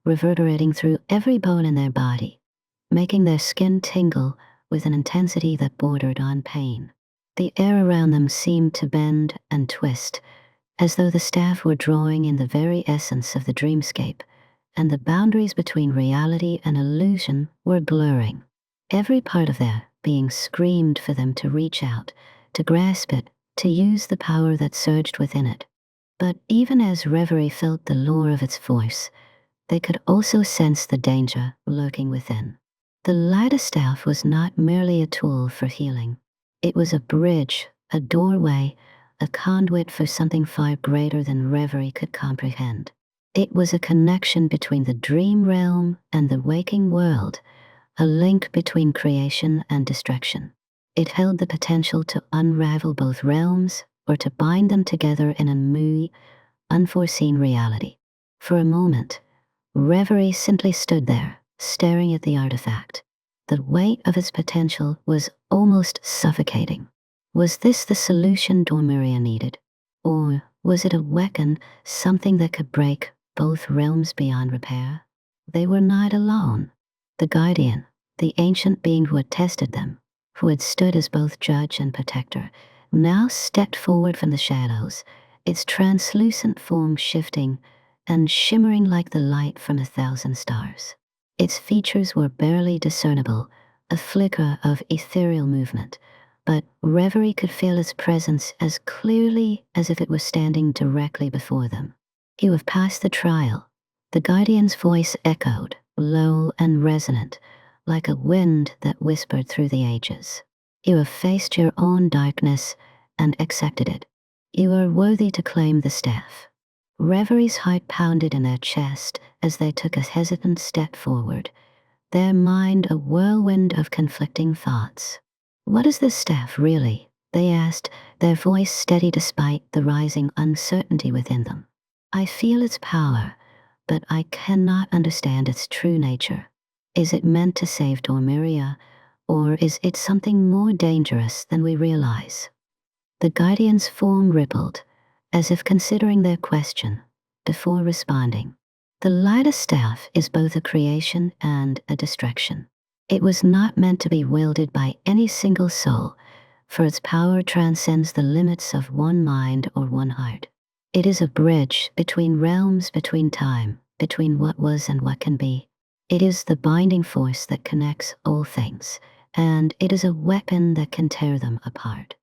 reverberating through every bone in their body, making their skin tingle with an intensity that bordered on pain. The air around them seemed to bend and twist, as though the staff were drawing in the very essence of the dreamscape, and the boundaries between reality and illusion were blurring. Every part of their being screamed for them to reach out, to grasp it, to use the power that surged within it. But even as Reverie felt the lure of its force, they could also sense the danger lurking within. The Lattice Staff was not merely a tool for healing. It was a bridge, a doorway, a conduit for something far greater than Reverie could comprehend. It was a connection between the dream realm and the waking world, a link between creation and destruction. It held the potential to unravel both realms or to bind them together in a new, unforeseen reality. For a moment, Reverie simply stood there, staring at the artifact. The weight of its potential was almost suffocating. Was this the solution Dormiria needed? Or was it a weapon, something that could break both realms beyond repair? They were not alone. The Guardian, the ancient being who had tested them, who had stood as both judge and protector, now stepped forward from the shadows, its translucent form shifting and shimmering like the light from 1,000 stars. Its features were barely discernible, a flicker of ethereal movement, but Reverie could feel its presence as clearly as if it were standing directly before them. "You have passed the trial," the Guardian's voice echoed, low and resonant, like a wind that whispered through the ages. "You have faced your own darkness and accepted it. You are worthy to claim the staff." Reverie's heart pounded in their chest as they took a hesitant step forward, their mind a whirlwind of conflicting thoughts. "What is this staff really?" they asked, their voice steady despite the rising uncertainty within them. "I feel its power, but I cannot understand its true nature. Is it meant to save Dormiria, or is it something more dangerous than we realize?" The Guardian's form rippled, as if considering their question, before responding. "The Lattice Staff is both a creation and a destruction. It was not meant to be wielded by any single soul, for its power transcends the limits of one mind or one heart. It is a bridge between realms, between time, between what was and what can be. It is the binding force that connects all things, and it is a weapon that can tear them apart."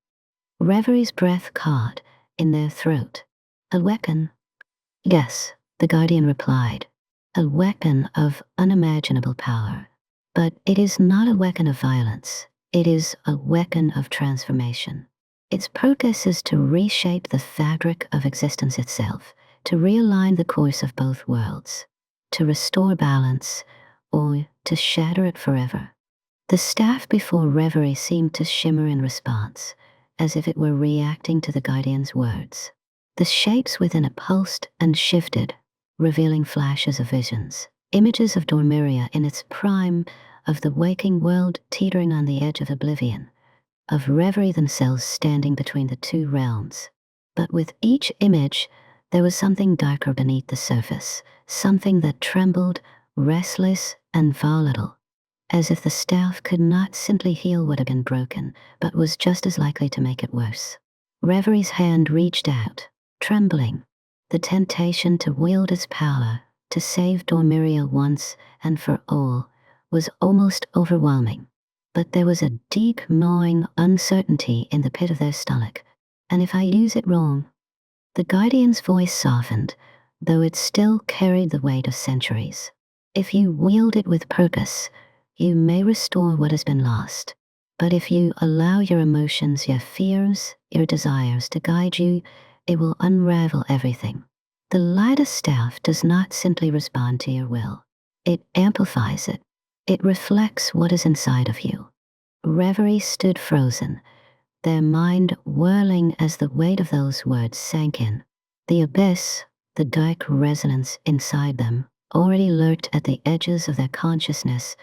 Reverie's breath caught in their throat. "A weapon?" "Yes," the Guardian replied. "A weapon of unimaginable power. But it is not a weapon of violence. It is a weapon of transformation. Its purpose is to reshape the fabric of existence itself, to realign the course of both worlds, to restore balance, or to shatter it forever." The staff before Reverie seemed to shimmer in response, as if it were reacting to the Guardian's words. The shapes within it pulsed and shifted, revealing flashes of visions, images of Dormiria in its prime, of the waking world teetering on the edge of oblivion, of Reverie themselves standing between the two realms. But with each image, there was something darker beneath the surface, something that trembled, restless and volatile, as if the staff could not simply heal what had been broken, but was just as likely to make it worse. Reverie's hand reached out, trembling. The temptation to wield its power, to save Dormiria once and for all, was almost overwhelming. But there was a deep, gnawing uncertainty in the pit of their stomach. "And if I use it wrong?" The Guardian's voice softened, though it still carried the weight of centuries. "If you wield it with purpose, you may restore what has been lost. But if you allow your emotions, your fears, your desires to guide you, it will unravel everything. The Lattice Staff does not simply respond to your will. It amplifies it. It reflects what is inside of you." Reverie stood frozen, their mind whirling as the weight of those words sank in. The abyss, the dark resonance inside them, already lurked at the edges of their consciousness,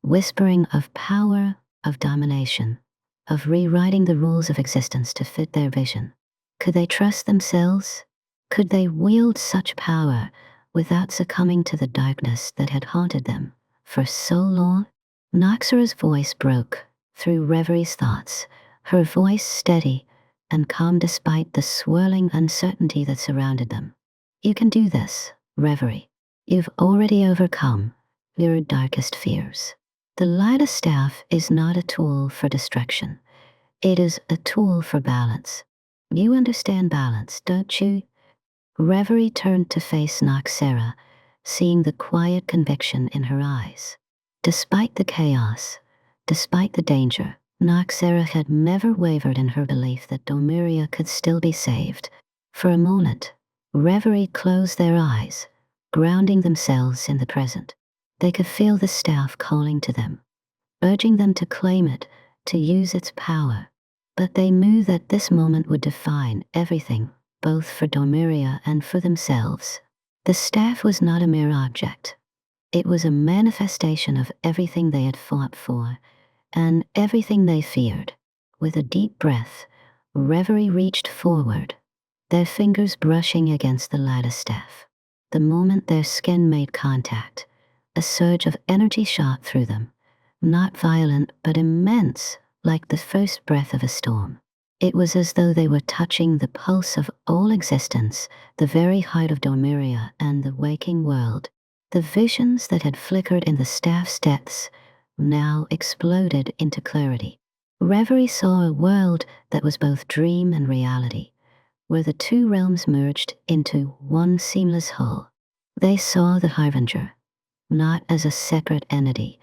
whispering of power, of domination, of rewriting the rules of existence to fit their vision. Could they trust themselves? Could they wield such power without succumbing to the darkness that had haunted them for so long? Noxara's voice broke through Reverie's thoughts, her voice steady and calm despite the swirling uncertainty that surrounded them. "You can do this, Reverie. You've already overcome your darkest fears. The Lattice Staff is not a tool for destruction. It is a tool for balance. You understand balance, don't you?" Reverie turned to face Noxara, seeing the quiet conviction in her eyes. Despite the chaos, despite the danger, Noxara had never wavered in her belief that Dormiria could still be saved. For a moment, Reverie closed their eyes, grounding themselves in the present. They could feel the staff calling to them, urging them to claim it, to use its power. But they knew that this moment would define everything, both for Dormiria and for themselves. The staff was not a mere object. It was a manifestation of everything they had fought for, and everything they feared. With a deep breath, Reverie reached forward, their fingers brushing against the Lattice Staff. The moment their skin made contact, a surge of energy shot through them, not violent but immense, like the first breath of a storm. It was as though they were touching the pulse of all existence, the very heart of Dormiria and the waking world. The visions that had flickered in the staff's depths now exploded into clarity. Reverie saw a world that was both dream and reality, where the two realms merged into one seamless whole. They saw the Harbinger, not as a separate entity,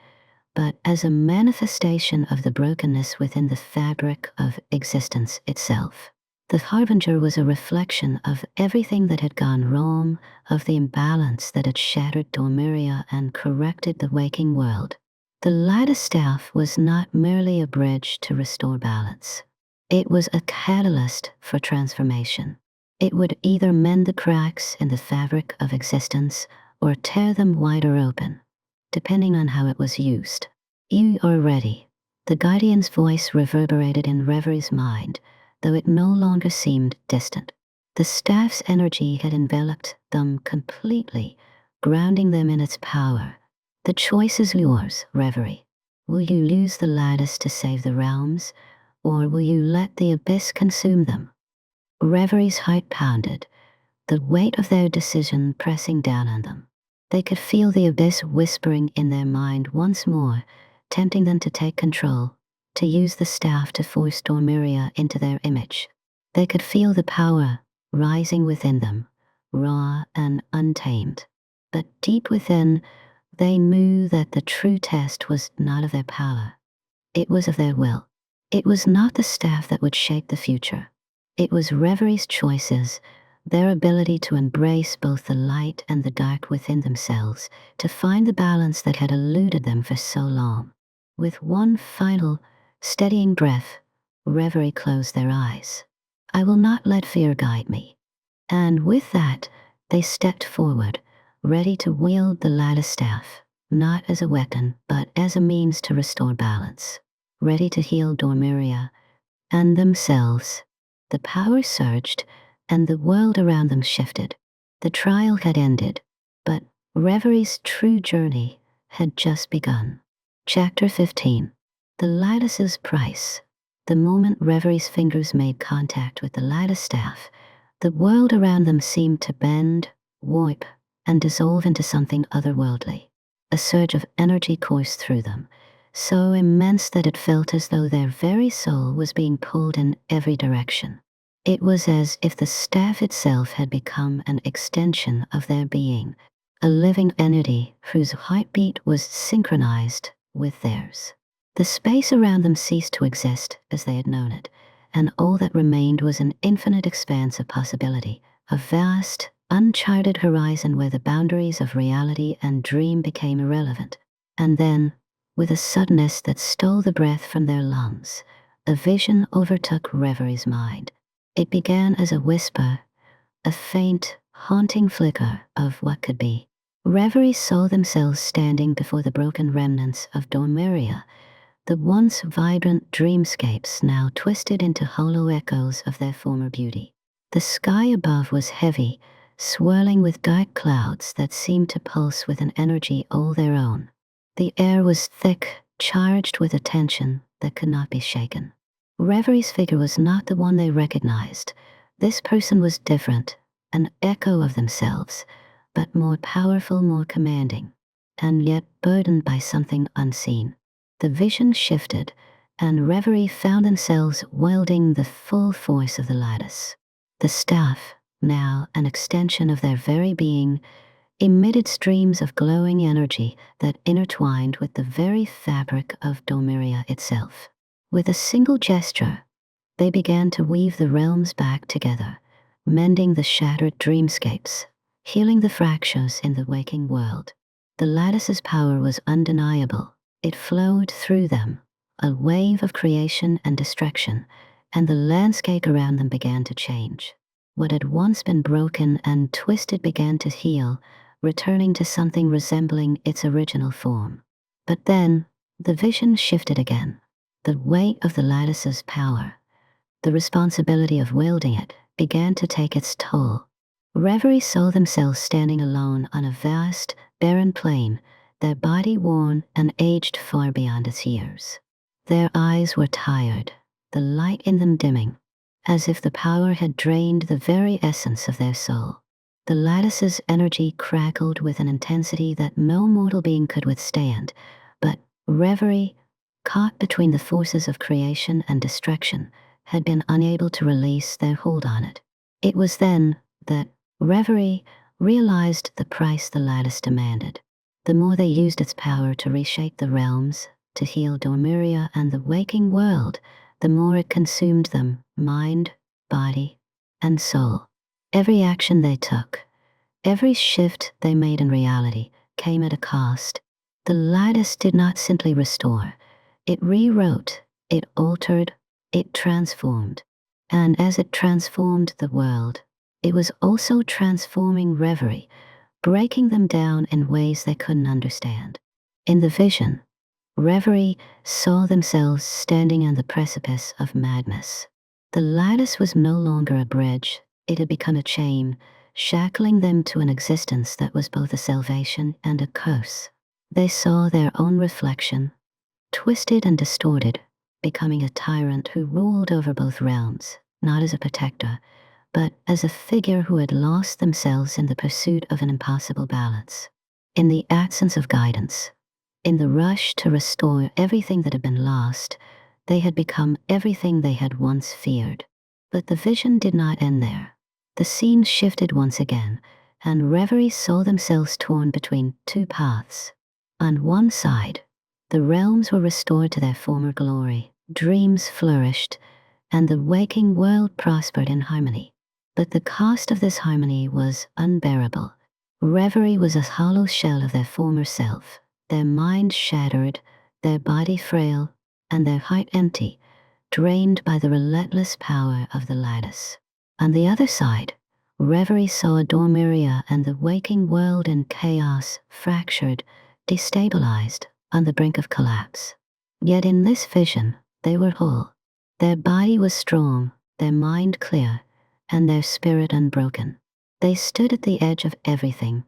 but as a manifestation of the brokenness within the fabric of existence itself. The Harbinger was a reflection of everything that had gone wrong, of the imbalance that had shattered Dormiria and corrected the waking world. The Lattice Staff was not merely a bridge to restore balance. It was a catalyst for transformation. It would either mend the cracks in the fabric of existence or tear them wider open, depending on how it was used. "You are ready," the Guardian's voice reverberated in Reverie's mind, though it no longer seemed distant. The staff's energy had enveloped them completely, grounding them in its power. "The choice is yours, Reverie. Will you use the lattice to save the realms, or will you let the abyss consume them?" Reverie's heart pounded, the weight of their decision pressing down on them. They could feel the abyss whispering in their mind once more, tempting them to take control, to use the staff to force Dormiria into their image. They could feel the power rising within them, raw and untamed. But deep within, they knew that the true test was not of their power. It was of their will. It was not the staff that would shape the future. It was Reverie's choices, their ability to embrace both the light and the dark within themselves, to find the balance that had eluded them for so long. With one final, steadying breath, Reverie closed their eyes. "I will not let fear guide me." And with that, they stepped forward, ready to wield the Lattice Staff, not as a weapon, but as a means to restore balance, ready to heal Dormiria and themselves. The power surged, and the world around them shifted. The trial had ended, but Reverie's true journey had just begun. Chapter 15. The Lattice's Price. The moment Reverie's fingers made contact with the Lattice Staff, the world around them seemed to bend, warp, and dissolve into something otherworldly. A surge of energy coursed through them, so immense that it felt as though their very soul was being pulled in every direction. It was as if the staff itself had become an extension of their being, a living entity whose heartbeat was synchronized with theirs. The space around them ceased to exist as they had known it, and all that remained was an infinite expanse of possibility, a vast, uncharted horizon where the boundaries of reality and dream became irrelevant. And then, with a suddenness that stole the breath from their lungs, a vision overtook Reverie's mind. It began as a whisper, a faint, haunting flicker of what could be. Reverie saw themselves standing before the broken remnants of Dormiria, the once vibrant dreamscapes now twisted into hollow echoes of their former beauty. The sky above was heavy, swirling with dark clouds that seemed to pulse with an energy all their own. The air was thick, charged with a tension that could not be shaken. Reverie's figure was not the one they recognized. This person was different, an echo of themselves, but more powerful, more commanding, and yet burdened by something unseen. The vision shifted, and Reverie found themselves wielding the full force of the lattice. The staff, now an extension of their very being, emitted streams of glowing energy that intertwined with the very fabric of Dormiria itself. With a single gesture, they began to weave the realms back together, mending the shattered dreamscapes, healing the fractures in the waking world. The lattice's power was undeniable. It flowed through them, a wave of creation and destruction, and the landscape around them began to change. What had once been broken and twisted began to heal, returning to something resembling its original form. But then, the vision shifted again. The weight of the lattice's power, the responsibility of wielding it, began to take its toll. Reverie saw themselves standing alone on a vast, barren plain, their body worn and aged far beyond its years. Their eyes were tired, the light in them dimming, as if the power had drained the very essence of their soul. The lattice's energy crackled with an intensity that no mortal being could withstand, but Reverie, caught between the forces of creation and destruction, had been unable to release their hold on it. It was then that Reverie realized the price the lattice demanded. The more they used its power to reshape the realms, to heal Dormiria and the waking world, the more it consumed them, mind, body, and soul. Every action they took, every shift they made in reality, came at a cost. The lattice did not simply restore. It rewrote, it altered, it transformed. And as it transformed the world, it was also transforming Reverie, breaking them down in ways they couldn't understand. In the vision, Reverie saw themselves standing on the precipice of madness. The lattice was no longer a bridge, it had become a chain, shackling them to an existence that was both a salvation and a curse. They saw their own reflection, twisted and distorted, becoming a tyrant who ruled over both realms, not as a protector, but as a figure who had lost themselves in the pursuit of an impossible balance. In the absence of guidance, in the rush to restore everything that had been lost, they had become everything they had once feared. But the vision did not end there. The scene shifted once again, and Reverie saw themselves torn between two paths. On one side, the realms were restored to their former glory, dreams flourished, and the waking world prospered in harmony. But the cost of this harmony was unbearable. Reverie was a hollow shell of their former self, their mind shattered, their body frail, and their heart empty, drained by the relentless power of the lattice. On the other side, Reverie saw Dormiria and the waking world in chaos, fractured, destabilized, on the brink of collapse. Yet in this vision, they were whole. Their body was strong, their mind clear, and their spirit unbroken. They stood at the edge of everything,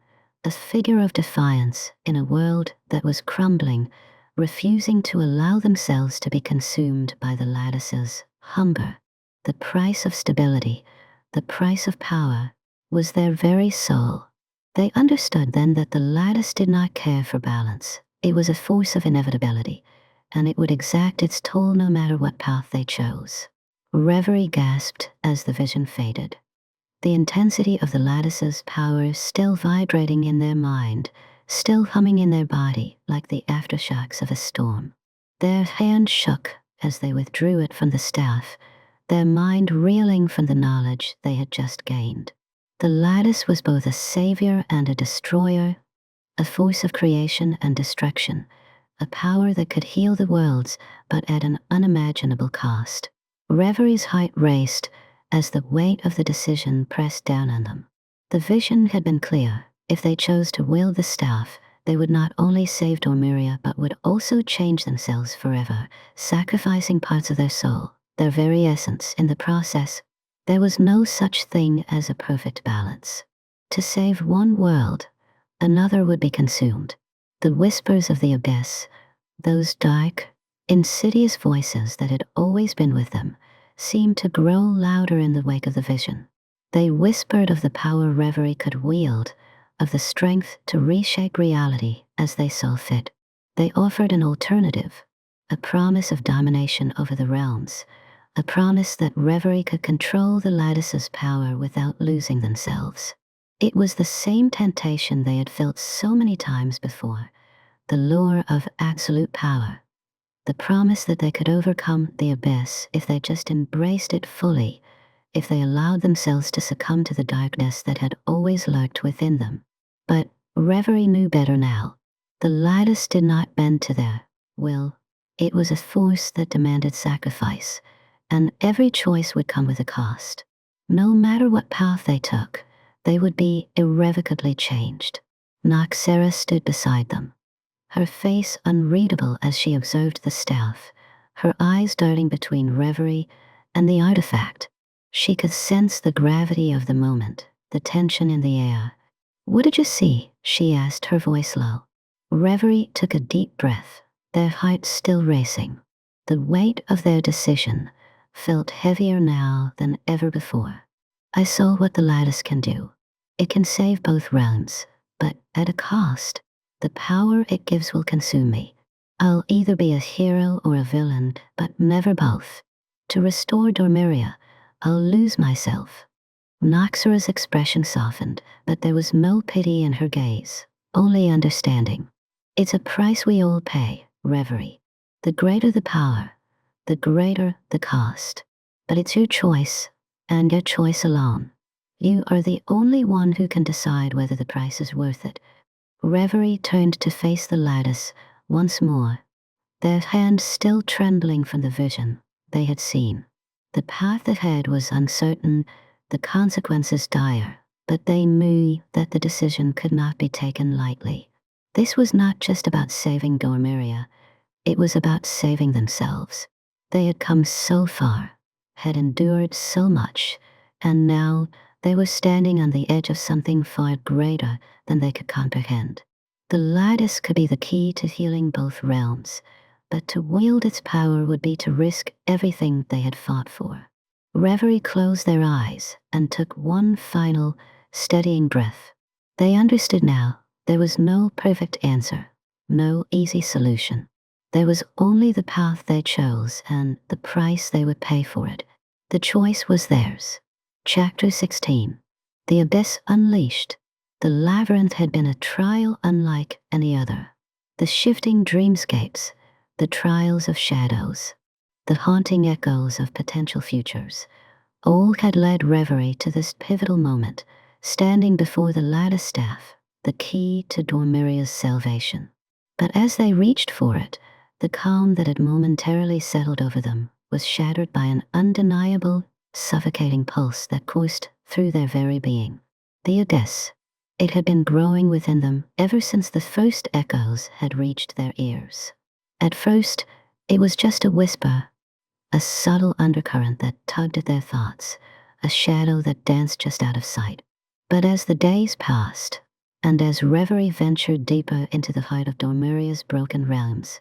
a figure of defiance in a world that was crumbling, refusing to allow themselves to be consumed by the lattice's hunger. The price of stability, the price of power, was their very soul. They understood then that the lattice did not care for balance. It was a force of inevitability, and it would exact its toll no matter what path they chose. Reverie gasped as the vision faded. The intensity of the lattice's power still vibrating in their mind, still humming in their body like the aftershocks of a storm. Their hand shook as they withdrew it from the staff, their mind reeling from the knowledge they had just gained. The lattice was both a savior and a destroyer, a force of creation and destruction, a power that could heal the worlds, but at an unimaginable cost. Reverie's heart raced as the weight of the decision pressed down on them. The vision had been clear. If they chose to wield the staff, they would not only save Dormiria but would also change themselves forever, sacrificing parts of their soul, their very essence, in the process. There was no such thing as a perfect balance. To save one world, another would be consumed. The whispers of the abyss, those dark, insidious voices that had always been with them, seemed to grow louder in the wake of the vision. They whispered of the power Reverie could wield, of the strength to reshape reality as they saw fit. They offered an alternative, a promise of domination over the realms, a promise that Reverie could control the lattice's power without losing themselves. It was the same temptation they had felt so many times before, the lure of absolute power, the promise that they could overcome the abyss if they just embraced it fully, if they allowed themselves to succumb to the darkness that had always lurked within them. But Reverie knew better now. The lattice did not bend to their will. It was a force that demanded sacrifice, and every choice would come with a cost. No matter what path they took, they would be irrevocably changed. Noxara stood beside them, her face unreadable as she observed the staff, her eyes darting between Reverie and the artifact. She could sense the gravity of the moment, the tension in the air. "What did you see?" she asked, her voice low. Reverie took a deep breath, their hearts still racing. The weight of their decision felt heavier now than ever before. "I saw what the lattice can do. It can save both realms, but at a cost. The power it gives will consume me. I'll either be a hero or a villain, but never both. To restore Dormiria, I'll lose myself." Noxara's expression softened, but there was no pity in her gaze, only understanding. "It's a price we all pay, Reverie. The greater the power, the greater the cost. But it's your choice, and your choice alone. You are the only one who can decide whether the price is worth it." Reverie turned to face the lattice once more, their hands still trembling from the vision they had seen. The path ahead was uncertain, the consequences dire, but they knew that the decision could not be taken lightly. This was not just about saving Dormiria, it was about saving themselves. They had come so far, had endured so much, and now they were standing on the edge of something far greater than they could comprehend. The lattice could be the key to healing both realms, but to wield its power would be to risk everything they had fought for. Reverie closed their eyes and took one final, steadying breath. They understood now there was no perfect answer, no easy solution. There was only the path they chose and the price they would pay for it. The choice was theirs. Chapter 16. The Abyss Unleashed. The labyrinth had been a trial unlike any other. The shifting dreamscapes, the trials of shadows, the haunting echoes of potential futures, all had led Reverie to this pivotal moment, standing before the Lattice Staff, the key to Dormiria's salvation. But as they reached for it, the calm that had momentarily settled over them was shattered by an undeniable, suffocating pulse that coursed through their very being. The abyss. It had been growing within them ever since the first echoes had reached their ears. At first, it was just a whisper, a subtle undercurrent that tugged at their thoughts, a shadow that danced just out of sight. But as the days passed, and as Reverie ventured deeper into the heart of Dormiria's broken realms,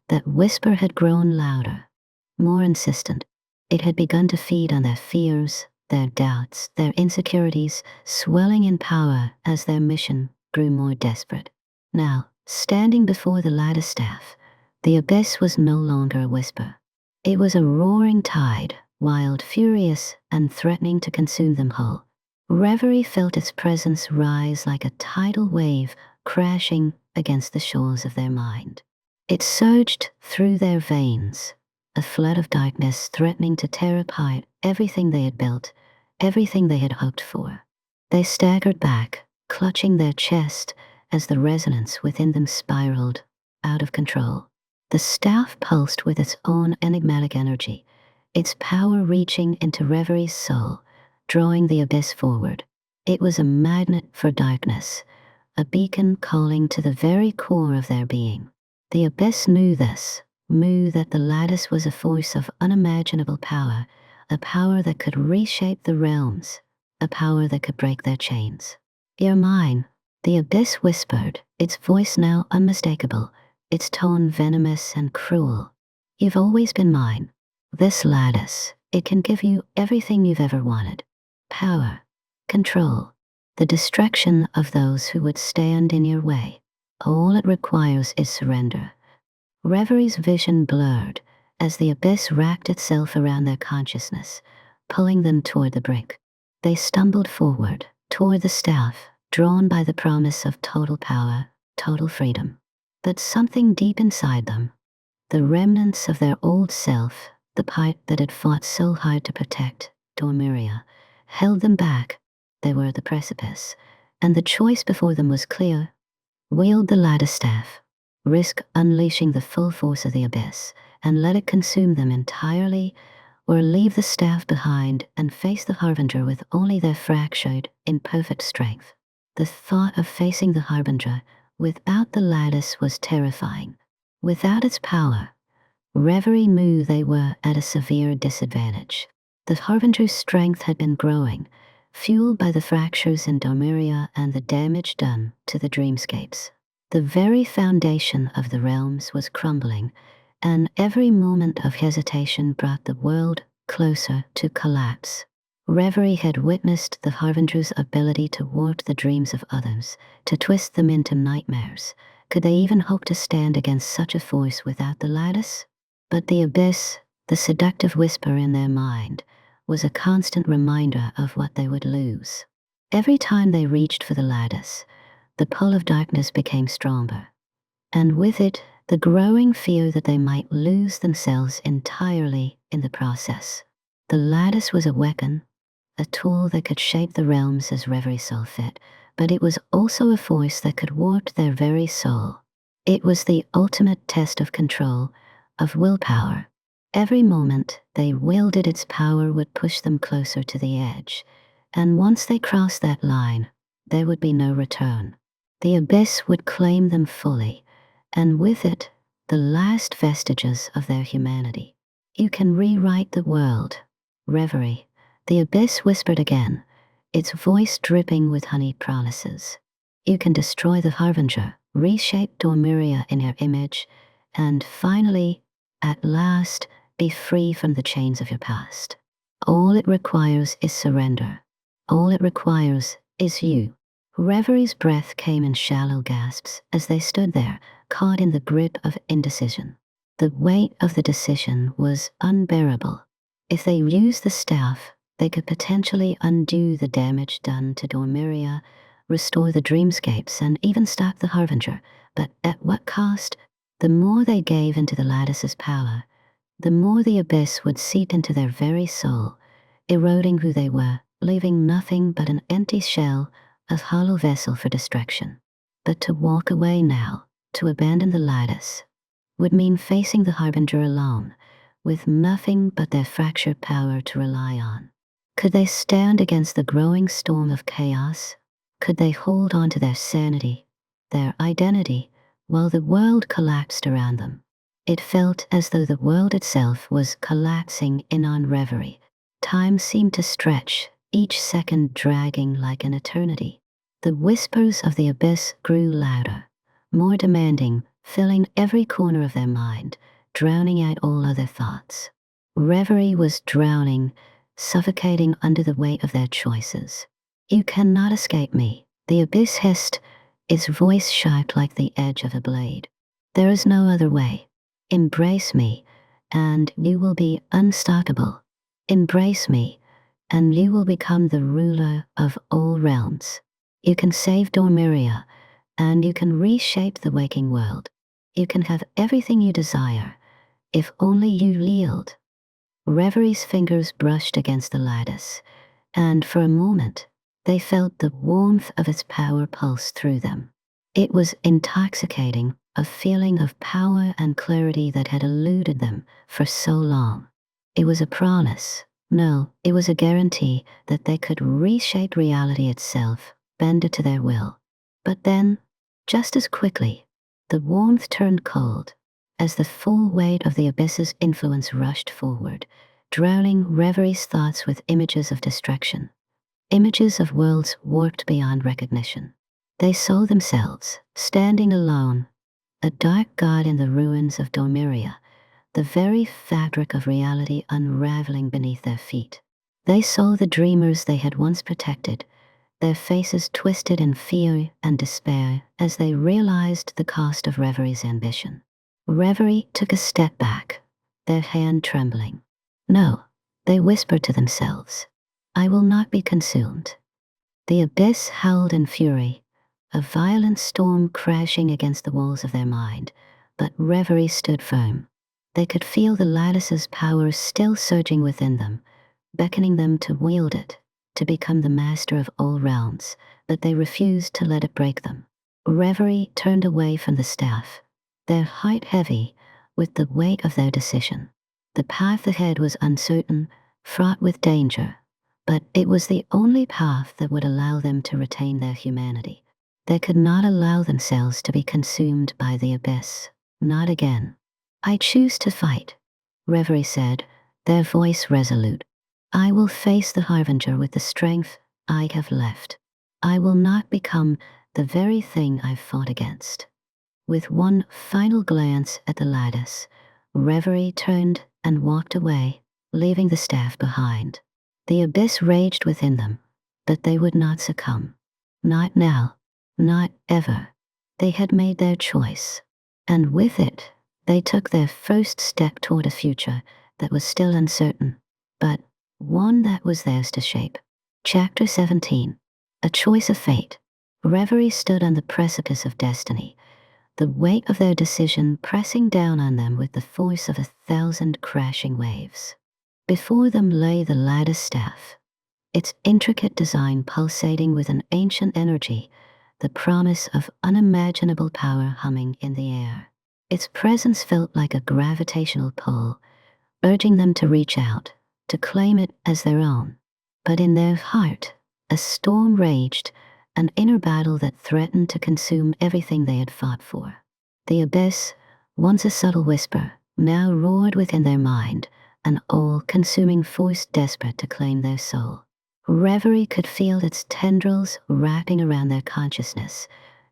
that whisper had grown louder, more insistent. It had begun to feed on their fears, their doubts, their insecurities, swelling in power as their mission grew more desperate. Now, standing before the Lattice Staff, the abyss was no longer a whisper. It was a roaring tide, wild, furious, and threatening to consume them whole. Reverie felt its presence rise like a tidal wave crashing against the shores of their mind. It surged through their veins, a flood of darkness threatening to tear apart everything they had built, everything they had hoped for. They staggered back, clutching their chest as the resonance within them spiraled out of control. The staff pulsed with its own enigmatic energy, its power reaching into Reverie's soul, drawing the abyss forward. It was a magnet for darkness, a beacon calling to the very core of their being. The abyss knew this, knew that the lattice was a force of unimaginable power, a power that could reshape the realms, a power that could break their chains. "You're mine," the abyss whispered, its voice now unmistakable, its tone venomous and cruel. "You've always been mine. This lattice, it can give you everything you've ever wanted. Power, control, the destruction of those who would stand in your way. All it requires is surrender." Reverie's vision blurred as the abyss wrapped itself around their consciousness, pulling them toward the brink. They stumbled forward, toward the staff, drawn by the promise of total power, total freedom. But something deep inside them, the remnants of their old self, the part that had fought so hard to protect Dormiria, held them back. They were at the precipice, and the choice before them was clear. Wield the Lattice Staff, risk unleashing the full force of the abyss, and let it consume them entirely, or leave the staff behind and face the Harbinger with only their fractured, imperfect strength. The thought of facing the Harbinger without the lattice was terrifying. Without its power, Reverie knew they were at a severe disadvantage. The Harbinger's strength had been growing, fueled by the fractures in Dormiria and the damage done to the dreamscapes. The very foundation of the realms was crumbling, and every moment of hesitation brought the world closer to collapse. Reverie had witnessed the Harbinger's ability to warp the dreams of others, to twist them into nightmares. Could they even hope to stand against such a force without the lattice? But the abyss, the seductive whisper in their mind, was a constant reminder of what they would lose. Every time they reached for the lattice, the pull of darkness became stronger, and with it, the growing fear that they might lose themselves entirely in the process. The lattice was a weapon, a tool that could shape the realms as Reverie saw fit, but it was also a force that could warp their very soul. It was the ultimate test of control, of willpower. Every moment they wielded its power would push them closer to the edge, and once they crossed that line, there would be no return. The abyss would claim them fully, and with it, the last vestiges of their humanity. You can rewrite the world, Reverie, the abyss whispered again, its voice dripping with honeyed promises. You can destroy the Harbinger, reshape Dormiria in her image, and finally, at last, be free from the chains of your past. All it requires is surrender. All it requires is you. Reverie's breath came in shallow gasps as they stood there, caught in the grip of indecision. The weight of the decision was unbearable. If they used the staff, they could potentially undo the damage done to Dormiria, restore the dreamscapes, and even stop the Harbinger. But at what cost? The more they gave into the lattice's power, the more the abyss would seep into their very soul, eroding who they were, leaving nothing but an empty shell, a hollow vessel for destruction. But to walk away now, to abandon the lattice, would mean facing the Harbinger alone, with nothing but their fractured power to rely on. Could they stand against the growing storm of chaos? Could they hold on to their sanity, their identity, while the world collapsed around them? It felt as though the world itself was collapsing in on Reverie. Time seemed to stretch, each second dragging like an eternity. The whispers of the abyss grew louder, more demanding, filling every corner of their mind, drowning out all other thoughts. Reverie was drowning, suffocating under the weight of their choices. You cannot escape me, the abyss hissed, its voice sharp like the edge of a blade. There is no other way. Embrace me, and you will be unstoppable. Embrace me, and you will become the ruler of all realms. You can save Dormiria, and you can reshape the waking world. You can have everything you desire, if only you yield. Reverie's fingers brushed against the lattice, and for a moment, they felt the warmth of its power pulse through them. It was intoxicating, a feeling of power and clarity that had eluded them for so long. It was a promise. No, it was a guarantee that they could reshape reality itself, bend it to their will. But then, just as quickly, the warmth turned cold, as the full weight of the abyss's influence rushed forward, drowning Reverie's thoughts with images of destruction, images of worlds warped beyond recognition. They saw themselves, standing alone, a dark god in the ruins of Dormiria, the very fabric of reality unraveling beneath their feet. They saw the dreamers they had once protected, their faces twisted in fear and despair as they realized the cost of Reverie's ambition. Reverie took a step back, their hand trembling. No, they whispered to themselves, I will not be consumed. The abyss howled in fury, a violent storm crashing against the walls of their mind, but Reverie stood firm. They could feel the lattice's power still surging within them, beckoning them to wield it, to become the master of all realms, but they refused to let it break them. Reverie turned away from the staff, their heart heavy with the weight of their decision. The path ahead was uncertain, fraught with danger, but it was the only path that would allow them to retain their humanity. They could not allow themselves to be consumed by the abyss. Not again. "I choose to fight," Reverie said, their voice resolute. "I will face the Harbinger with the strength I have left. I will not become the very thing I've fought against." With one final glance at the lattice, Reverie turned and walked away, leaving the staff behind. The abyss raged within them, but they would not succumb. Not now, not ever. They had made their choice, and with it, they took their first step toward a future that was still uncertain, but one that was theirs to shape. Chapter 17. A Choice of Fate. Reverie stood on the precipice of destiny, the weight of their decision pressing down on them with the force of 1,000 crashing waves. Before them lay the Lattice Staff, its intricate design pulsating with an ancient energy, the promise of unimaginable power humming in the air. Its presence felt like a gravitational pull, urging them to reach out, to claim it as their own. But in their heart, a storm raged, an inner battle that threatened to consume everything they had fought for. The abyss, once a subtle whisper, now roared within their mind, an all-consuming force desperate to claim their soul. Reverie could feel its tendrils wrapping around their consciousness,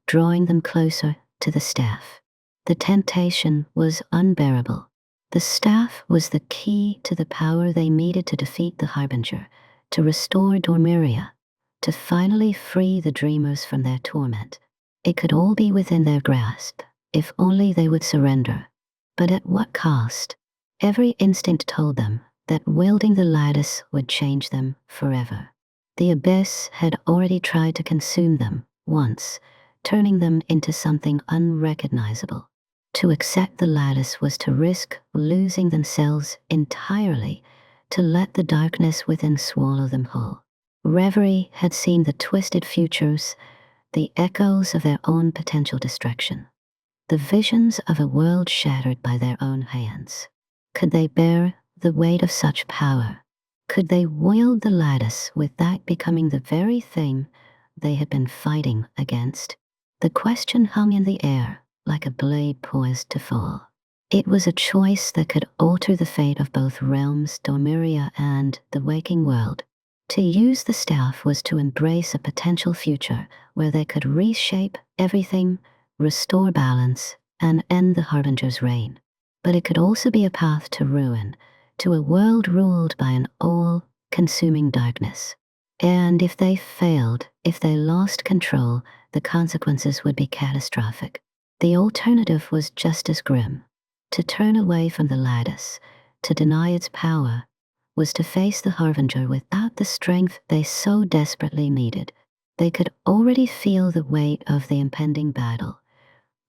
drawing them closer to the staff. The temptation was unbearable. The staff was the key to the power they needed to defeat the Harbinger, to restore Dormiria, to finally free the dreamers from their torment. It could all be within their grasp, if only they would surrender. But at what cost? Every instinct told them that wielding the lattice would change them forever. The abyss had already tried to consume them once, turning them into something unrecognizable. To accept the lattice was to risk losing themselves entirely, to let the darkness within swallow them whole. Reverie had seen the twisted futures, the echoes of their own potential destruction, the visions of a world shattered by their own hands. Could they bear the weight of such power? Could they wield the lattice with that becoming the very thing they had been fighting against? The question hung in the air, like a blade poised to fall. It was a choice that could alter the fate of both realms, Dormiria and the waking world. To use the staff was to embrace a potential future where they could reshape everything, restore balance, and end the Harbinger's reign. But it could also be a path to ruin, to a world ruled by an all-consuming darkness. And if they failed, if they lost control, the consequences would be catastrophic. The alternative was just as grim. To turn away from the lattice, to deny its power, was to face the Harbinger without the strength they so desperately needed. They could already feel the weight of the impending battle,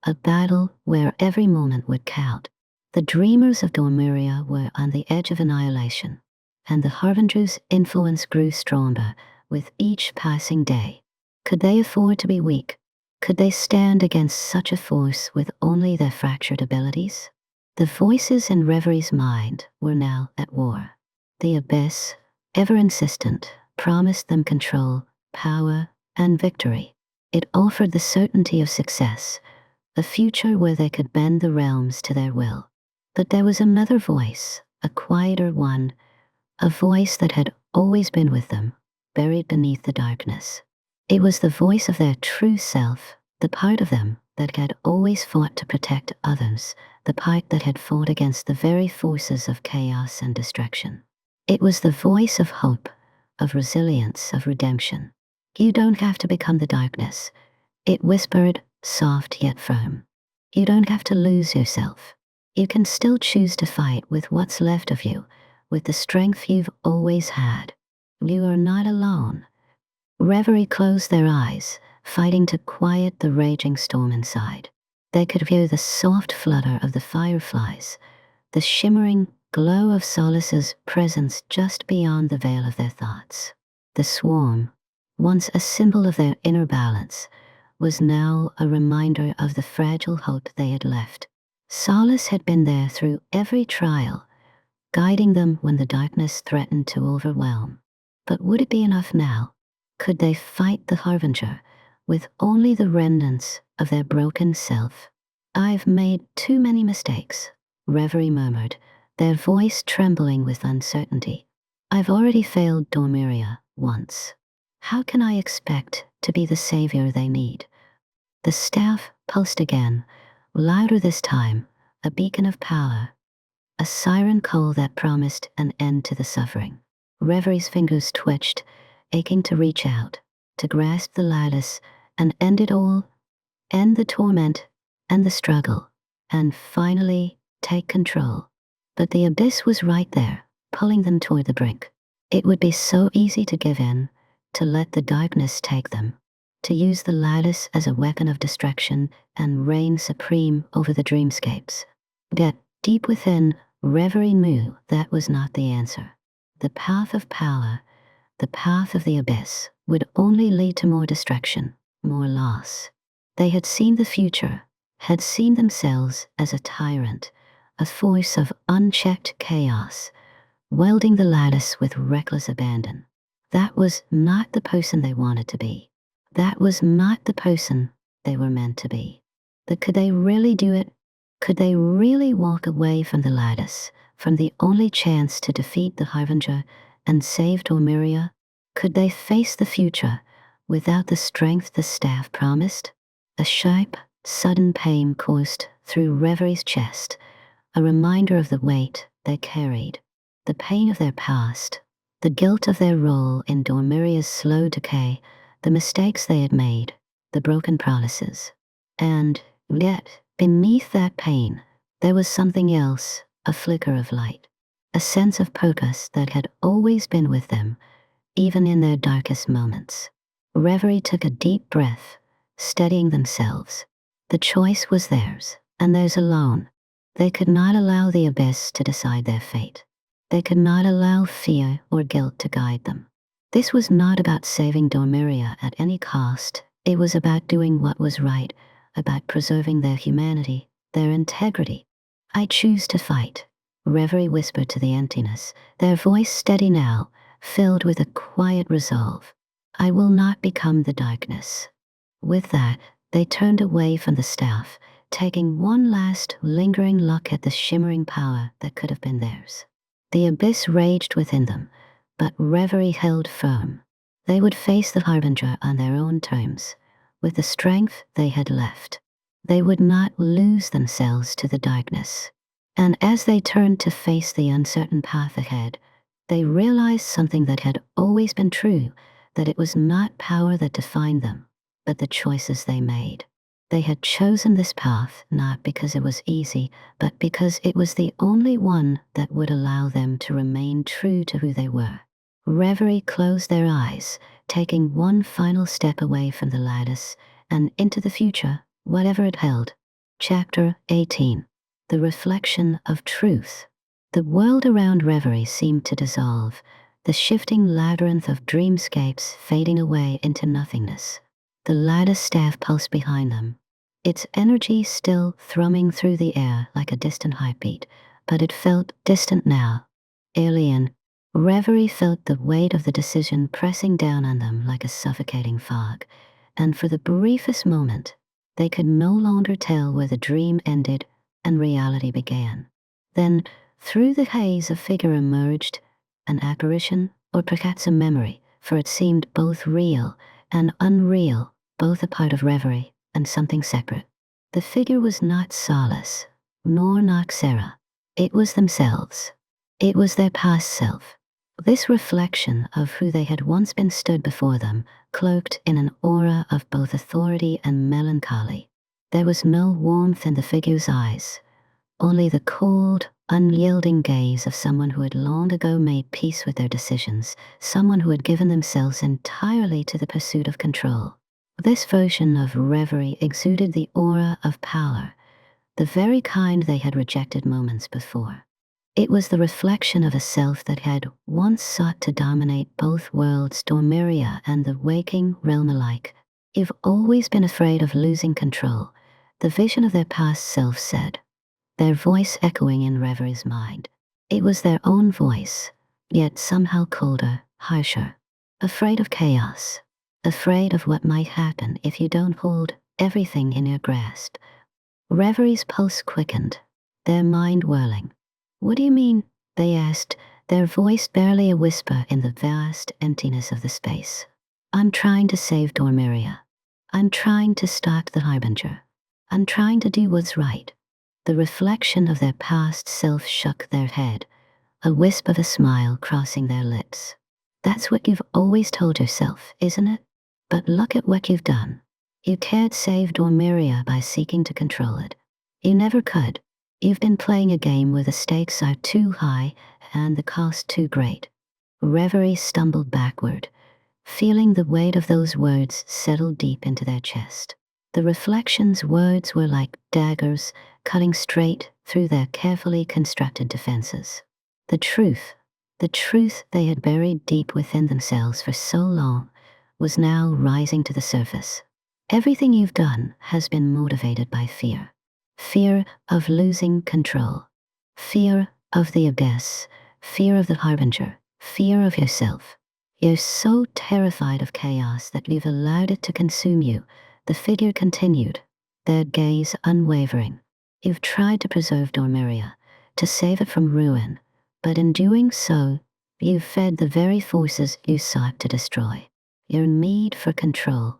a battle where every moment would count. The dreamers of Dormiria were on the edge of annihilation, and the Harbinger's influence grew stronger with each passing day. Could they afford to be weak? Could they stand against such a force with only their fractured abilities? The voices in Reverie's mind were now at war. The abyss, ever insistent, promised them control, power, and victory. It offered the certainty of success, a future where they could bend the realms to their will. But there was another voice, a quieter one, a voice that had always been with them, buried beneath the darkness. It was the voice of their true self, the part of them that had always fought to protect others, the part that had fought against the very forces of chaos and destruction. It was the voice of hope, of resilience, of redemption. You don't have to become the darkness, it whispered, soft yet firm. You don't have to lose yourself. You can still choose to fight with what's left of you, with the strength you've always had. You are not alone. Reverie closed their eyes, fighting to quiet the raging storm inside. They could hear the soft flutter of the fireflies, the shimmering glow of Solace's presence just beyond the veil of their thoughts. The swarm, once a symbol of their inner balance, was now a reminder of the fragile hope they had left. Solace had been there through every trial, guiding them when the darkness threatened to overwhelm. But would it be enough now? Could they fight the Harbinger with only the remnants of their broken self? "I've made too many mistakes," Reverie murmured, their voice trembling with uncertainty. "I've already failed Dormiria once. How can I expect to be the savior they need?" The staff pulsed again, louder this time, a beacon of power, a siren call that promised an end to the suffering. Reverie's fingers twitched, aching to reach out, to grasp the lattice and end it all, end the torment and the struggle, and finally take control. But the abyss was right there, pulling them toward the brink. It would be so easy to give in, to let the darkness take them, to use the lattice as a weapon of destruction and reign supreme over the dreamscapes. Yet, deep within, Reverie knew that was not the answer. The path of power, the path of the abyss, would only lead to more destruction, more loss. They had seen the future, had seen themselves as a tyrant, a force of unchecked chaos, wielding the lattice with reckless abandon. That was not the person they wanted to be. That was not the person they were meant to be. But could they really do it? Could they really walk away from the lattice, from the only chance to defeat the Harbinger and save Dormiria? Could they face the future without the strength the staff promised? A sharp, sudden pain coursed through Reverie's chest, a reminder of the weight they carried, the pain of their past, the guilt of their role in Dormiria's slow decay, the mistakes they had made, the broken promises. And yet, beneath that pain, there was something else, a flicker of light, a sense of purpose that had always been with them, even in their darkest moments. Reverie took a deep breath, steadying themselves. The choice was theirs, and theirs alone. They could not allow the abyss to decide their fate. They could not allow fear or guilt to guide them. This was not about saving Dormiria at any cost. It was about doing what was right, about preserving their humanity, their integrity. "I choose to fight," Reverie whispered to the emptiness, their voice steady now, filled with a quiet resolve. "I will not become the darkness." With that, they turned away from the staff, taking one last lingering look at the shimmering power that could have been theirs. The abyss raged within them, but Reverie held firm. They would face the Harbinger on their own terms, with the strength they had left. They would not lose themselves to the darkness. And as they turned to face the uncertain path ahead, they realized something that had always been true, that it was not power that defined them, but the choices they made. They had chosen this path not because it was easy, but because it was the only one that would allow them to remain true to who they were. Reverie closed their eyes, taking one final step away from the lattice and into the future, whatever it held. Chapter 18. The Reflection of Truth. The world around Reverie seemed to dissolve, the shifting labyrinth of dreamscapes fading away into nothingness. The lattice staff pulsed behind them, its energy still thrumming through the air like a distant heartbeat, but it felt distant now, alien. Reverie felt the weight of the decision pressing down on them like a suffocating fog, and for the briefest moment, they could no longer tell where the dream ended and reality began. Then, through the haze, a figure emerged, an apparition, or perhaps a memory, for it seemed both real and unreal, both a part of Reverie and something separate. The figure was not Solace, nor Noxara. It was themselves. It was their past self. This reflection of who they had once been stood before them, cloaked in an aura of both authority and melancholy. There was no warmth in the figure's eyes, only the cold, unyielding gaze of someone who had long ago made peace with their decisions, someone who had given themselves entirely to the pursuit of control. This version of Reverie exuded the aura of power, the very kind they had rejected moments before. It was the reflection of a self that had once sought to dominate both worlds, Dormiria and the waking realm alike. You've always been afraid of losing control, the vision of their past self said, their voice echoing in Reverie's mind. It was their own voice, yet somehow colder, harsher. Afraid of chaos, afraid of what might happen if you don't hold everything in your grasp. Reverie's pulse quickened, their mind whirling. What do you mean? They asked, their voice barely a whisper in the vast emptiness of the space. I'm trying to save Dormiria. I'm trying to stop the Harbinger. I'm trying to do what's right. The reflection of their past self shook their head, a wisp of a smile crossing their lips. That's what you've always told yourself, isn't it? But look at what you've done. You can't save Dormiria by seeking to control it. You never could. You've been playing a game where the stakes are too high and the cost too great. Reverie stumbled backward, feeling the weight of those words settle deep into their chest. The reflection's words were like daggers cutting straight through their carefully constructed defenses. The truth they had buried deep within themselves for so long, was now rising to the surface. Everything you've done has been motivated by fear. Fear of losing control. Fear of the abyss. Fear of the Harbinger. Fear of yourself. You're so terrified of chaos that you've allowed it to consume you, the figure continued, their gaze unwavering. You've tried to preserve Dormiria, to save it from ruin, but in doing so, you've fed the very forces you sought to destroy. Your need for control,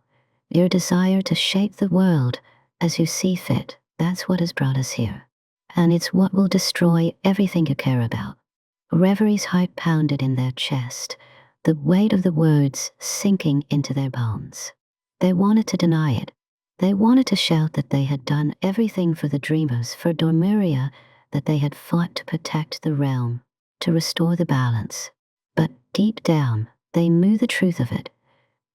your desire to shape the world as you see fit, that's what has brought us here. And it's what will destroy everything you care about. Reverie's heart pounded in their chest, the weight of the words sinking into their bones. They wanted to deny it. They wanted to shout that they had done everything for the dreamers, for Dormiria, that they had fought to protect the realm, to restore the balance. But deep down, they knew the truth of it.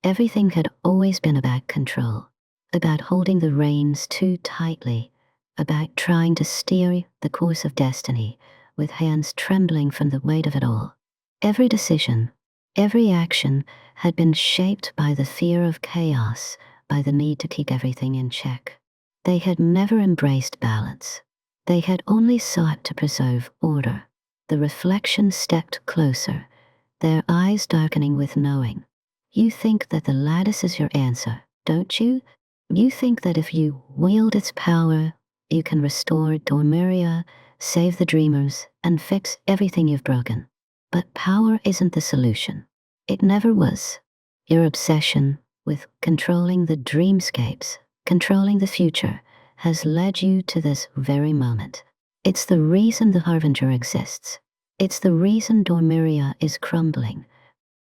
Everything had always been about control, about holding the reins too tightly, about trying to steer the course of destiny, with hands trembling from the weight of it all. Every decision, every action had been shaped by the fear of chaos, by the need to keep everything in check. They had never embraced balance. They had only sought to preserve order. The reflection stepped closer, their eyes darkening with knowing. You think that the lattice is your answer, don't you? You think that if you wield its power, you can restore Dormiria, save the dreamers, and fix everything you've broken. But power isn't the solution. It never was. Your obsession with controlling the dreamscapes, controlling the future, has led you to this very moment. It's the reason the Harbinger exists. It's the reason Dormiria is crumbling.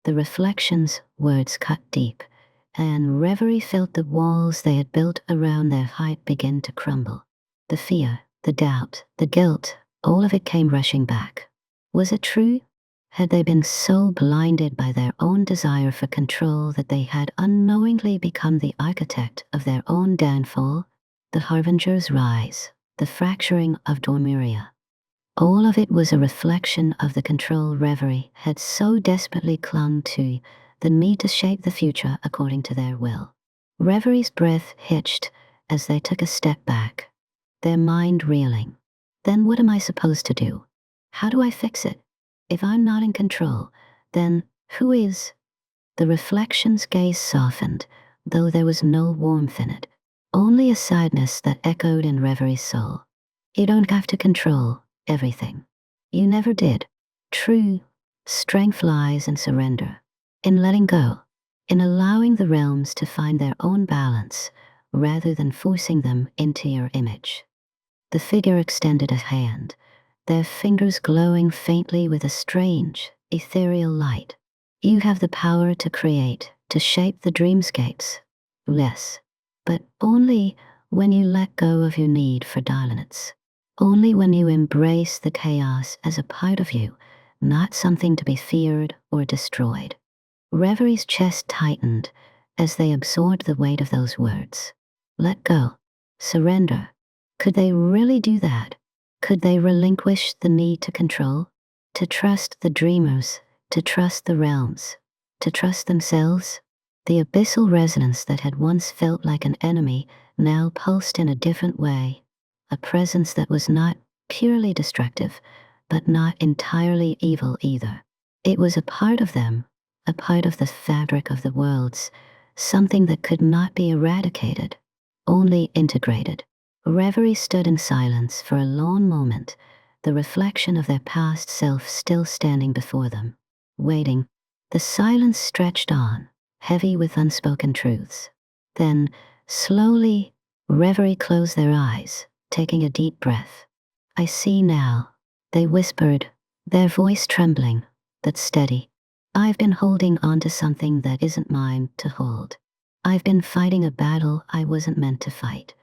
The reflection's words cut deep, and Reverie felt the walls they had built around their height begin to crumble. The fear, the doubt, the guilt, all of it came rushing back. Was it true? Had they been so blinded by their own desire for control that they had unknowingly become the architect of their own downfall? The Harbinger's rise, the fracturing of Dormiria. All of it was a reflection of the control Reverie had so desperately clung to, the need to shape the future according to their will. Reverie's breath hitched as they took a step back, their mind reeling. Then what am I supposed to do? How do I fix it? If I'm not in control, then who is? The reflection's gaze softened, though there was no warmth in it, only a sadness that echoed in Reverie's soul. You don't have to control everything. You never did. True strength lies in surrender, in letting go, in allowing the realms to find their own balance, rather than forcing them into your image. The figure extended a hand, their fingers glowing faintly with a strange, ethereal light. You have the power to create, to shape the dreamscapes. Yes, but only when you let go of your need for dominance. Only when you embrace the chaos as a part of you, not something to be feared or destroyed. Reverie's chest tightened as they absorbed the weight of those words. Let go. Surrender. Could they really do that? Could they relinquish the need to control? To trust the dreamers, to trust the realms, to trust themselves? The abyssal resonance that had once felt like an enemy now pulsed in a different way, a presence that was not purely destructive, but not entirely evil either. It was a part of them, a part of the fabric of the worlds, something that could not be eradicated, only integrated. Reverie stood in silence for a long moment, the reflection of their past self still standing before them, waiting. The silence stretched on, heavy with unspoken truths. Then, slowly, Reverie closed their eyes, taking a deep breath. I see now, they whispered, their voice trembling, but steady. I've been holding on to something that isn't mine to hold. I've been fighting a battle I wasn't meant to fight.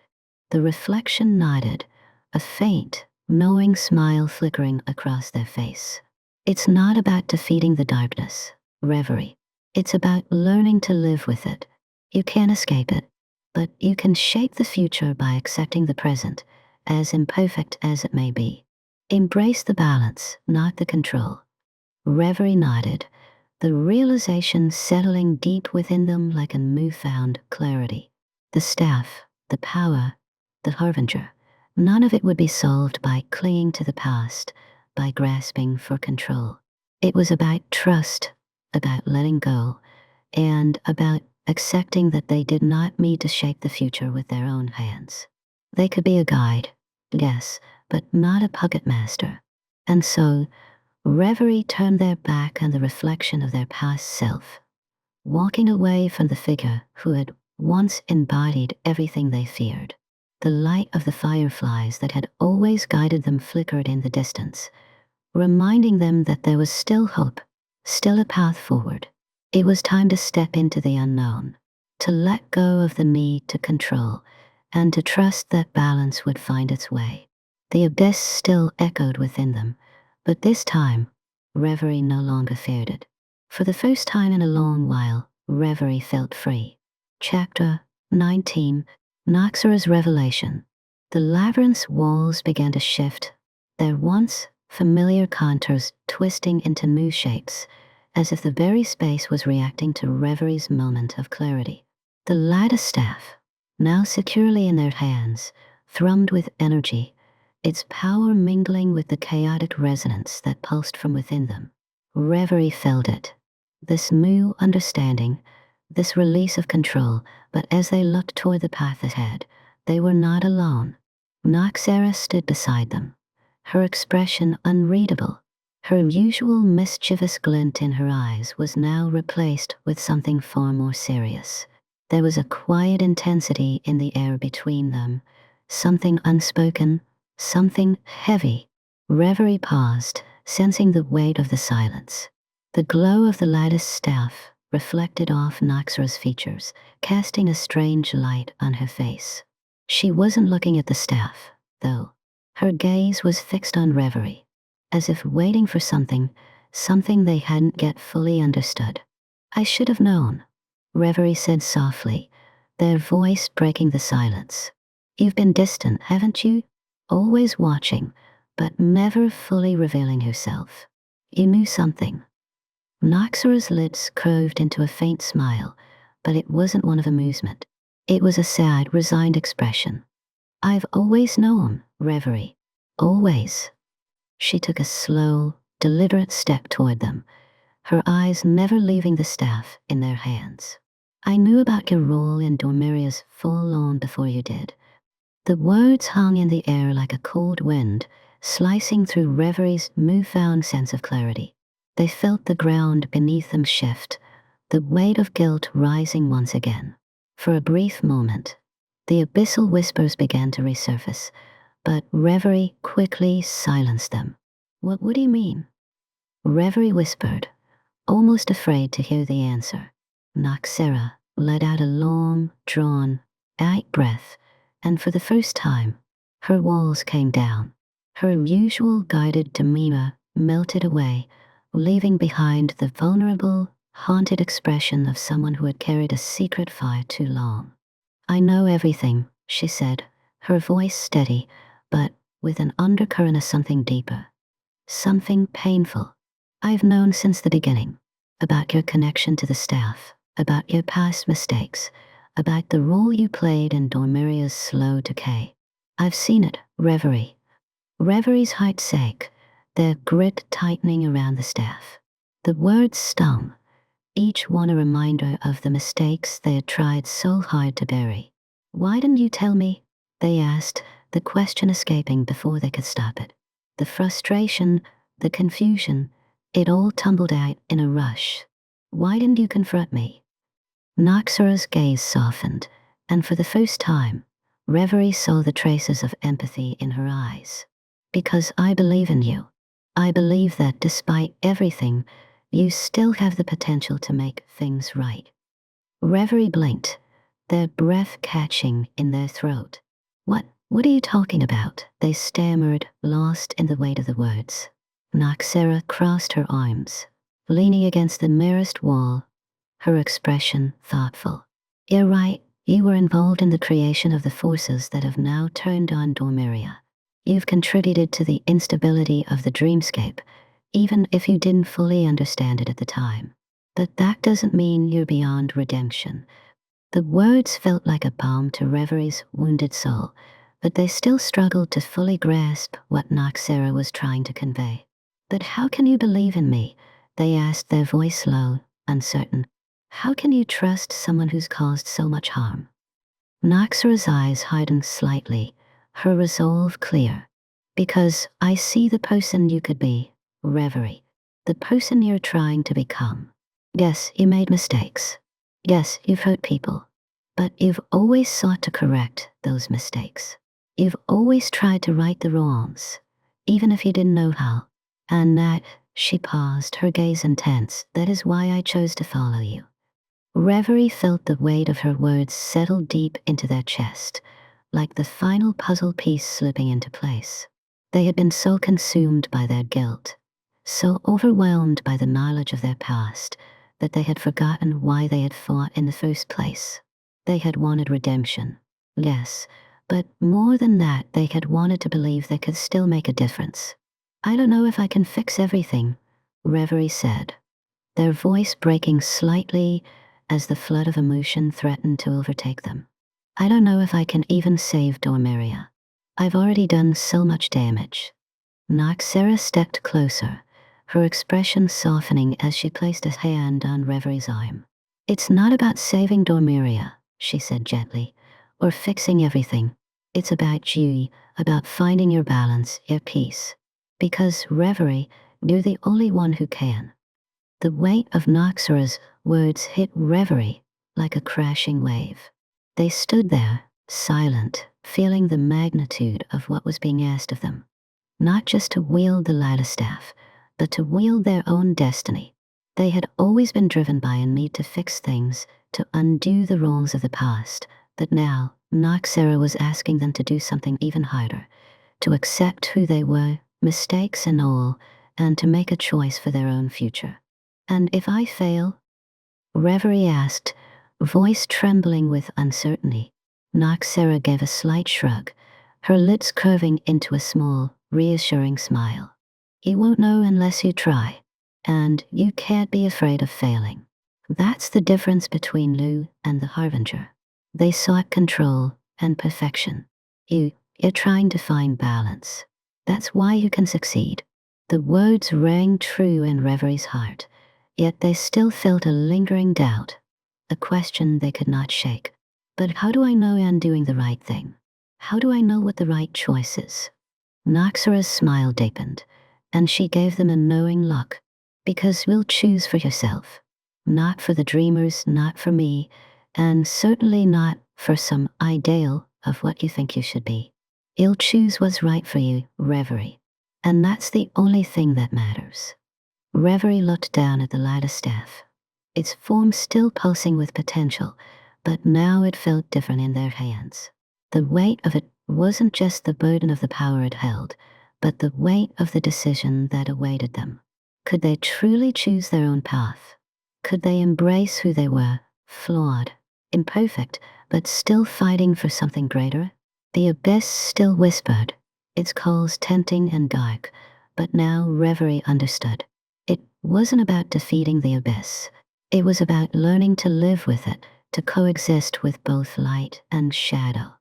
The reflection nodded, a faint, knowing smile flickering across their face. It's not about defeating the darkness, Reverie. It's about learning to live with it. You can't escape it, but you can shape the future by accepting the present, as imperfect as it may be. Embrace the balance, not the control. Reverie nodded, the realization settling deep within them like a newfound clarity. The staff, the power, the harbinger, none of it would be solved by clinging to the past, by grasping for control. It was about trust, about letting go, and about accepting that they did not need to shape the future with their own hands. They could be a guide, yes, but not a puppet master. And so, Reverie turned their back on the reflection of their past self, walking away from the figure who had once embodied everything they feared. The light of the fireflies that had always guided them flickered in the distance, reminding them that there was still hope, still a path forward. It was time to step into the unknown, to let go of the need to control, and to trust that balance would find its way. The abyss still echoed within them, but this time, Reverie no longer feared it. For the first time in a long while, Reverie felt free. Chapter 19, Noxara's Revelation. The labyrinth's walls began to shift, their once familiar contours twisting into new shapes, as if the very space was reacting to Reverie's moment of clarity. The Lattice Staff, now securely in their hands, thrummed with energy, its power mingling with the chaotic resonance that pulsed from within them. Reverie felt it, this new understanding, this release of control, but as they looked toward the path ahead, they were not alone. Noxara stood beside them, her expression unreadable. Her usual mischievous glint in her eyes was now replaced with something far more serious. There was a quiet intensity in the air between them, something unspoken, something heavy. Reverie paused, sensing the weight of the silence. The glow of the lattice staff reflected off Noxara's features, casting a strange light on her face. She wasn't looking at the staff, though. Her gaze was fixed on Reverie, as if waiting for something they hadn't yet fully understood. I should have known, Reverie said softly, their voice breaking the silence. You've been distant, haven't you? Always watching, but never fully revealing herself. You knew something. Noxara's lips curved into a faint smile, but it wasn't one of amusement. It was a sad, resigned expression. I've always known, Reverie. Always. She took a slow, deliberate step toward them, her eyes never leaving the staff in their hands. I knew about your role in Dormiria's full long before you did. The words hung in the air like a cold wind, slicing through Reverie's newfound sense of clarity. They felt the ground beneath them shift, the weight of guilt rising once again. For a brief moment, the abyssal whispers began to resurface, but Reverie quickly silenced them. What do you mean? Reverie whispered, almost afraid to hear the answer. Noxara let out a long, drawn, out breath, and for the first time, her walls came down. Her usual guided demeanor melted away, leaving behind the vulnerable, haunted expression of someone who had carried a secret fire too long. "I know everything," she said, her voice steady, but with an undercurrent of something deeper. Something painful. "I've known since the beginning. About your connection to the staff, about your past mistakes, about the role you played in Dormiria's slow decay. I've seen it, Reverie." Reverie's heart sank, their grit tightening around the staff. The words stung, each one a reminder of the mistakes they had tried so hard to bury. "Why didn't you tell me?" they asked, the question escaping before they could stop it. The frustration, the confusion, it all tumbled out in a rush. "Why didn't you confront me?" Noxara's gaze softened, and for the first time, Reverie saw the traces of empathy in her eyes. "Because I believe in you. I believe that despite everything, you still have the potential to make things right." Reverie blinked, their breath catching in their throat. What are you talking about?" they stammered, lost in the weight of the words. Noxara crossed her arms, leaning against the nearest wall, her expression thoughtful. "You're right, you were involved in the creation of the forces that have now turned on Dormiria. You've contributed to the instability of the dreamscape, even if you didn't fully understand it at the time. But that doesn't mean you're beyond redemption." The words felt like a balm to Reverie's wounded soul, but they still struggled to fully grasp what Noxara was trying to convey. "But how can you believe in me?" they asked, their voice low, uncertain. "How can you trust someone who's caused so much harm?" Noxara's eyes hardened slightly, her resolve clear. "Because I see the person you could be, Reverie, the person you're trying to become. Yes, you made mistakes. Yes, you've hurt people. But you've always sought to correct those mistakes. You've always tried to right the wrongs, even if you didn't know how. And that," she paused, her gaze intense, "that is why I chose to follow you." Reverie felt the weight of her words settle deep into their chest, like the final puzzle piece slipping into place. They had been so consumed by their guilt, so overwhelmed by the knowledge of their past, that they had forgotten why they had fought in the first place. They had wanted redemption, yes, but more than that, they had wanted to believe they could still make a difference. "I don't know if I can fix everything," Reverie said, their voice breaking slightly as the flood of emotion threatened to overtake them. "I don't know if I can even save Dormiria. I've already done so much damage." Noxara stepped closer, her expression softening as she placed a hand on Reverie's arm. "It's not about saving Dormiria," she said gently, "or fixing everything. It's about you, about finding your balance, your peace. Because, Reverie, you're the only one who can." The weight of Noxara's words hit Reverie like a crashing wave. They stood there, silent, feeling the magnitude of what was being asked of them. Not just to wield the Lattice Staff, but to wield their own destiny. They had always been driven by a need to fix things, to undo the wrongs of the past, but now Noxara was asking them to do something even harder, to accept who they were, mistakes and all, and to make a choice for their own future. "And if I fail?" Reverie asked, voice trembling with uncertainty. Noxara gave a slight shrug, her lips curving into a small, reassuring smile. "You won't know unless you try, and you can't be afraid of failing." That's the difference between Lu and the Harbinger. They sought control and perfection. You're trying to find balance. That's why you can succeed. The words rang true in Reverie's heart, yet they still felt a lingering doubt, a question they could not shake. "But how do I know I'm doing the right thing? How do I know what the right choice is?" Noxara's smile deepened, and she gave them a knowing look. "Because we'll choose for yourself. Not for the dreamers, not for me, and certainly not for some ideal of what you think you should be. You'll choose what's right for you, Reverie. And that's the only thing that matters." Reverie looked down at the Lattice Staff, its form still pulsing with potential, but now it felt different in their hands. The weight of it wasn't just the burden of the power it held, but the weight of the decision that awaited them. Could they truly choose their own path? Could they embrace who they were, flawed, imperfect, but still fighting for something greater? The abyss still whispered, its calls tempting and dark, but now Reverie understood. It wasn't about defeating the abyss. It was about learning to live with it, to coexist with both light and shadow.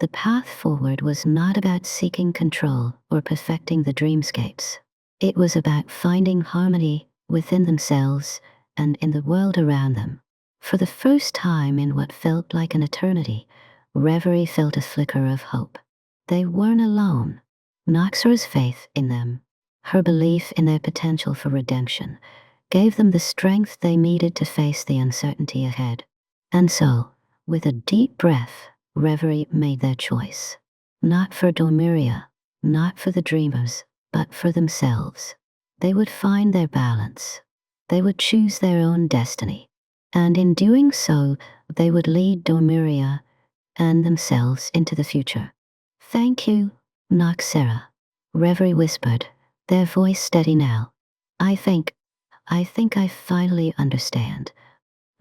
The path forward was not about seeking control or perfecting the dreamscapes. It was about finding harmony within themselves and in the world around them. For the first time in what felt like an eternity, Reverie felt a flicker of hope. They weren't alone. Noxara's faith in them, her belief in their potential for redemption, gave them the strength they needed to face the uncertainty ahead. And so, with a deep breath, Reverie made their choice. Not for Dormiria, not for the dreamers, but for themselves. They would find their balance. They would choose their own destiny. And in doing so, they would lead Dormiria and themselves into the future. "Thank you, Noxara," Reverie whispered, their voice steady now. I think I finally understand."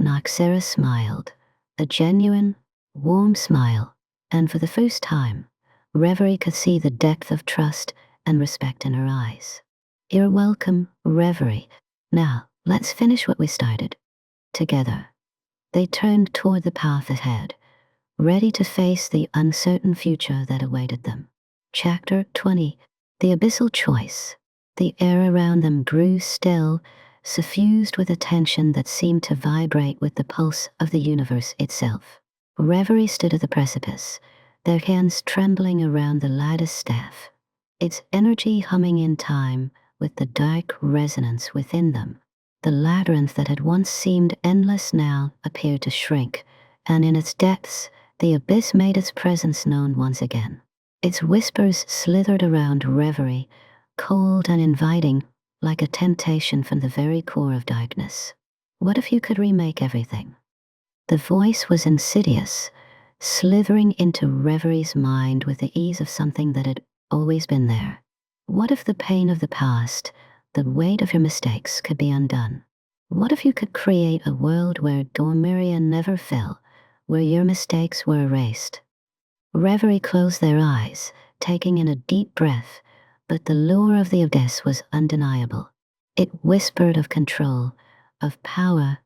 Noxara smiled, a genuine, warm smile, and for the first time, Reverie could see the depth of trust and respect in her eyes. "You're welcome, Reverie. Now, let's finish what we started." Together, they turned toward the path ahead, ready to face the uncertain future that awaited them. Chapter 20. The Abyssal Choice. The air around them grew still, suffused with a tension that seemed to vibrate with the pulse of the universe itself. Reverie stood at the precipice, their hands trembling around the Lattice Staff, its energy humming in time with the dark resonance within them. The labyrinth that had once seemed endless now appeared to shrink, and in its depths, the abyss made its presence known once again. Its whispers slithered around Reverie, cold and inviting, like a temptation from the very core of darkness. What if you could remake everything? The voice was insidious, slithering into Reverie's mind with the ease of something that had always been there. What if the pain of the past, the weight of your mistakes, could be undone? What if you could create a world where Dormiria never fell, where your mistakes were erased? Reverie closed their eyes, taking in a deep breath, but the lure of the abyss was undeniable. It whispered of control, of power,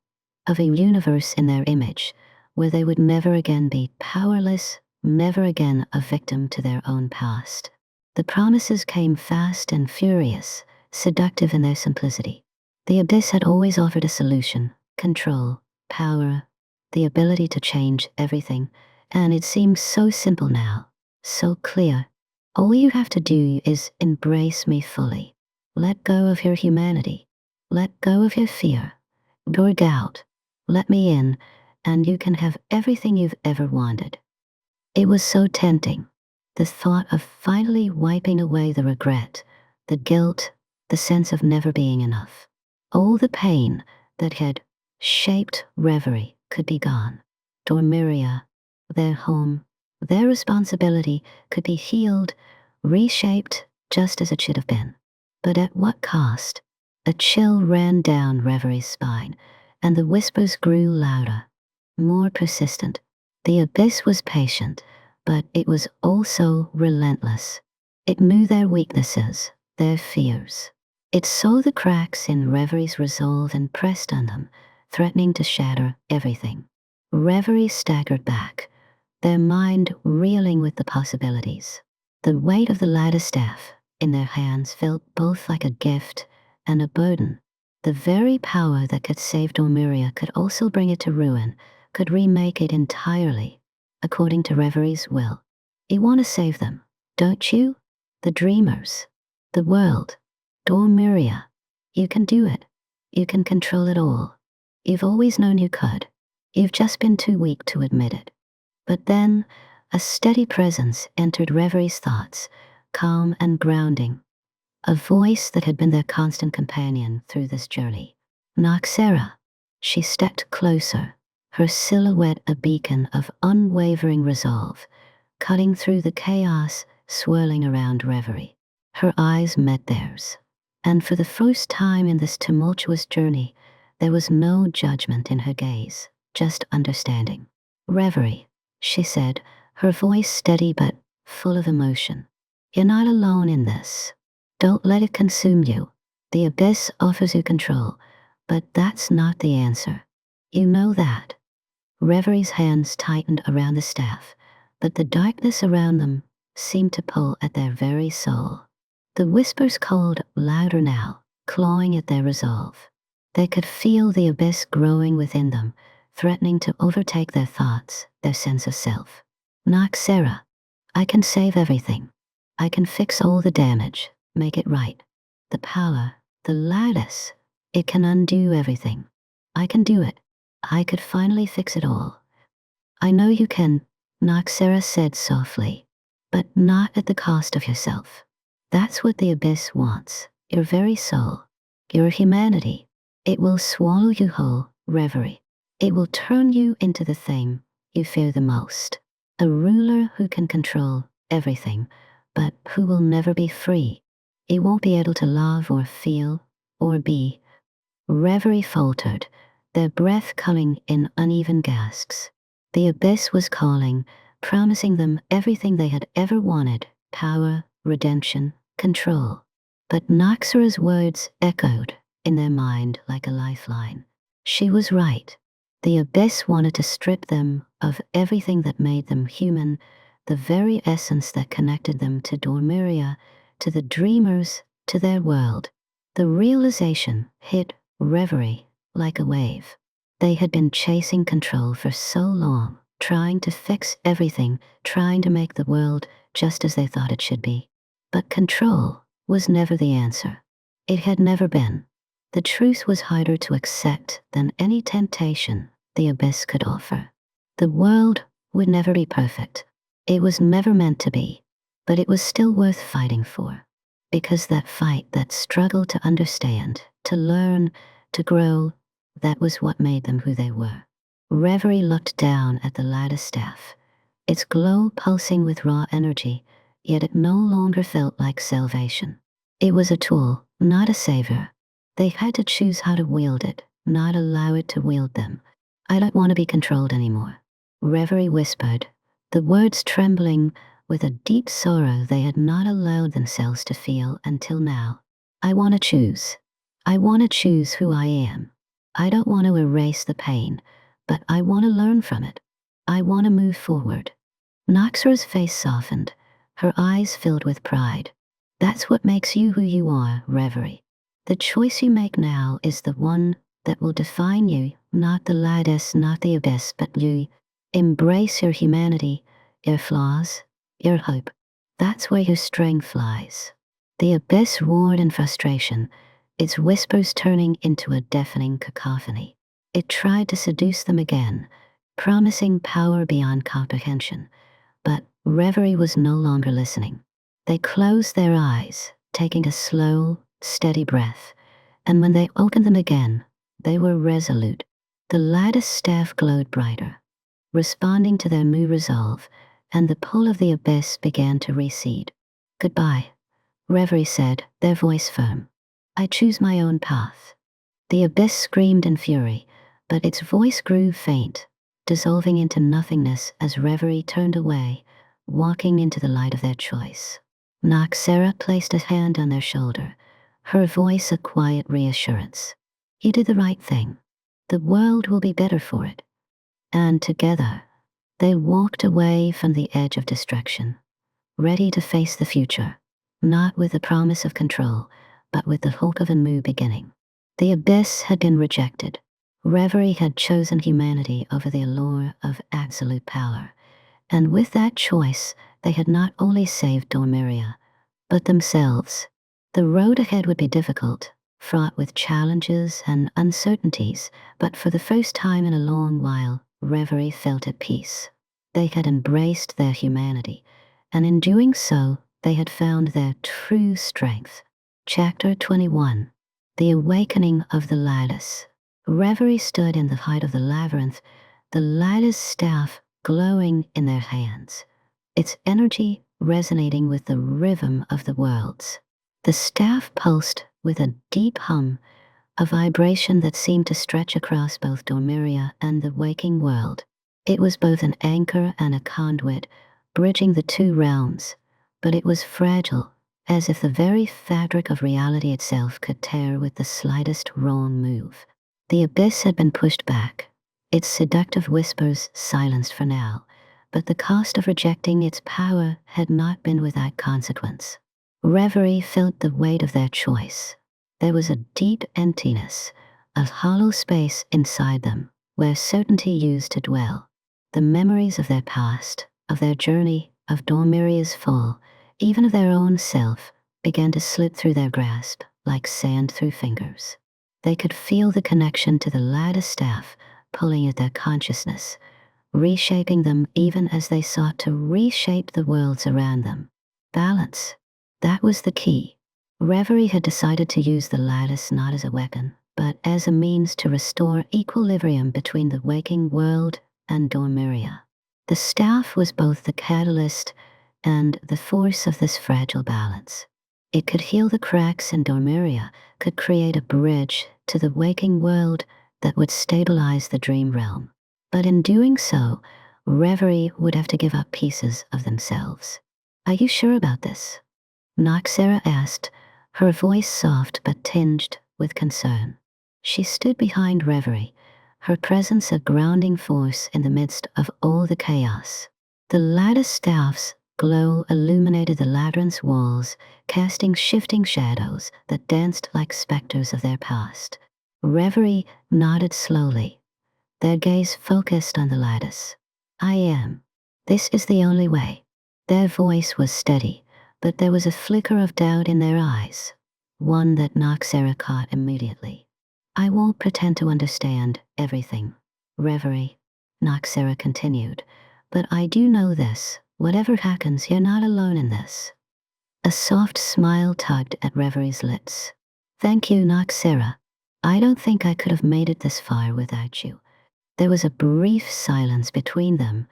of a universe in their image, where they would never again be powerless, never again a victim to their own past. The promises came fast and furious, seductive in their simplicity. The abyss had always offered a solution: control, power, the ability to change everything, and it seemed so simple now, so clear. All you have to do is embrace me fully. Let go of your humanity. Let go of your fear, your doubt. Let me in, and you can have everything you've ever wanted. It was so tempting. The thought of finally wiping away the regret, the guilt, the sense of never being enough. All the pain that had shaped Reverie could be gone. Dormiria, their home, their responsibility could be healed, reshaped just as it should have been. But at what cost? A chill ran down Reverie's spine, and the whispers grew louder, more persistent. The abyss was patient, but it was also relentless. It knew their weaknesses, their fears. It saw the cracks in Reverie's resolve and pressed on them, threatening to shatter everything. Reverie staggered back, their mind reeling with the possibilities. The weight of the Lattice Staff in their hands felt both like a gift and a burden. The very power that could save Dormiria could also bring it to ruin, could remake it entirely, according to Reverie's will. You want to save them, don't you? The dreamers, the world, Dormiria. You can do it. You can control it all. You've always known you could. You've just been too weak to admit it. But then, a steady presence entered Reverie's thoughts, calm and grounding. A voice that had been their constant companion through this journey. Noxara. She stepped closer, her silhouette a beacon of unwavering resolve, cutting through the chaos swirling around Reverie. Her eyes met theirs, and for the first time in this tumultuous journey, there was no judgment in her gaze, just understanding. "Reverie," she said, her voice steady but full of emotion. "You're not alone in this. Don't let it consume you. The abyss offers you control, but that's not the answer. You know that." Reverie's hands tightened around the staff, but the darkness around them seemed to pull at their very soul. The whispers called louder now, clawing at their resolve. They could feel the abyss growing within them, threatening to overtake their thoughts, their sense of self. "Noxara, I can save everything. I can fix all the damage, make it right. The power, the lattice, it can undo everything. I can do it. I could finally fix it all." "I know you can," Noxara said softly, "but not at the cost of yourself. That's what the abyss wants, your very soul, your humanity. It will swallow you whole, Reverie. It will turn you into the thing you fear the most. A ruler who can control everything, but who will never be free. He won't be able to love or feel or be." Reverie faltered, their breath coming in uneven gasps. The abyss was calling, promising them everything they had ever wanted: power, redemption, control. But Noxara's words echoed in their mind like a lifeline. She was right. The abyss wanted to strip them of everything that made them human, the very essence that connected them to Dormiria, to the dreamers, to their world. The realization hit Reverie like a wave. They had been chasing control for so long, trying to fix everything, trying to make the world just as they thought it should be. But control was never the answer. It had never been. The truth was harder to accept than any temptation the abyss could offer. The world would never be perfect. It was never meant to be, but it was still worth fighting for. Because that fight, that struggle to understand, to learn, to grow, that was what made them who they were. Reverie looked down at the Lattice Staff, its glow pulsing with raw energy, yet it no longer felt like salvation. It was a tool, not a savior. They had to choose how to wield it, not allow it to wield them. "I don't want to be controlled anymore," Reverie whispered, the words trembling with a deep sorrow they had not allowed themselves to feel until now. "I want to choose. I want to choose who I am. I don't want to erase the pain, but I want to learn from it. I want to move forward." Noxara's face softened, her eyes filled with pride. "That's what makes you who you are, Reverie. The choice you make now is the one that will define you, not the lattice, not the abyss, but you. Embrace your humanity, your flaws, your hope. That's where your strength lies." The abyss roared in frustration, its whispers turning into a deafening cacophony. It tried to seduce them again, promising power beyond comprehension. But Reverie was no longer listening. They closed their eyes, taking a slow, steady breath, and when they opened them again, they were resolute. The Lattice Staff glowed brighter, responding to their new resolve, and the pull of the abyss began to recede. "Goodbye," Reverie said, their voice firm. "I choose my own path." The abyss screamed in fury, but its voice grew faint, dissolving into nothingness as Reverie turned away, walking into the light of their choice. Noxara placed a hand on their shoulder, her voice a quiet reassurance. "You did the right thing. The world will be better for it." And together, they walked away from the edge of destruction, ready to face the future, not with the promise of control, but with the hope of a new beginning. The abyss had been rejected. Reverie had chosen humanity over the allure of absolute power, and with that choice, they had not only saved Dormiria, but themselves. The road ahead would be difficult, fraught with challenges and uncertainties, but for the first time in a long while, Reverie felt at peace. They had embraced their humanity, and in doing so, they had found their true strength. Chapter 21. The Awakening of the Lattice. Reverie stood in the height of the labyrinth, the Lattice Staff glowing in their hands, its energy resonating with the rhythm of the worlds. The staff pulsed with a deep hum, a vibration that seemed to stretch across both Dormiria and the waking world. It was both an anchor and a conduit, bridging the two realms, but it was fragile, as if the very fabric of reality itself could tear with the slightest wrong move. The abyss had been pushed back, its seductive whispers silenced for now, but the cost of rejecting its power had not been without consequence. Reverie felt the weight of their choice. There was a deep emptiness, a hollow space inside them, where certainty used to dwell. The memories of their past, of their journey, of Dormiria's fall, even of their own self, began to slip through their grasp, like sand through fingers. They could feel the connection to the Lattice Staff pulling at their consciousness, reshaping them even as they sought to reshape the worlds around them. Balance. That was the key. Reverie had decided to use the lattice not as a weapon, but as a means to restore equilibrium between the waking world and Dormiria. The staff was both the catalyst and the force of this fragile balance. It could heal the cracks in Dormiria, could create a bridge to the waking world that would stabilize the dream realm. But in doing so, Reverie would have to give up pieces of themselves. Are you sure about this? Noxara asked, her voice soft but tinged with concern. She stood behind Reverie, her presence a grounding force in the midst of all the chaos. The lattice staff's glow illuminated the labyrinth's walls, casting shifting shadows that danced like specters of their past. Reverie nodded slowly, their gaze focused on the lattice. I am. This is the only way. Their voice was steady, but there was a flicker of doubt in their eyes, one that Noxara caught immediately. I won't pretend to understand everything, Reverie, Noxara continued, but I do know this. Whatever happens, you're not alone in this. A soft smile tugged at Reverie's lips. Thank you, Noxara. I don't think I could have made it this far without you. There was a brief silence between them,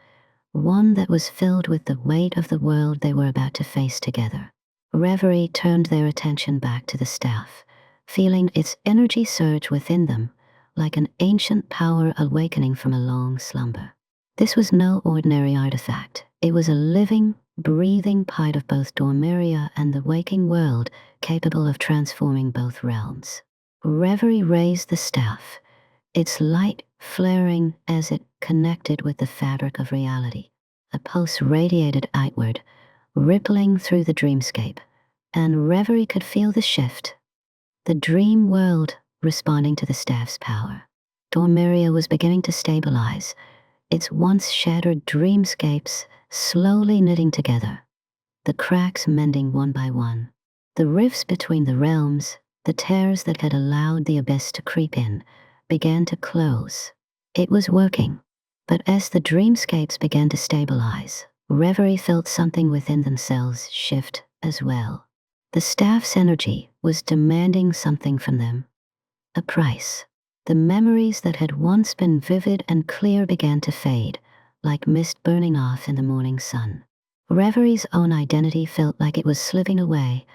one that was filled with the weight of the world they were about to face together. Reverie turned their attention back to the staff, feeling its energy surge within them, like an ancient power awakening from a long slumber. This was no ordinary artifact. It was a living, breathing part of both Dormiria and the waking world, capable of transforming both realms. Reverie raised the staff, its light flaring as it connected with the fabric of reality. A pulse radiated outward, rippling through the dreamscape, and Reverie could feel the shift. The dream world responding to the staff's power. Dormiria was beginning to stabilize, its once shattered dreamscapes slowly knitting together, the cracks mending one by one. The rifts between the realms, the tears that had allowed the abyss to creep in, began to close. It was working, but as the dreamscapes began to stabilize, Reverie felt something within themselves shift as well. The staff's energy was demanding something from them. A price. The memories that had once been vivid and clear began to fade, like mist burning off in the morning sun. Reverie's own identity felt like it was slipping away,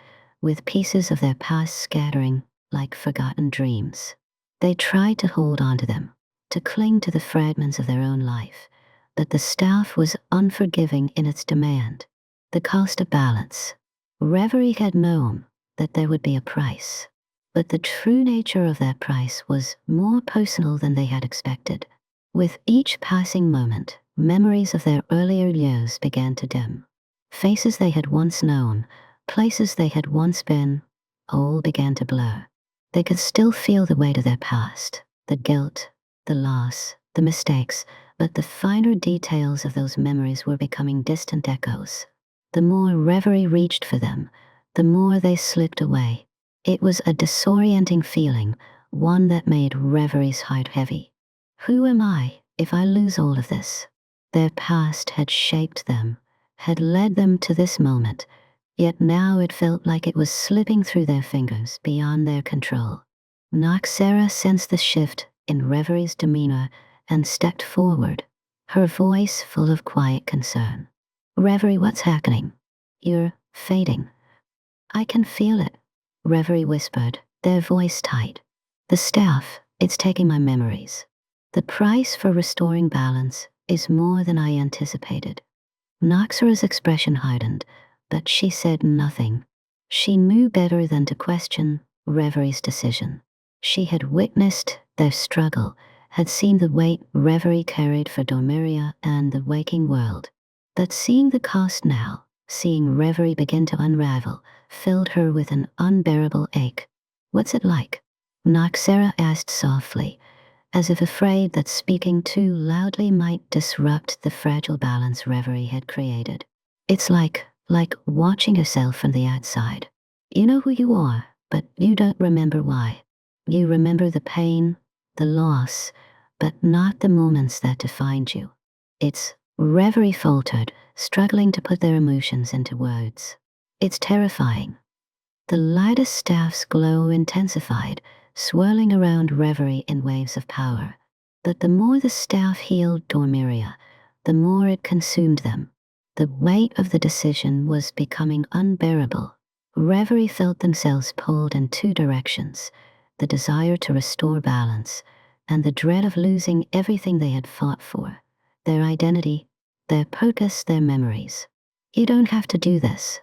with pieces of their past scattering like forgotten dreams. They tried to hold on to them, to cling to the fragments of their own life, but the staff was unforgiving in its demand. The cost of balance. Reverie had known that there would be a price, but the true nature of that price was more personal than they had expected. With each passing moment, memories of their earlier years began to dim. Faces they had once known, places they had once been, all began to blur. They could still feel the weight of their past, the guilt, the loss, the mistakes, but the finer details of those memories were becoming distant echoes. The more Reverie reached for them, the more they slipped away. It was a disorienting feeling, one that made Reverie's heart heavy. Who am I if I lose all of this? Their past had shaped them, had led them to this moment, yet now it felt like it was slipping through their fingers beyond their control. Noxara sensed the shift in Reverie's demeanor and stepped forward, her voice full of quiet concern. Reverie, what's happening? You're fading. I can feel it, Reverie whispered, their voice tight. The staff, it's taking my memories. The price for restoring balance is more than I anticipated. Noxara's expression hardened, but she said nothing. She knew better than to question Reverie's decision. She had witnessed their struggle, had seen the weight Reverie carried for Dormiria and the waking world. But seeing the cost now, seeing Reverie begin to unravel, filled her with an unbearable ache. What's it like? Noxara asked softly, as if afraid that speaking too loudly might disrupt the fragile balance Reverie had created. It's like watching yourself from the outside. You know who you are, but you don't remember why. You remember the pain, the loss, but not the moments that defined you. It's Reverie faltered, struggling to put their emotions into words. It's terrifying. The Lattice Staff's glow intensified, swirling around Reverie in waves of power. But the more the staff healed Dormiria, the more it consumed them. The weight of the decision was becoming unbearable. Reverie felt themselves pulled in two directions, the desire to restore balance, and the dread of losing everything they had fought for, their identity, their purpose, their memories. You don't have to do this,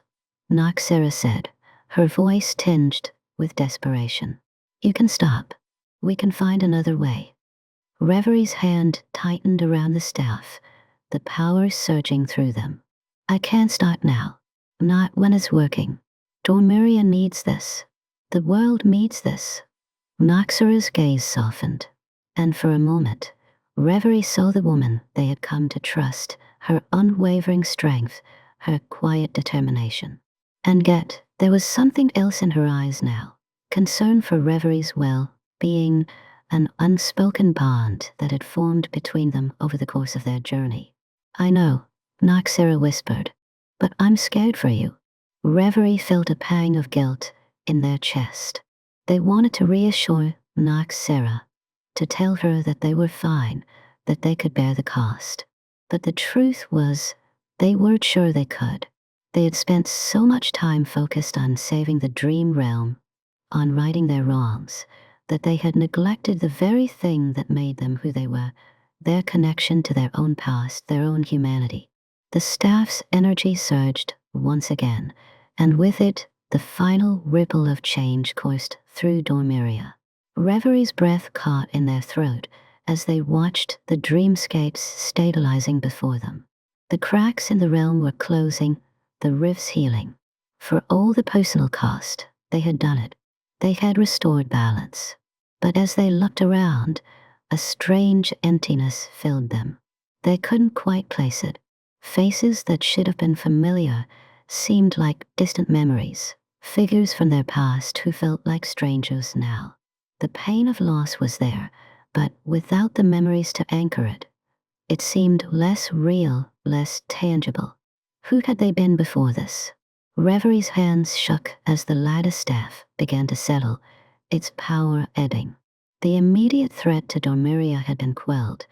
Noxara said, her voice tinged with desperation. You can stop. We can find another way. Reverie's hand tightened around the staff, the power surging through them. I can't start now. Not when it's working. Dormiria needs this. The world needs this. Noxara's gaze softened, and for a moment, Reverie saw the woman they had come to trust, her unwavering strength, her quiet determination. And yet, there was something else in her eyes now, concern for Reverie's well-being, an unspoken bond that had formed between them over the course of their journey. I know, Noxara whispered, but I'm scared for you. Reverie felt a pang of guilt in their chest. They wanted to reassure Noxara, to tell her that they were fine, that they could bear the cost. But the truth was, they weren't sure they could. They had spent so much time focused on saving the dream realm, on righting their wrongs, that they had neglected the very thing that made them who they were, their connection to their own past, their own humanity. The staff's energy surged once again, and with it, the final ripple of change coursed through Dormiria. Reverie's breath caught in their throat as they watched the dreamscapes stabilizing before them. The cracks in the realm were closing, the rifts healing. For all the personal cost, they had done it. They had restored balance. But as they looked around, a strange emptiness filled them. They couldn't quite place it. Faces that should have been familiar seemed like distant memories, figures from their past who felt like strangers now. The pain of loss was there, but without the memories to anchor it, it seemed less real, less tangible. Who had they been before this? Reverie's hands shook as the Lattice Staff began to settle, its power ebbing. The immediate threat to Dormiria had been quelled,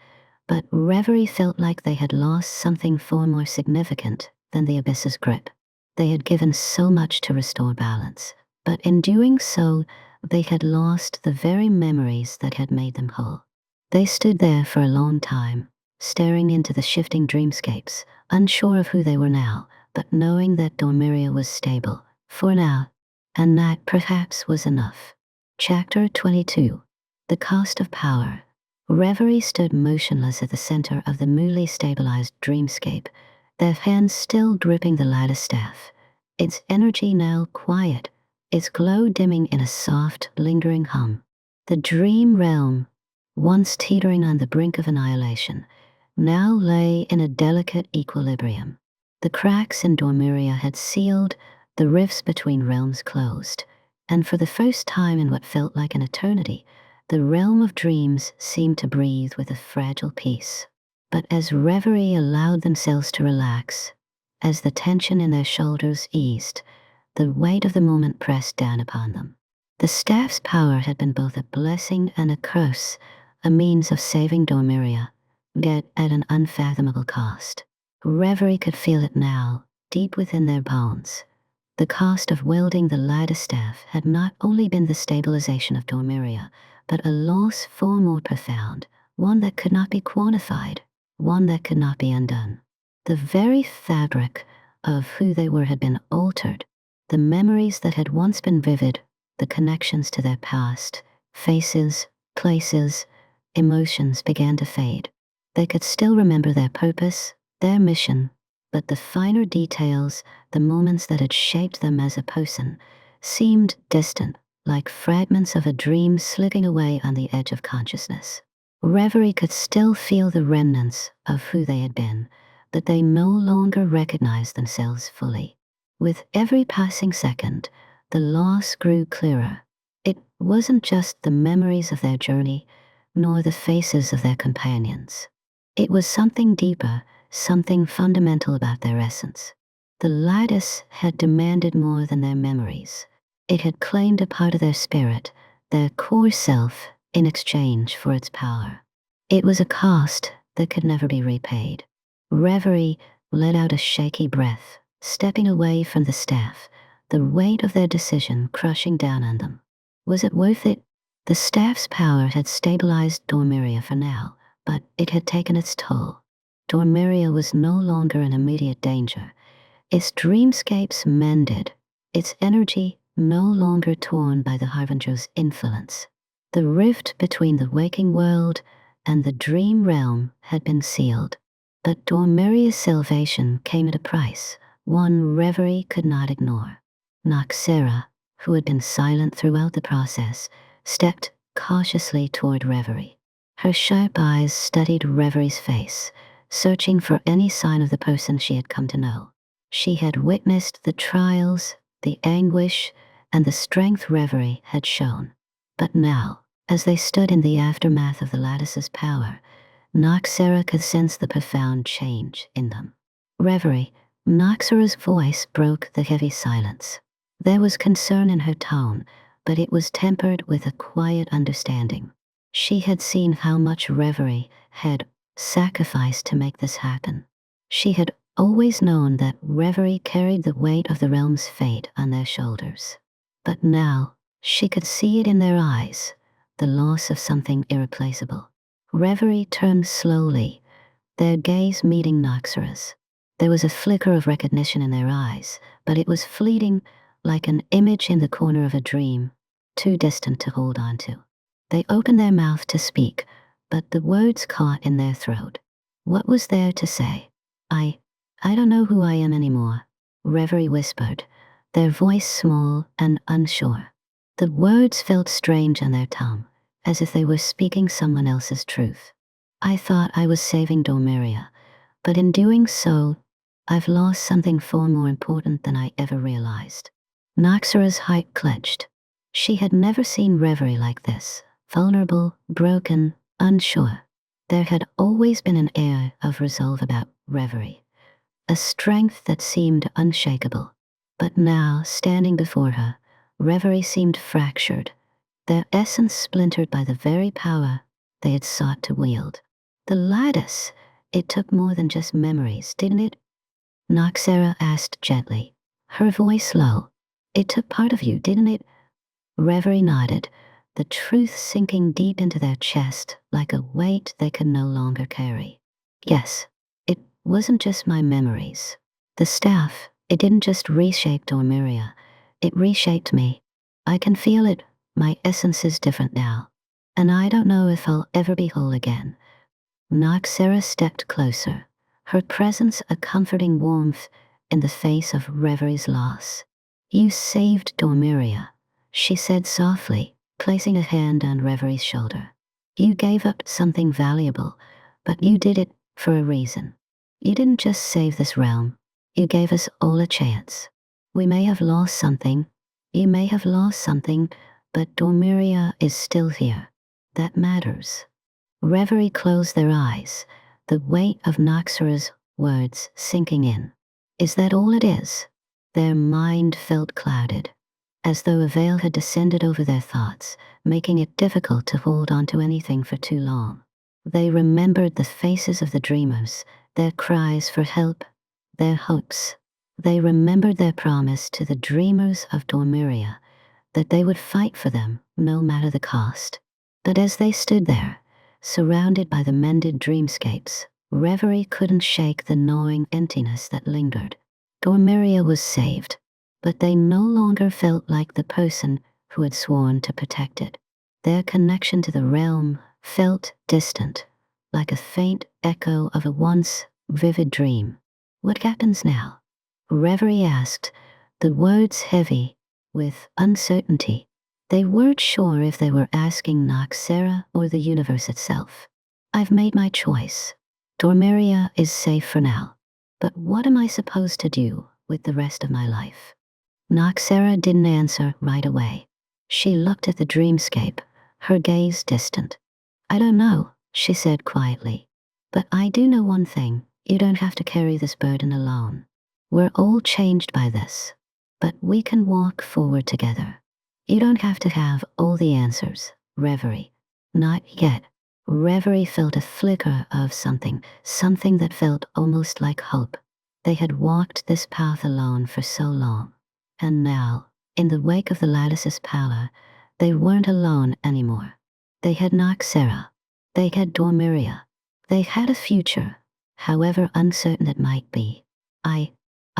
but Reverie felt like they had lost something far more significant than the Abyss's grip. They had given so much to restore balance, but in doing so, they had lost the very memories that had made them whole. They stood there for a long time, staring into the shifting dreamscapes, unsure of who they were now, but knowing that Dormiria was stable, for now, and that perhaps was enough. Chapter 22. The Cost of Power. Reverie stood motionless at the center of the newly stabilized dreamscape, their hands still gripping the Lattice Staff, its energy now quiet, its glow dimming in a soft, lingering hum. The dream realm, once teetering on the brink of annihilation, now lay in a delicate equilibrium. The cracks in Dormiria had sealed, the rifts between realms closed, and for the first time in what felt like an eternity, the realm of dreams seemed to breathe with a fragile peace. But as Reverie allowed themselves to relax, as the tension in their shoulders eased, the weight of the moment pressed down upon them. The staff's power had been both a blessing and a curse, a means of saving Dormiria, yet at an unfathomable cost. Reverie could feel it now, deep within their bones. The cost of wielding the Lattice Staff had not only been the stabilization of Dormiria, but a loss far more profound, one that could not be quantified, one that could not be undone. The very fabric of who they were had been altered. The memories that had once been vivid, the connections to their past, faces, places, emotions began to fade. They could still remember their purpose, their mission, but the finer details, the moments that had shaped them as a person, seemed distant, like fragments of a dream slipping away on the edge of consciousness. Reverie could still feel the remnants of who they had been, but they no longer recognized themselves fully. With every passing second, the loss grew clearer. It wasn't just the memories of their journey, nor the faces of their companions. It was something deeper, something fundamental about their essence. The lattice had demanded more than their memories. It had claimed a part of their spirit, their core self, in exchange for its power. It was a cost that could never be repaid. Reverie let out a shaky breath, stepping away from the staff, the weight of their decision crushing down on them. Was it worth it? The staff's power had stabilized Dormiria for now, but it had taken its toll. Dormiria was no longer in immediate danger. Its dreamscapes mended, its energy no longer torn by the Harbinger's influence. The rift between the waking world and the dream realm had been sealed. But Dormiria's salvation came at a price, one Reverie could not ignore. Noxara, who had been silent throughout the process, stepped cautiously toward Reverie. Her sharp eyes studied Reverie's face, searching for any sign of the person she had come to know. She had witnessed the trials, the anguish, and the strength Reverie had shown. But now, as they stood in the aftermath of the Lattice's power, Noxara could sense the profound change in them. Reverie, Noxara's voice broke the heavy silence. There was concern in her tone, but it was tempered with a quiet understanding. She had seen how much Reverie had sacrificed to make this happen. She had always known that Reverie carried the weight of the realm's fate on their shoulders. But now, she could see it in their eyes, the loss of something irreplaceable. Reverie turned slowly, their gaze meeting Noxara's. There was a flicker of recognition in their eyes, but it was fleeting, like an image in the corner of a dream, too distant to hold on to. They opened their mouth to speak, but the words caught in their throat. What was there to say? I don't know who I am anymore, Reverie whispered, their voice small and unsure. The words felt strange on their tongue, as if they were speaking someone else's truth. I thought I was saving Dormiria, but in doing so, I've lost something far more important than I ever realized. Noxara's heart clenched. She had never seen Reverie like this, vulnerable, broken, unsure. There had always been an air of resolve about Reverie, a strength that seemed unshakable. But now, standing before her, Reverie seemed fractured, their essence splintered by the very power they had sought to wield. The lattice, it took more than just memories, didn't it? Noxara asked gently, her voice low. It took part of you, didn't it? Reverie nodded, the truth sinking deep into their chest like a weight they could no longer carry. Yes, it wasn't just my memories. The staff, it didn't just reshape Dormiria, it reshaped me. I can feel it, my essence is different now. And I don't know if I'll ever be whole again. Noxara stepped closer, her presence a comforting warmth in the face of Reverie's loss. You saved Dormiria, she said softly, placing a hand on Reverie's shoulder. You gave up something valuable, but you did it for a reason. You didn't just save this realm, you gave us all a chance. We may have lost something, you may have lost something, but Dormiria is still here. That matters. Reverie closed their eyes, the weight of Noxara's words sinking in. Is that all it is? Their mind felt clouded, as though a veil had descended over their thoughts, making it difficult to hold on to anything for too long. They remembered the faces of the dreamers, their cries for help, their hopes. They remembered their promise to the dreamers of Dormiria that they would fight for them no matter the cost. But as they stood there, surrounded by the mended dreamscapes, Reverie couldn't shake the gnawing emptiness that lingered. Dormiria was saved, but they no longer felt like the person who had sworn to protect it. Their connection to the realm felt distant, like a faint echo of a once vivid dream. What happens now? Reverie asked, the words heavy with uncertainty. They weren't sure if they were asking Noxara or the universe itself. I've made my choice. Dormiria is safe for now. But what am I supposed to do with the rest of my life? Noxara didn't answer right away. She looked at the dreamscape, her gaze distant. I don't know, she said quietly. But I do know one thing. You don't have to carry this burden alone. We're all changed by this. But we can walk forward together. You don't have to have all the answers, Reverie. Not yet. Reverie felt a flicker of something that felt almost like hope. They had walked this path alone for so long. And now, in the wake of the Lattice's power, they weren't alone anymore. They had Noxara. They had Dormiria. They had a future, however uncertain it might be.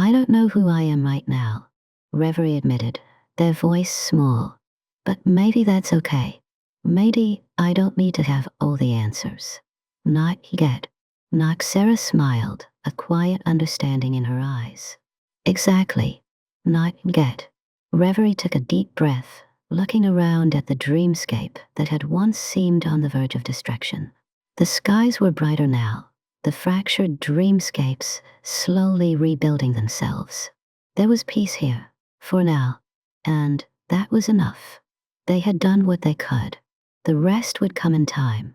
I don't know who I am right now, Reverie admitted, their voice small. But maybe that's okay. Maybe I don't need to have all the answers. Not yet. Noxara smiled, a quiet understanding in her eyes. Exactly. Not yet. Reverie took a deep breath, looking around at the dreamscape that had once seemed on the verge of destruction. The skies were brighter now, the fractured dreamscapes slowly rebuilding themselves. There was peace here, for now, and that was enough. They had done what they could. The rest would come in time.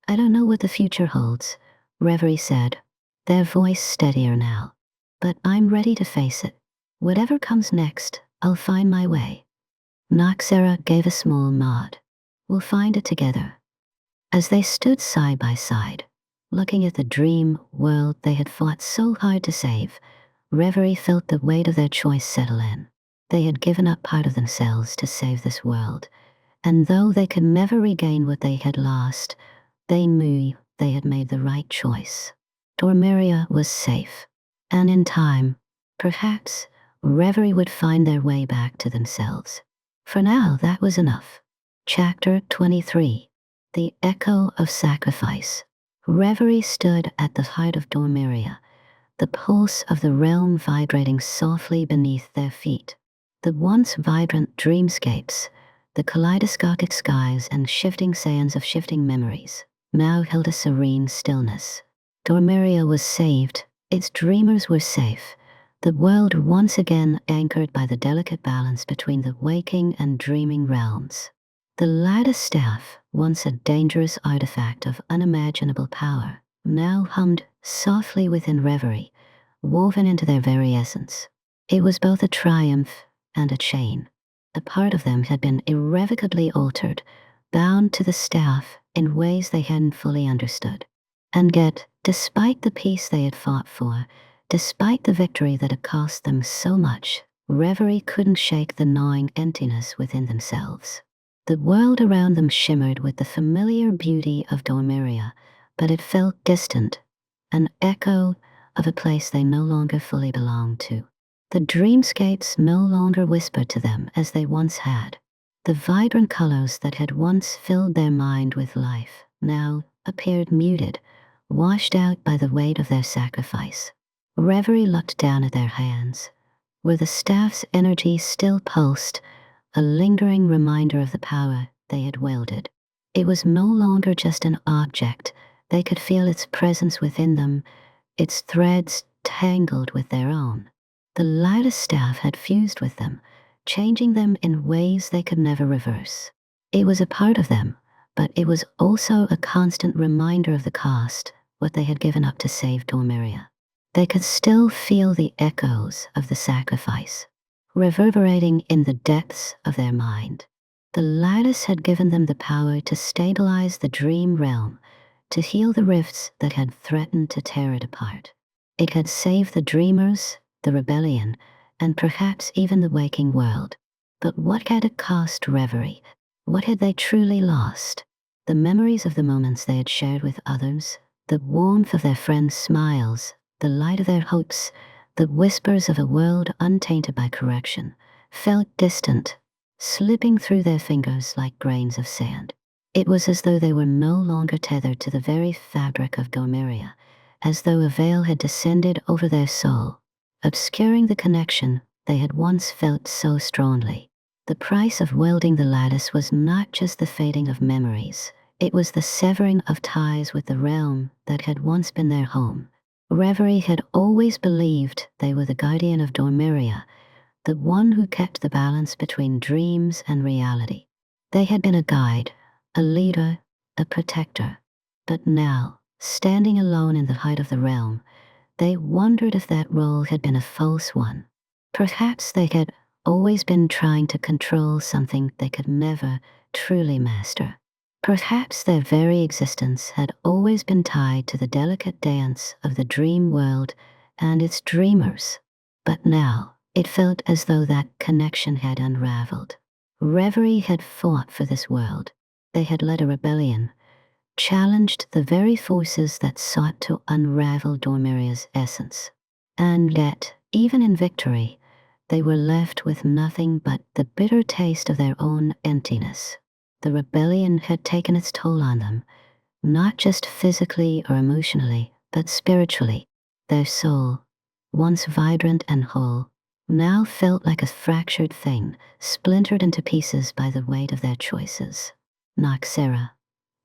I don't know what the future holds, Reverie said, their voice steadier now. But I'm ready to face it. Whatever comes next, I'll find my way. Noxara gave a small nod. We'll find it together. As they stood side by side, looking at the dream world they had fought so hard to save, Reverie felt the weight of their choice settle in. They had given up part of themselves to save this world, and though they could never regain what they had lost, they knew they had made the right choice. Dormiria was safe, and in time, perhaps, Reverie would find their way back to themselves. For now, that was enough. Chapter 23. The Echo of Sacrifice. Reverie stood at the heart of Dormiria, the pulse of the realm vibrating softly beneath their feet. The once vibrant dreamscapes, the kaleidoscopic skies and shifting sands of shifting memories, now held a serene stillness. Dormiria was saved, its dreamers were safe, the world once again anchored by the delicate balance between the waking and dreaming realms. The Lattice Staff, once a dangerous artifact of unimaginable power, now hummed softly within Reverie, woven into their very essence. It was both a triumph and a chain. A part of them had been irrevocably altered, bound to the staff in ways they hadn't fully understood. And yet, despite the peace they had fought for, despite the victory that had cost them so much, Reverie couldn't shake the gnawing emptiness within themselves. The world around them shimmered with the familiar beauty of Dormiria, but it felt distant, an echo of a place they no longer fully belonged to. The dreamscapes no longer whispered to them as they once had. The vibrant colors that had once filled their mind with life now appeared muted, washed out by the weight of their sacrifice. Reverie looked down at their hands, where the staff's energy still pulsed, a lingering reminder of the power they had wielded. It was no longer just an object. They could feel its presence within them, its threads tangled with their own. The Lattice Staff had fused with them, changing them in ways they could never reverse. It was a part of them, but it was also a constant reminder of the cost, what they had given up to save Dormiria. They could still feel the echoes of the sacrifice, reverberating in the depths of their mind. The Lattice had given them the power to stabilize the dream realm, to heal the rifts that had threatened to tear it apart. It had saved the dreamers, the rebellion, and perhaps even the waking world. But what had it cost Reverie? What had they truly lost? The memories of the moments they had shared with others, the warmth of their friends' smiles, the light of their hopes, the whispers of a world untainted by correction, felt distant, slipping through their fingers like grains of sand. It was as though they were no longer tethered to the very fabric of Dormiria, as though a veil had descended over their soul, obscuring the connection they had once felt so strongly. The price of wielding the lattice was not just the fading of memories, it was the severing of ties with the realm that had once been their home. Reverie had always believed they were the guardian of Dormiria, the one who kept the balance between dreams and reality. They had been a guide, a leader, a protector. But now, standing alone in the height of the realm, they wondered if that role had been a false one. Perhaps they had always been trying to control something they could never truly master. Perhaps their very existence had always been tied to the delicate dance of the dream world and its dreamers. But now, it felt as though that connection had unraveled. Reverie had fought for this world. They had led a rebellion, challenged the very forces that sought to unravel Dormiria's essence. And yet, even in victory, they were left with nothing but the bitter taste of their own emptiness. The rebellion had taken its toll on them, not just physically or emotionally, but spiritually. Their soul, once vibrant and whole, now felt like a fractured thing, splintered into pieces by the weight of their choices. Noxara,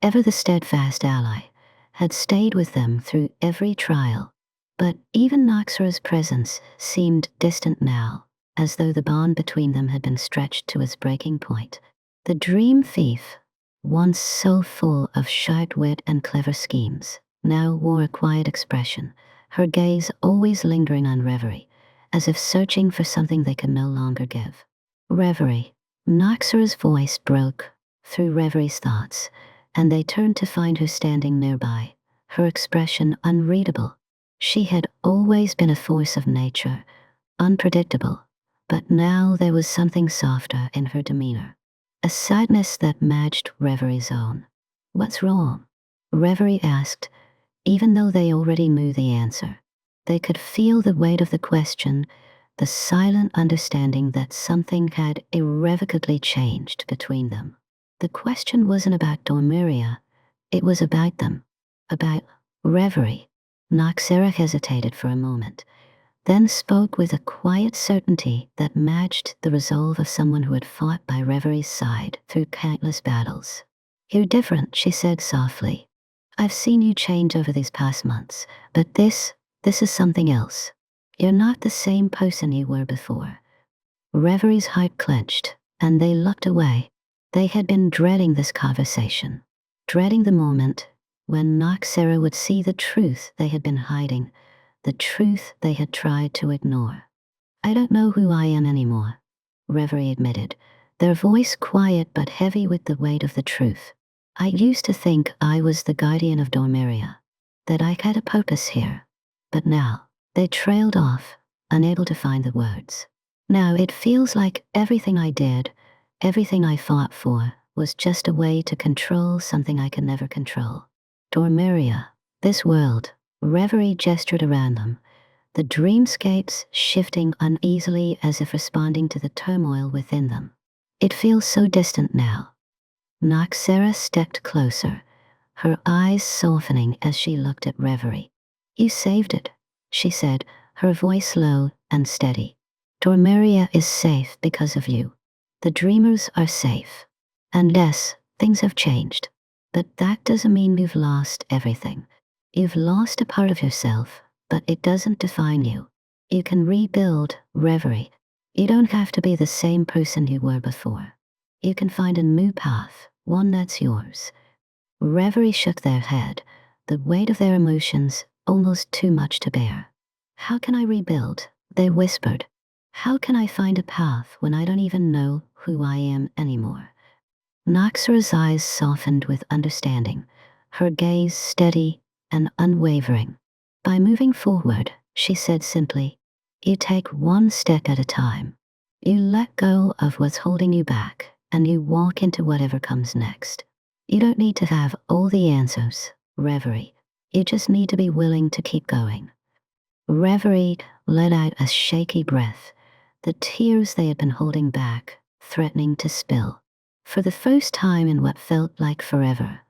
ever the steadfast ally, had stayed with them through every trial, but even Noxara's presence seemed distant now, as though the bond between them had been stretched to its breaking point. The dream thief, once so full of sharp wit and clever schemes, now wore a quiet expression, her gaze always lingering on Reverie, as if searching for something they could no longer give. Reverie. Noxara's voice broke through Reverie's thoughts, and they turned to find her standing nearby, her expression unreadable. She had always been a force of nature, unpredictable, but now there was something softer in her demeanor, a sadness that matched Reverie's own. "What's wrong?" Reverie asked, even though they already knew the answer. They could feel the weight of the question, the silent understanding that something had irrevocably changed between them. The question wasn't about Dormiria, it was about them, about Reverie. Noxara hesitated for a moment, then spoke with a quiet certainty that matched the resolve of someone who had fought by Reverie's side through countless battles. "You're different," she said softly. "I've seen you change over these past months, but this is something else. You're not the same person you were before." Reverie's heart clenched, and they looked away. They had been dreading this conversation, dreading the moment when Noxara would see the truth they had been hiding, the truth they had tried to ignore. "I don't know who I am anymore," Reverie admitted, their voice quiet but heavy with the weight of the truth. "I used to think I was the guardian of Dormiria, that I had a purpose here. But now," they trailed off, unable to find the words. "Now it feels like everything I did, everything I fought for, was just a way to control something I could never control. Dormiria, this world." Reverie gestured around them, the dreamscapes shifting uneasily as if responding to the turmoil within them. "It feels so distant now." Noxara stepped closer, her eyes softening as she looked at Reverie. "You saved it," she said, her voice low and steady. "Dormiria is safe because of you. The dreamers are safe. And yes, things have changed. But that doesn't mean you've lost everything. You've lost a part of yourself, but it doesn't define you. You can rebuild, Reverie. You don't have to be the same person you were before. You can find a new path, one that's yours." Reverie shook their head, the weight of their emotions almost too much to bear. "How can I rebuild?" they whispered. "How can I find a path when I don't even know who I am anymore?" Noxara's eyes softened with understanding, her gaze steady and unwavering. "By moving forward," she said simply. You take one step at a time. You let go of what's holding you back, and you walk into whatever comes next. You don't need to have all the answers, Reverie. You just need to be willing to keep going. Reverie let out a shaky breath, the tears they had been holding back, threatening to spill. For the first time in what felt like forever,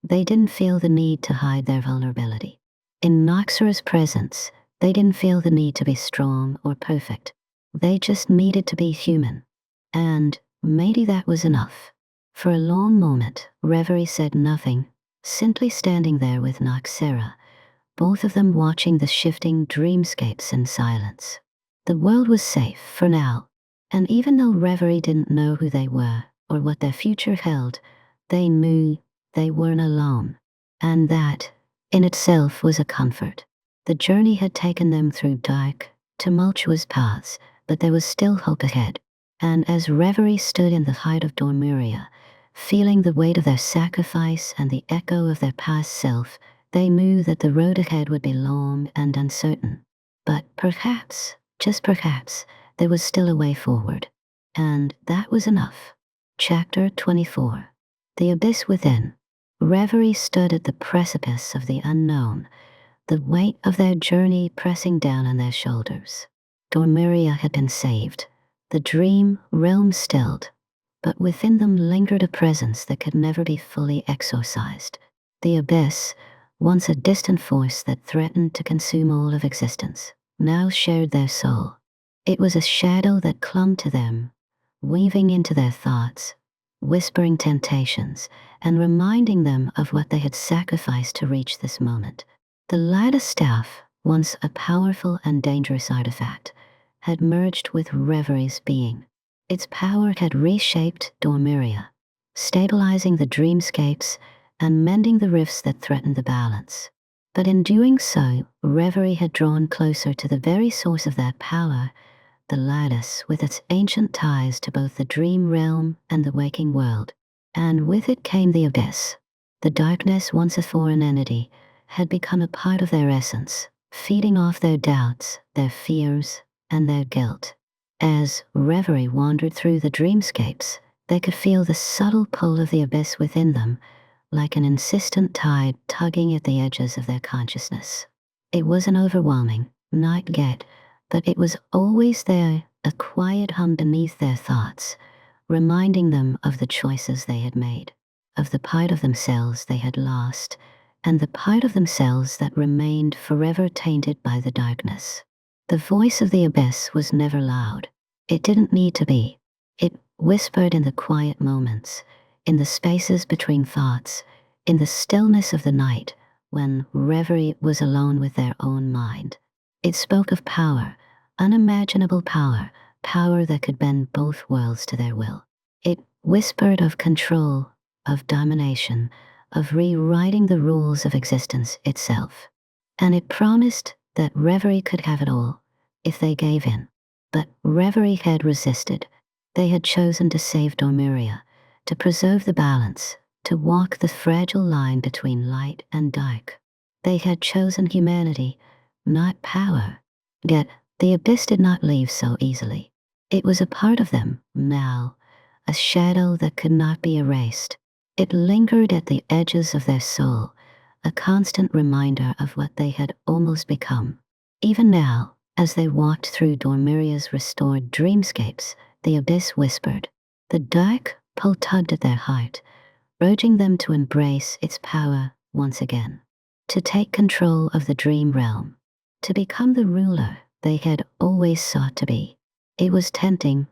they didn't feel the need to hide their vulnerability. In Noxara's presence, they didn't feel the need to be strong or perfect. They just needed to be human. And maybe that was enough. For a long moment, Reverie said nothing, simply standing there with Noxara, both of them watching the shifting dreamscapes in silence. The world was safe for now, and even though Reverie didn't know who they were or what their future held, they knew they weren't alone. And that, in itself, was a comfort. The journey had taken them through dark, tumultuous paths, but there was still hope ahead. And as Reverie stood in the height of Dormiria, feeling the weight of their sacrifice and the echo of their past self, they knew that the road ahead would be long and uncertain. But perhaps, just perhaps, there was still a way forward. And that was enough. Chapter 24. The Abyss Within. Reverie stood at the precipice of the unknown, the weight of their journey pressing down on their shoulders. Dormiria had been saved, the dream realm stilled, but within them lingered a presence that could never be fully exorcised. The Abyss, once a distant force that threatened to consume all of existence, now shared their soul. It was a shadow that clung to them, weaving into their thoughts, whispering temptations, and reminding them of what they had sacrificed to reach this moment. The Lattice Staff, once a powerful and dangerous artifact, had merged with Reverie's being. Its power had reshaped Dormiria, stabilizing the dreamscapes and mending the rifts that threatened the balance. But in doing so, Reverie had drawn closer to the very source of that power, the lattice with its ancient ties to both the dream realm and the waking world. And with it came the Abyss. The darkness, once a foreign entity, had become a part of their essence, feeding off their doubts, their fears, and their guilt. As Reverie wandered through the dreamscapes, they could feel the subtle pull of the Abyss within them, like an insistent tide tugging at the edges of their consciousness. It wasn't overwhelming, not yet, but it was always there, a quiet hum beneath their thoughts, reminding them of the choices they had made, of the part of themselves they had lost, and the part of themselves that remained forever tainted by the darkness. The voice of the Abyss was never loud. It didn't need to be. It whispered in the quiet moments, in the spaces between thoughts, in the stillness of the night, when Reverie was alone with their own mind. It spoke of power, unimaginable power, power that could bend both worlds to their will. It whispered of control, of domination, of rewriting the rules of existence itself. And it promised that Reverie could have it all, if they gave in. But Reverie had resisted. They had chosen to save Dormiria, to preserve the balance, to walk the fragile line between light and dark. They had chosen humanity, not power. Yet the Abyss did not leave so easily. It was a part of them now, a shadow that could not be erased. It lingered at the edges of their soul, a constant reminder of what they had almost become. Even now, as they walked through Dormiria's restored dreamscapes, the Abyss whispered. The dark pull tugged at their heart, urging them to embrace its power once again, to take control of the dream realm, to become the ruler they had always sought to be. It was tempting,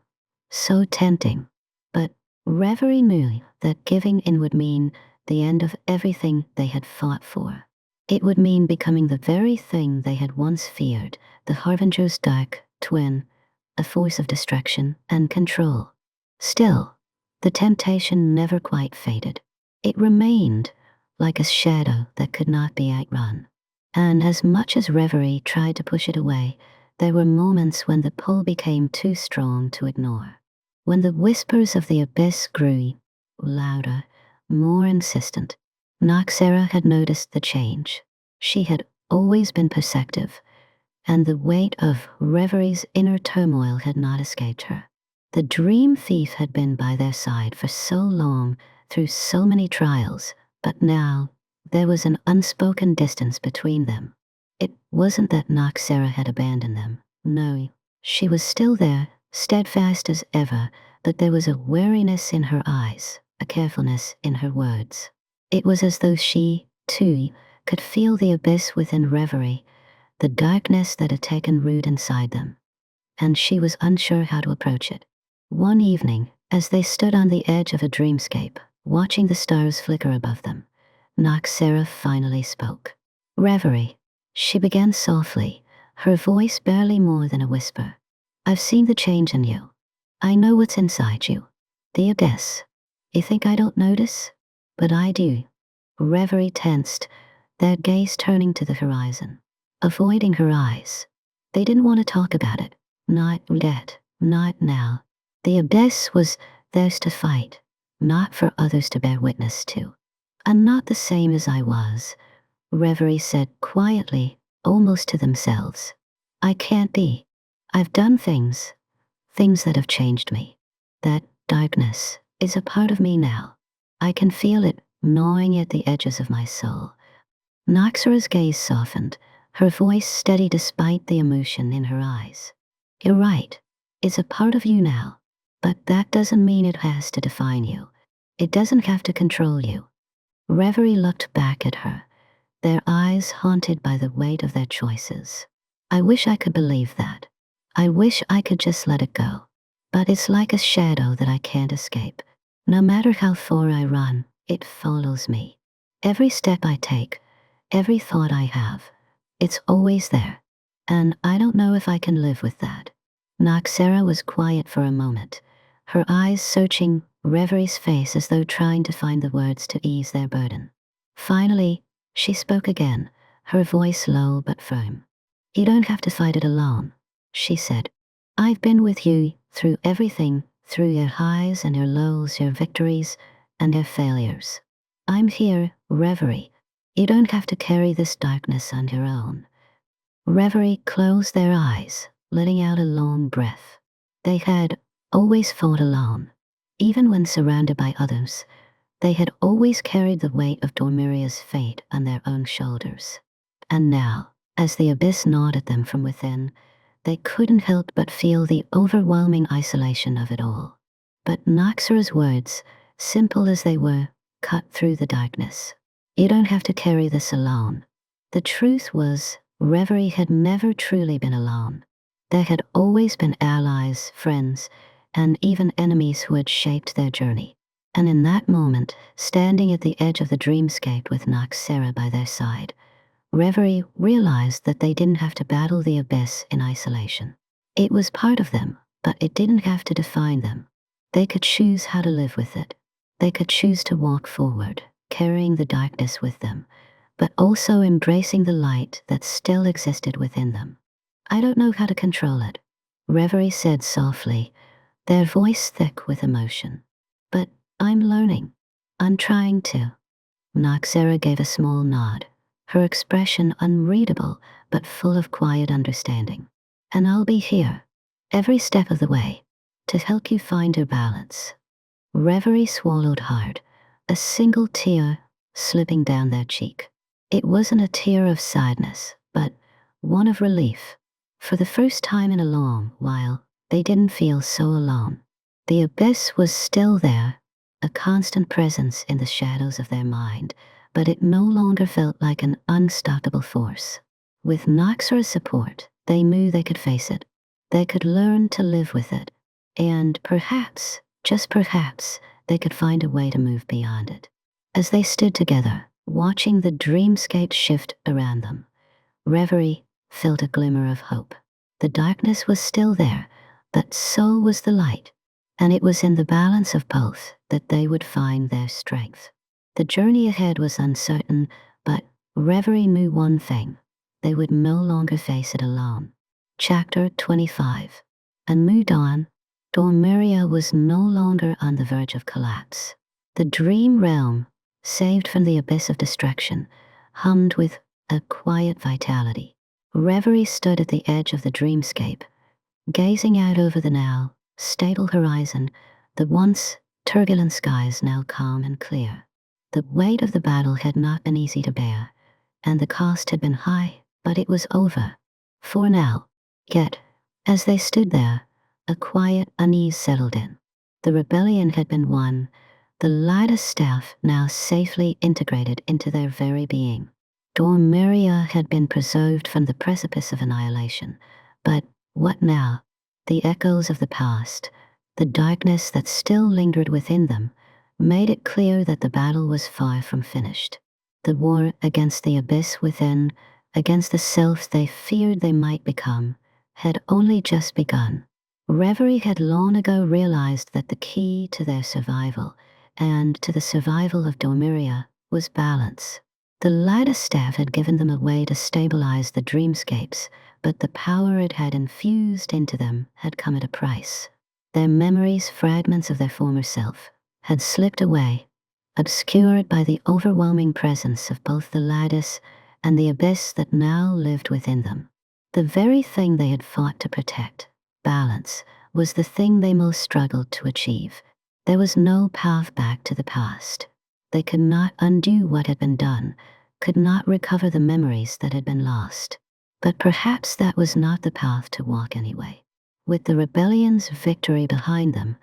so tempting, but Reverie knew that giving in would mean the end of everything they had fought for. It would mean becoming the very thing they had once feared, the Harbinger's dark twin, a force of destruction and control. Still, the temptation never quite faded. It remained, like a shadow that could not be outrun. And as much as Reverie tried to push it away, there were moments when the pull became too strong to ignore. When the whispers of the Abyss grew louder, more insistent, Noxara had noticed the change. She had always been perceptive, and the weight of Reverie's inner turmoil had not escaped her. The dream thief had been by their side for so long, through so many trials, but now there was an unspoken distance between them. It wasn't that Noxara had abandoned them. No, she was still there, steadfast as ever, but there was a wariness in her eyes, a carefulness in her words. It was as though she, too, could feel the abyss within Reverie, the darkness that had taken root inside them, and she was unsure how to approach it. One evening, as they stood on the edge of a dreamscape, watching the stars flicker above them, Noxara finally spoke. "Reverie," she began softly, her voice barely more than a whisper. "I've seen the change in you. I know what's inside you. The abyss. You think I don't notice? But I do." Reverie tensed, their gaze turning to the horizon, avoiding her eyes. They didn't want to talk about it. Not yet. Not now. The abyss was theirs to fight, not for others to bear witness to. "I'm not the same as I was," Reverie said quietly, almost to themselves. "I can't be. I've done things that have changed me. That darkness is a part of me now. I can feel it gnawing at the edges of my soul." Noxara's gaze softened, her voice steady despite the emotion in her eyes. "You're right. It's a part of you now. But that doesn't mean it has to define you. It doesn't have to control you." Reverie looked back at her, their eyes haunted by the weight of their choices. "I wish I could believe that. I wish I could just let it go. But it's like a shadow that I can't escape. No matter how far I run, it follows me. Every step I take, every thought I have, it's always there. And I don't know if I can live with that." Noxara was quiet for a moment, her eyes searching Reverie's face as though trying to find the words to ease their burden. Finally, she spoke again, her voice low but firm. "You don't have to fight it alone," she said. "I've been with you through everything, through your highs and your lows, your victories and your failures. I'm here, Reverie. You don't have to carry this darkness on your own." Reverie closed their eyes, letting out a long breath. They had always fought alone. Even when surrounded by others, they had always carried the weight of Dormiria's fate on their own shoulders. And now, as the abyss gnawed at them from within, they couldn't help but feel the overwhelming isolation of it all. But Noxara's words, simple as they were, cut through the darkness. "You don't have to carry this alone." The truth was, Reverie had never truly been alone. There had always been allies, friends, and even enemies who had shaped their journey. And in that moment, standing at the edge of the dreamscape with Noxara by their side, Reverie realized that they didn't have to battle the abyss in isolation. It was part of them, but it didn't have to define them. They could choose how to live with it. They could choose to walk forward, carrying the darkness with them, but also embracing the light that still existed within them. "I don't know how to control it," Reverie said softly, their voice thick with emotion. "But I'm learning. I'm trying to." Noxara gave a small nod, her expression unreadable but full of quiet understanding. "And I'll be here, every step of the way, to help you find your balance." Reverie swallowed hard, a single tear slipping down their cheek. It wasn't a tear of sadness, but one of relief. For the first time in a long while, they didn't feel so alone. The abyss was still there, a constant presence in the shadows of their mind, but it no longer felt like an unstoppable force. With Noxara's support, they knew they could face it. They could learn to live with it. And perhaps, just perhaps, they could find a way to move beyond it. As they stood together, watching the dreamscape shift around them, Reverie felt a glimmer of hope. The darkness was still there, but so was the light, and it was in the balance of both that they would find their strength. The journey ahead was uncertain, but Reverie knew one thing: they would no longer face it alone. Chapter 25. A new dawn. Dormiria was no longer on the verge of collapse. The dream realm, saved from the abyss of destruction, hummed with a quiet vitality. Reverie stood at the edge of the dreamscape, gazing out over the now stable horizon, the once turbulent skies now calm and clear. The weight of the battle had not been easy to bear, and the cost had been high, but it was over. For now. Yet, as they stood there, a quiet unease settled in. The rebellion had been won, the Lattice Staff now safely integrated into their very being. Dormiria had been preserved from the precipice of annihilation, but what now? The echoes of the past, the darkness that still lingered within them, made it clear that the battle was far from finished. The war against the abyss within, against the self they feared they might become, had only just begun. Reverie had long ago realized that the key to their survival, and to the survival of Dormiria, was balance. The Lattice Staff had given them a way to stabilize the dreamscapes, but the power it had infused into them had come at a price. Their memories, fragments of their former self, had slipped away, obscured by the overwhelming presence of both the lattice and the abyss that now lived within them. The very thing they had fought to protect, balance, was the thing they most struggled to achieve. There was no path back to the past. They could not undo what had been done, could not recover the memories that had been lost. But perhaps that was not the path to walk anyway. With the rebellion's victory behind them,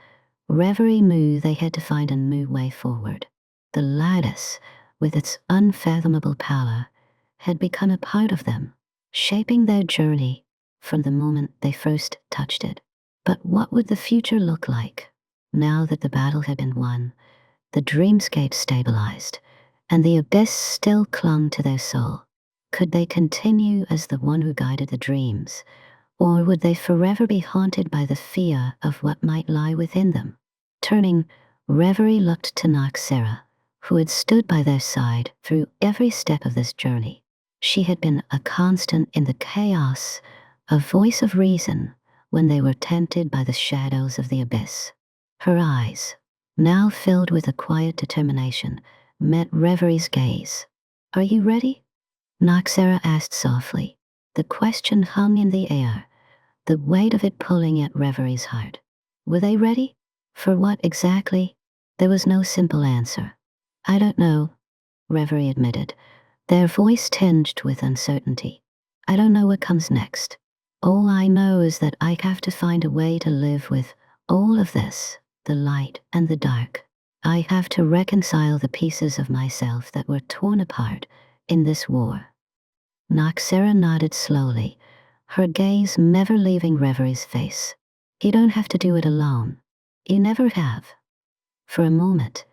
Reverie knew they had to find a new way forward. The lattice, with its unfathomable power, had become a part of them, shaping their journey from the moment they first touched it. But what would the future look like, now that the battle had been won, the dreamscape stabilized, and the abyss still clung to their soul? Could they continue as the one who guided the dreams, or would they forever be haunted by the fear of what might lie within them? Turning, Reverie looked to Noxara, who had stood by their side through every step of this journey. She had been a constant in the chaos, a voice of reason when they were tempted by the shadows of the abyss. Her eyes, now filled with a quiet determination, met Reverie's gaze. "Are you ready?" Noxara asked softly. The question hung in the air, the weight of it pulling at Reverie's heart. Were they ready? For what exactly? There was no simple answer. "I don't know," Reverie admitted, their voice tinged with uncertainty. "I don't know what comes next. All I know is that I have to find a way to live with all of this, the light and the dark. I have to reconcile the pieces of myself that were torn apart in this war." Noxara nodded slowly, her gaze never leaving Reverie's face. "You don't have to do it alone. You never have." For a moment,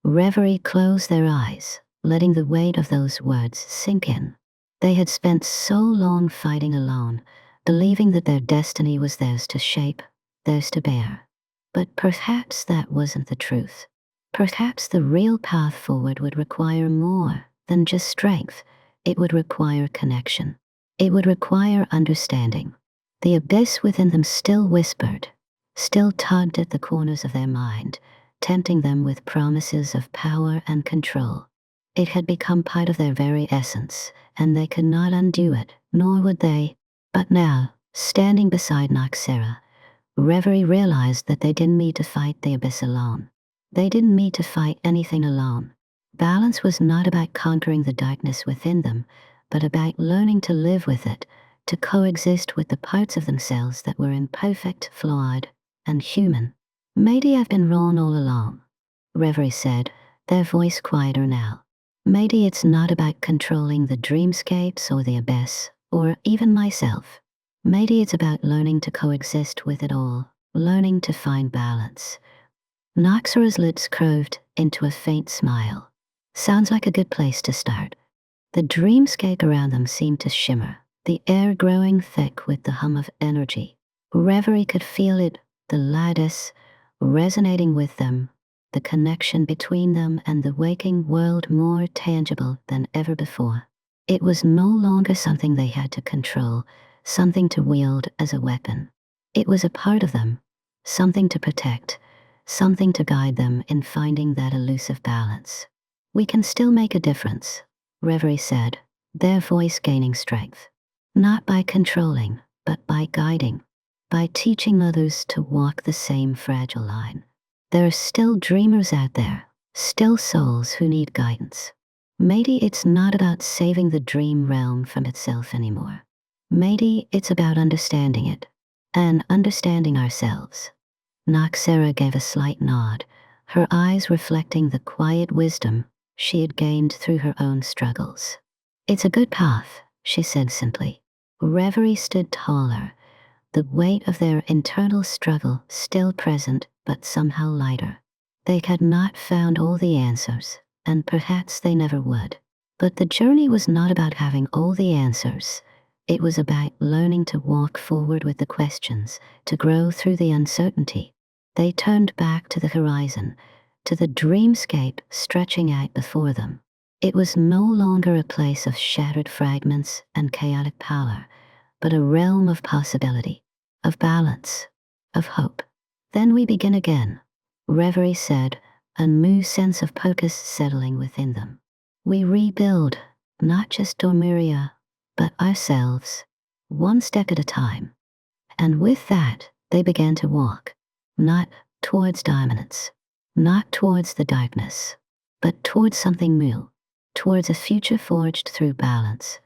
Reverie closed their eyes, letting the weight of those words sink in. They had spent so long fighting alone, believing that their destiny was theirs to shape, theirs to bear. But perhaps that wasn't the truth. Perhaps the real path forward would require more than just strength. It would require connection. It would require understanding. The abyss within them still whispered, still tugged at the corners of their mind, tempting them with promises of power and control. It had become part of their very essence, and they could not undo it, nor would they. But now, standing beside Noxara, Reverie realized that they didn't need to fight the abyss alone. They didn't need to fight anything alone. Balance was not about conquering the darkness within them, but about learning to live with it, to coexist with the parts of themselves that were imperfect, flawed, and human. "Maybe I've been wrong all along," Reverie said, their voice quieter now. "Maybe it's not about controlling the dreamscapes or the abyss, or even myself. Maybe it's about learning to coexist with it all, learning to find balance." Noxara's lips curved into a faint smile. "Sounds like a good place to start." The dreamscape around them seemed to shimmer, the air growing thick with the hum of energy. Reverie could feel it, the lattice, resonating with them, the connection between them and the waking world more tangible than ever before. It was no longer something they had to control, something to wield as a weapon. It was a part of them, something to protect, something to guide them in finding that elusive balance. "We can still make a difference," Reverie said, their voice gaining strength. Not by controlling, but by guiding, by teaching others to walk the same fragile line. There are still dreamers out there, still souls who need guidance. Maybe it's not about saving the dream realm from itself anymore. Maybe it's about understanding it, and understanding ourselves. Noxara gave a slight nod, her eyes reflecting the quiet wisdom she had gained through her own struggles. It's a good path, she said simply. Reverie stood taller, the weight of their internal struggle still present but somehow lighter. They had not found all the answers, and perhaps they never would. But the journey was not about having all the answers. It was about learning to walk forward with the questions, to grow through the uncertainty. They turned back to the horizon, to the dreamscape stretching out before them. It was no longer a place of shattered fragments and chaotic power, but a realm of possibility, of balance, of hope. Then we begin again, Reverie said, a new sense of purpose settling within them. We rebuild, not just Dormiria, but ourselves, one step at a time. And with that, they began to walk, not towards dominance, not towards the darkness, but towards something new, towards a future forged through balance,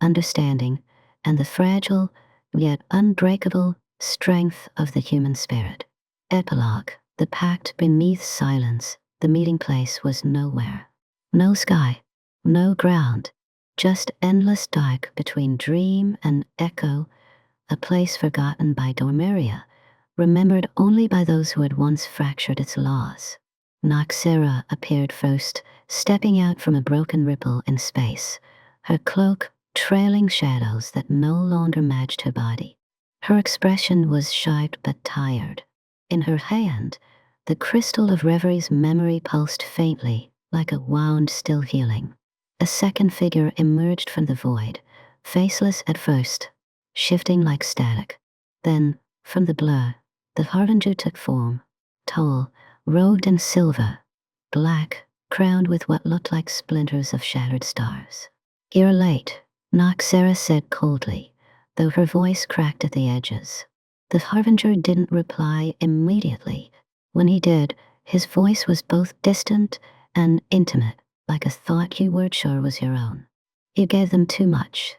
understanding, and the fragile, yet unbreakable, strength of the human spirit. Epilogue. The pact beneath silence, the meeting place was nowhere. No sky, no ground, just endless dark between dream and echo, a place forgotten by Dormiria, remembered only by those who had once fractured its laws. Noxara appeared first, stepping out from a broken ripple in space, her cloak trailing shadows that no longer matched her body. Her expression was sharp but tired. In her hand, the crystal of Reverie's memory pulsed faintly, like a wound still healing. A second figure emerged from the void, faceless at first, shifting like static. Then, from the blur, the harbinger took form, tall, robed in silver, black, crowned with what looked like splinters of shattered stars. "You're late," Noxara said coldly, though her voice cracked at the edges. The harbinger didn't reply immediately. When he did, his voice was both distant and intimate, like a thought you weren't sure was your own. "You gave them too much."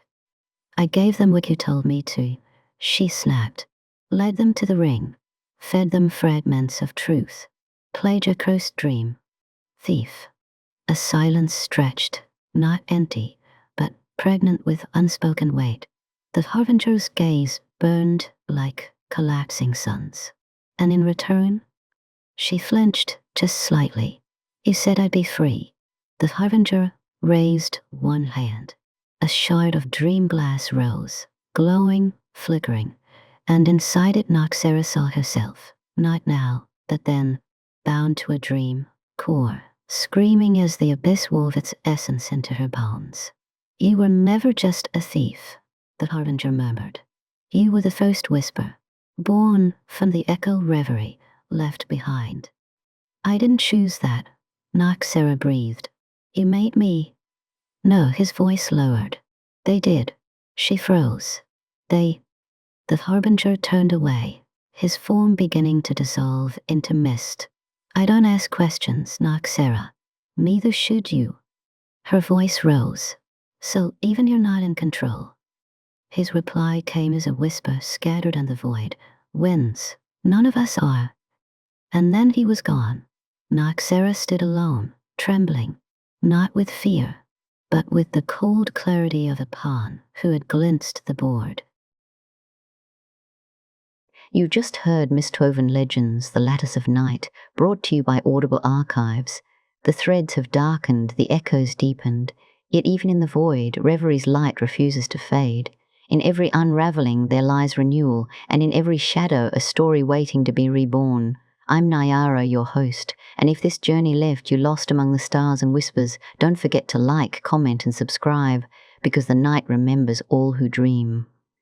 "I gave them what you told me to," she snapped. "Led them to the ring, fed them fragments of truth, played your cursed dream. Thief." A silence stretched, not empty, but pregnant with unspoken weight. The harbinger's gaze burned like collapsing suns. "And in return?" She flinched just slightly. "You said I'd be free." The harbinger raised one hand. A shard of dream glass rose, glowing, flickering, and inside it Noxara saw herself, not now, but then, bound to a dream, core, screaming as the abyss wove its essence into her bones. "You were never just a thief," the harbinger murmured. "You were the first whisper, born from the echo Reverie left behind." "I didn't choose that," Noxara breathed. "You made me." No, his voice lowered. "They did." She froze. "They..." The harbinger turned away, his form beginning to dissolve into mist. "I don't ask questions, Noxara. Neither should you." Her voice rose. "So even you're not in control." His reply came as a whisper scattered on the void. "Winds. None of us are." And then he was gone. Noxara stood alone, trembling, not with fear, but with the cold clarity of a pawn who had glimpsed the board. You just heard Mistwoven Legends, The Lattice of Night, brought to you by Audible Archives. The threads have darkened, the echoes deepened, yet even in the void, Reverie's light refuses to fade. In every unravelling there lies renewal, and in every shadow a story waiting to be reborn. I'm Nyara, your host, and if this journey left you lost among the stars and whispers, don't forget to like, comment and subscribe, because the night remembers all who dream.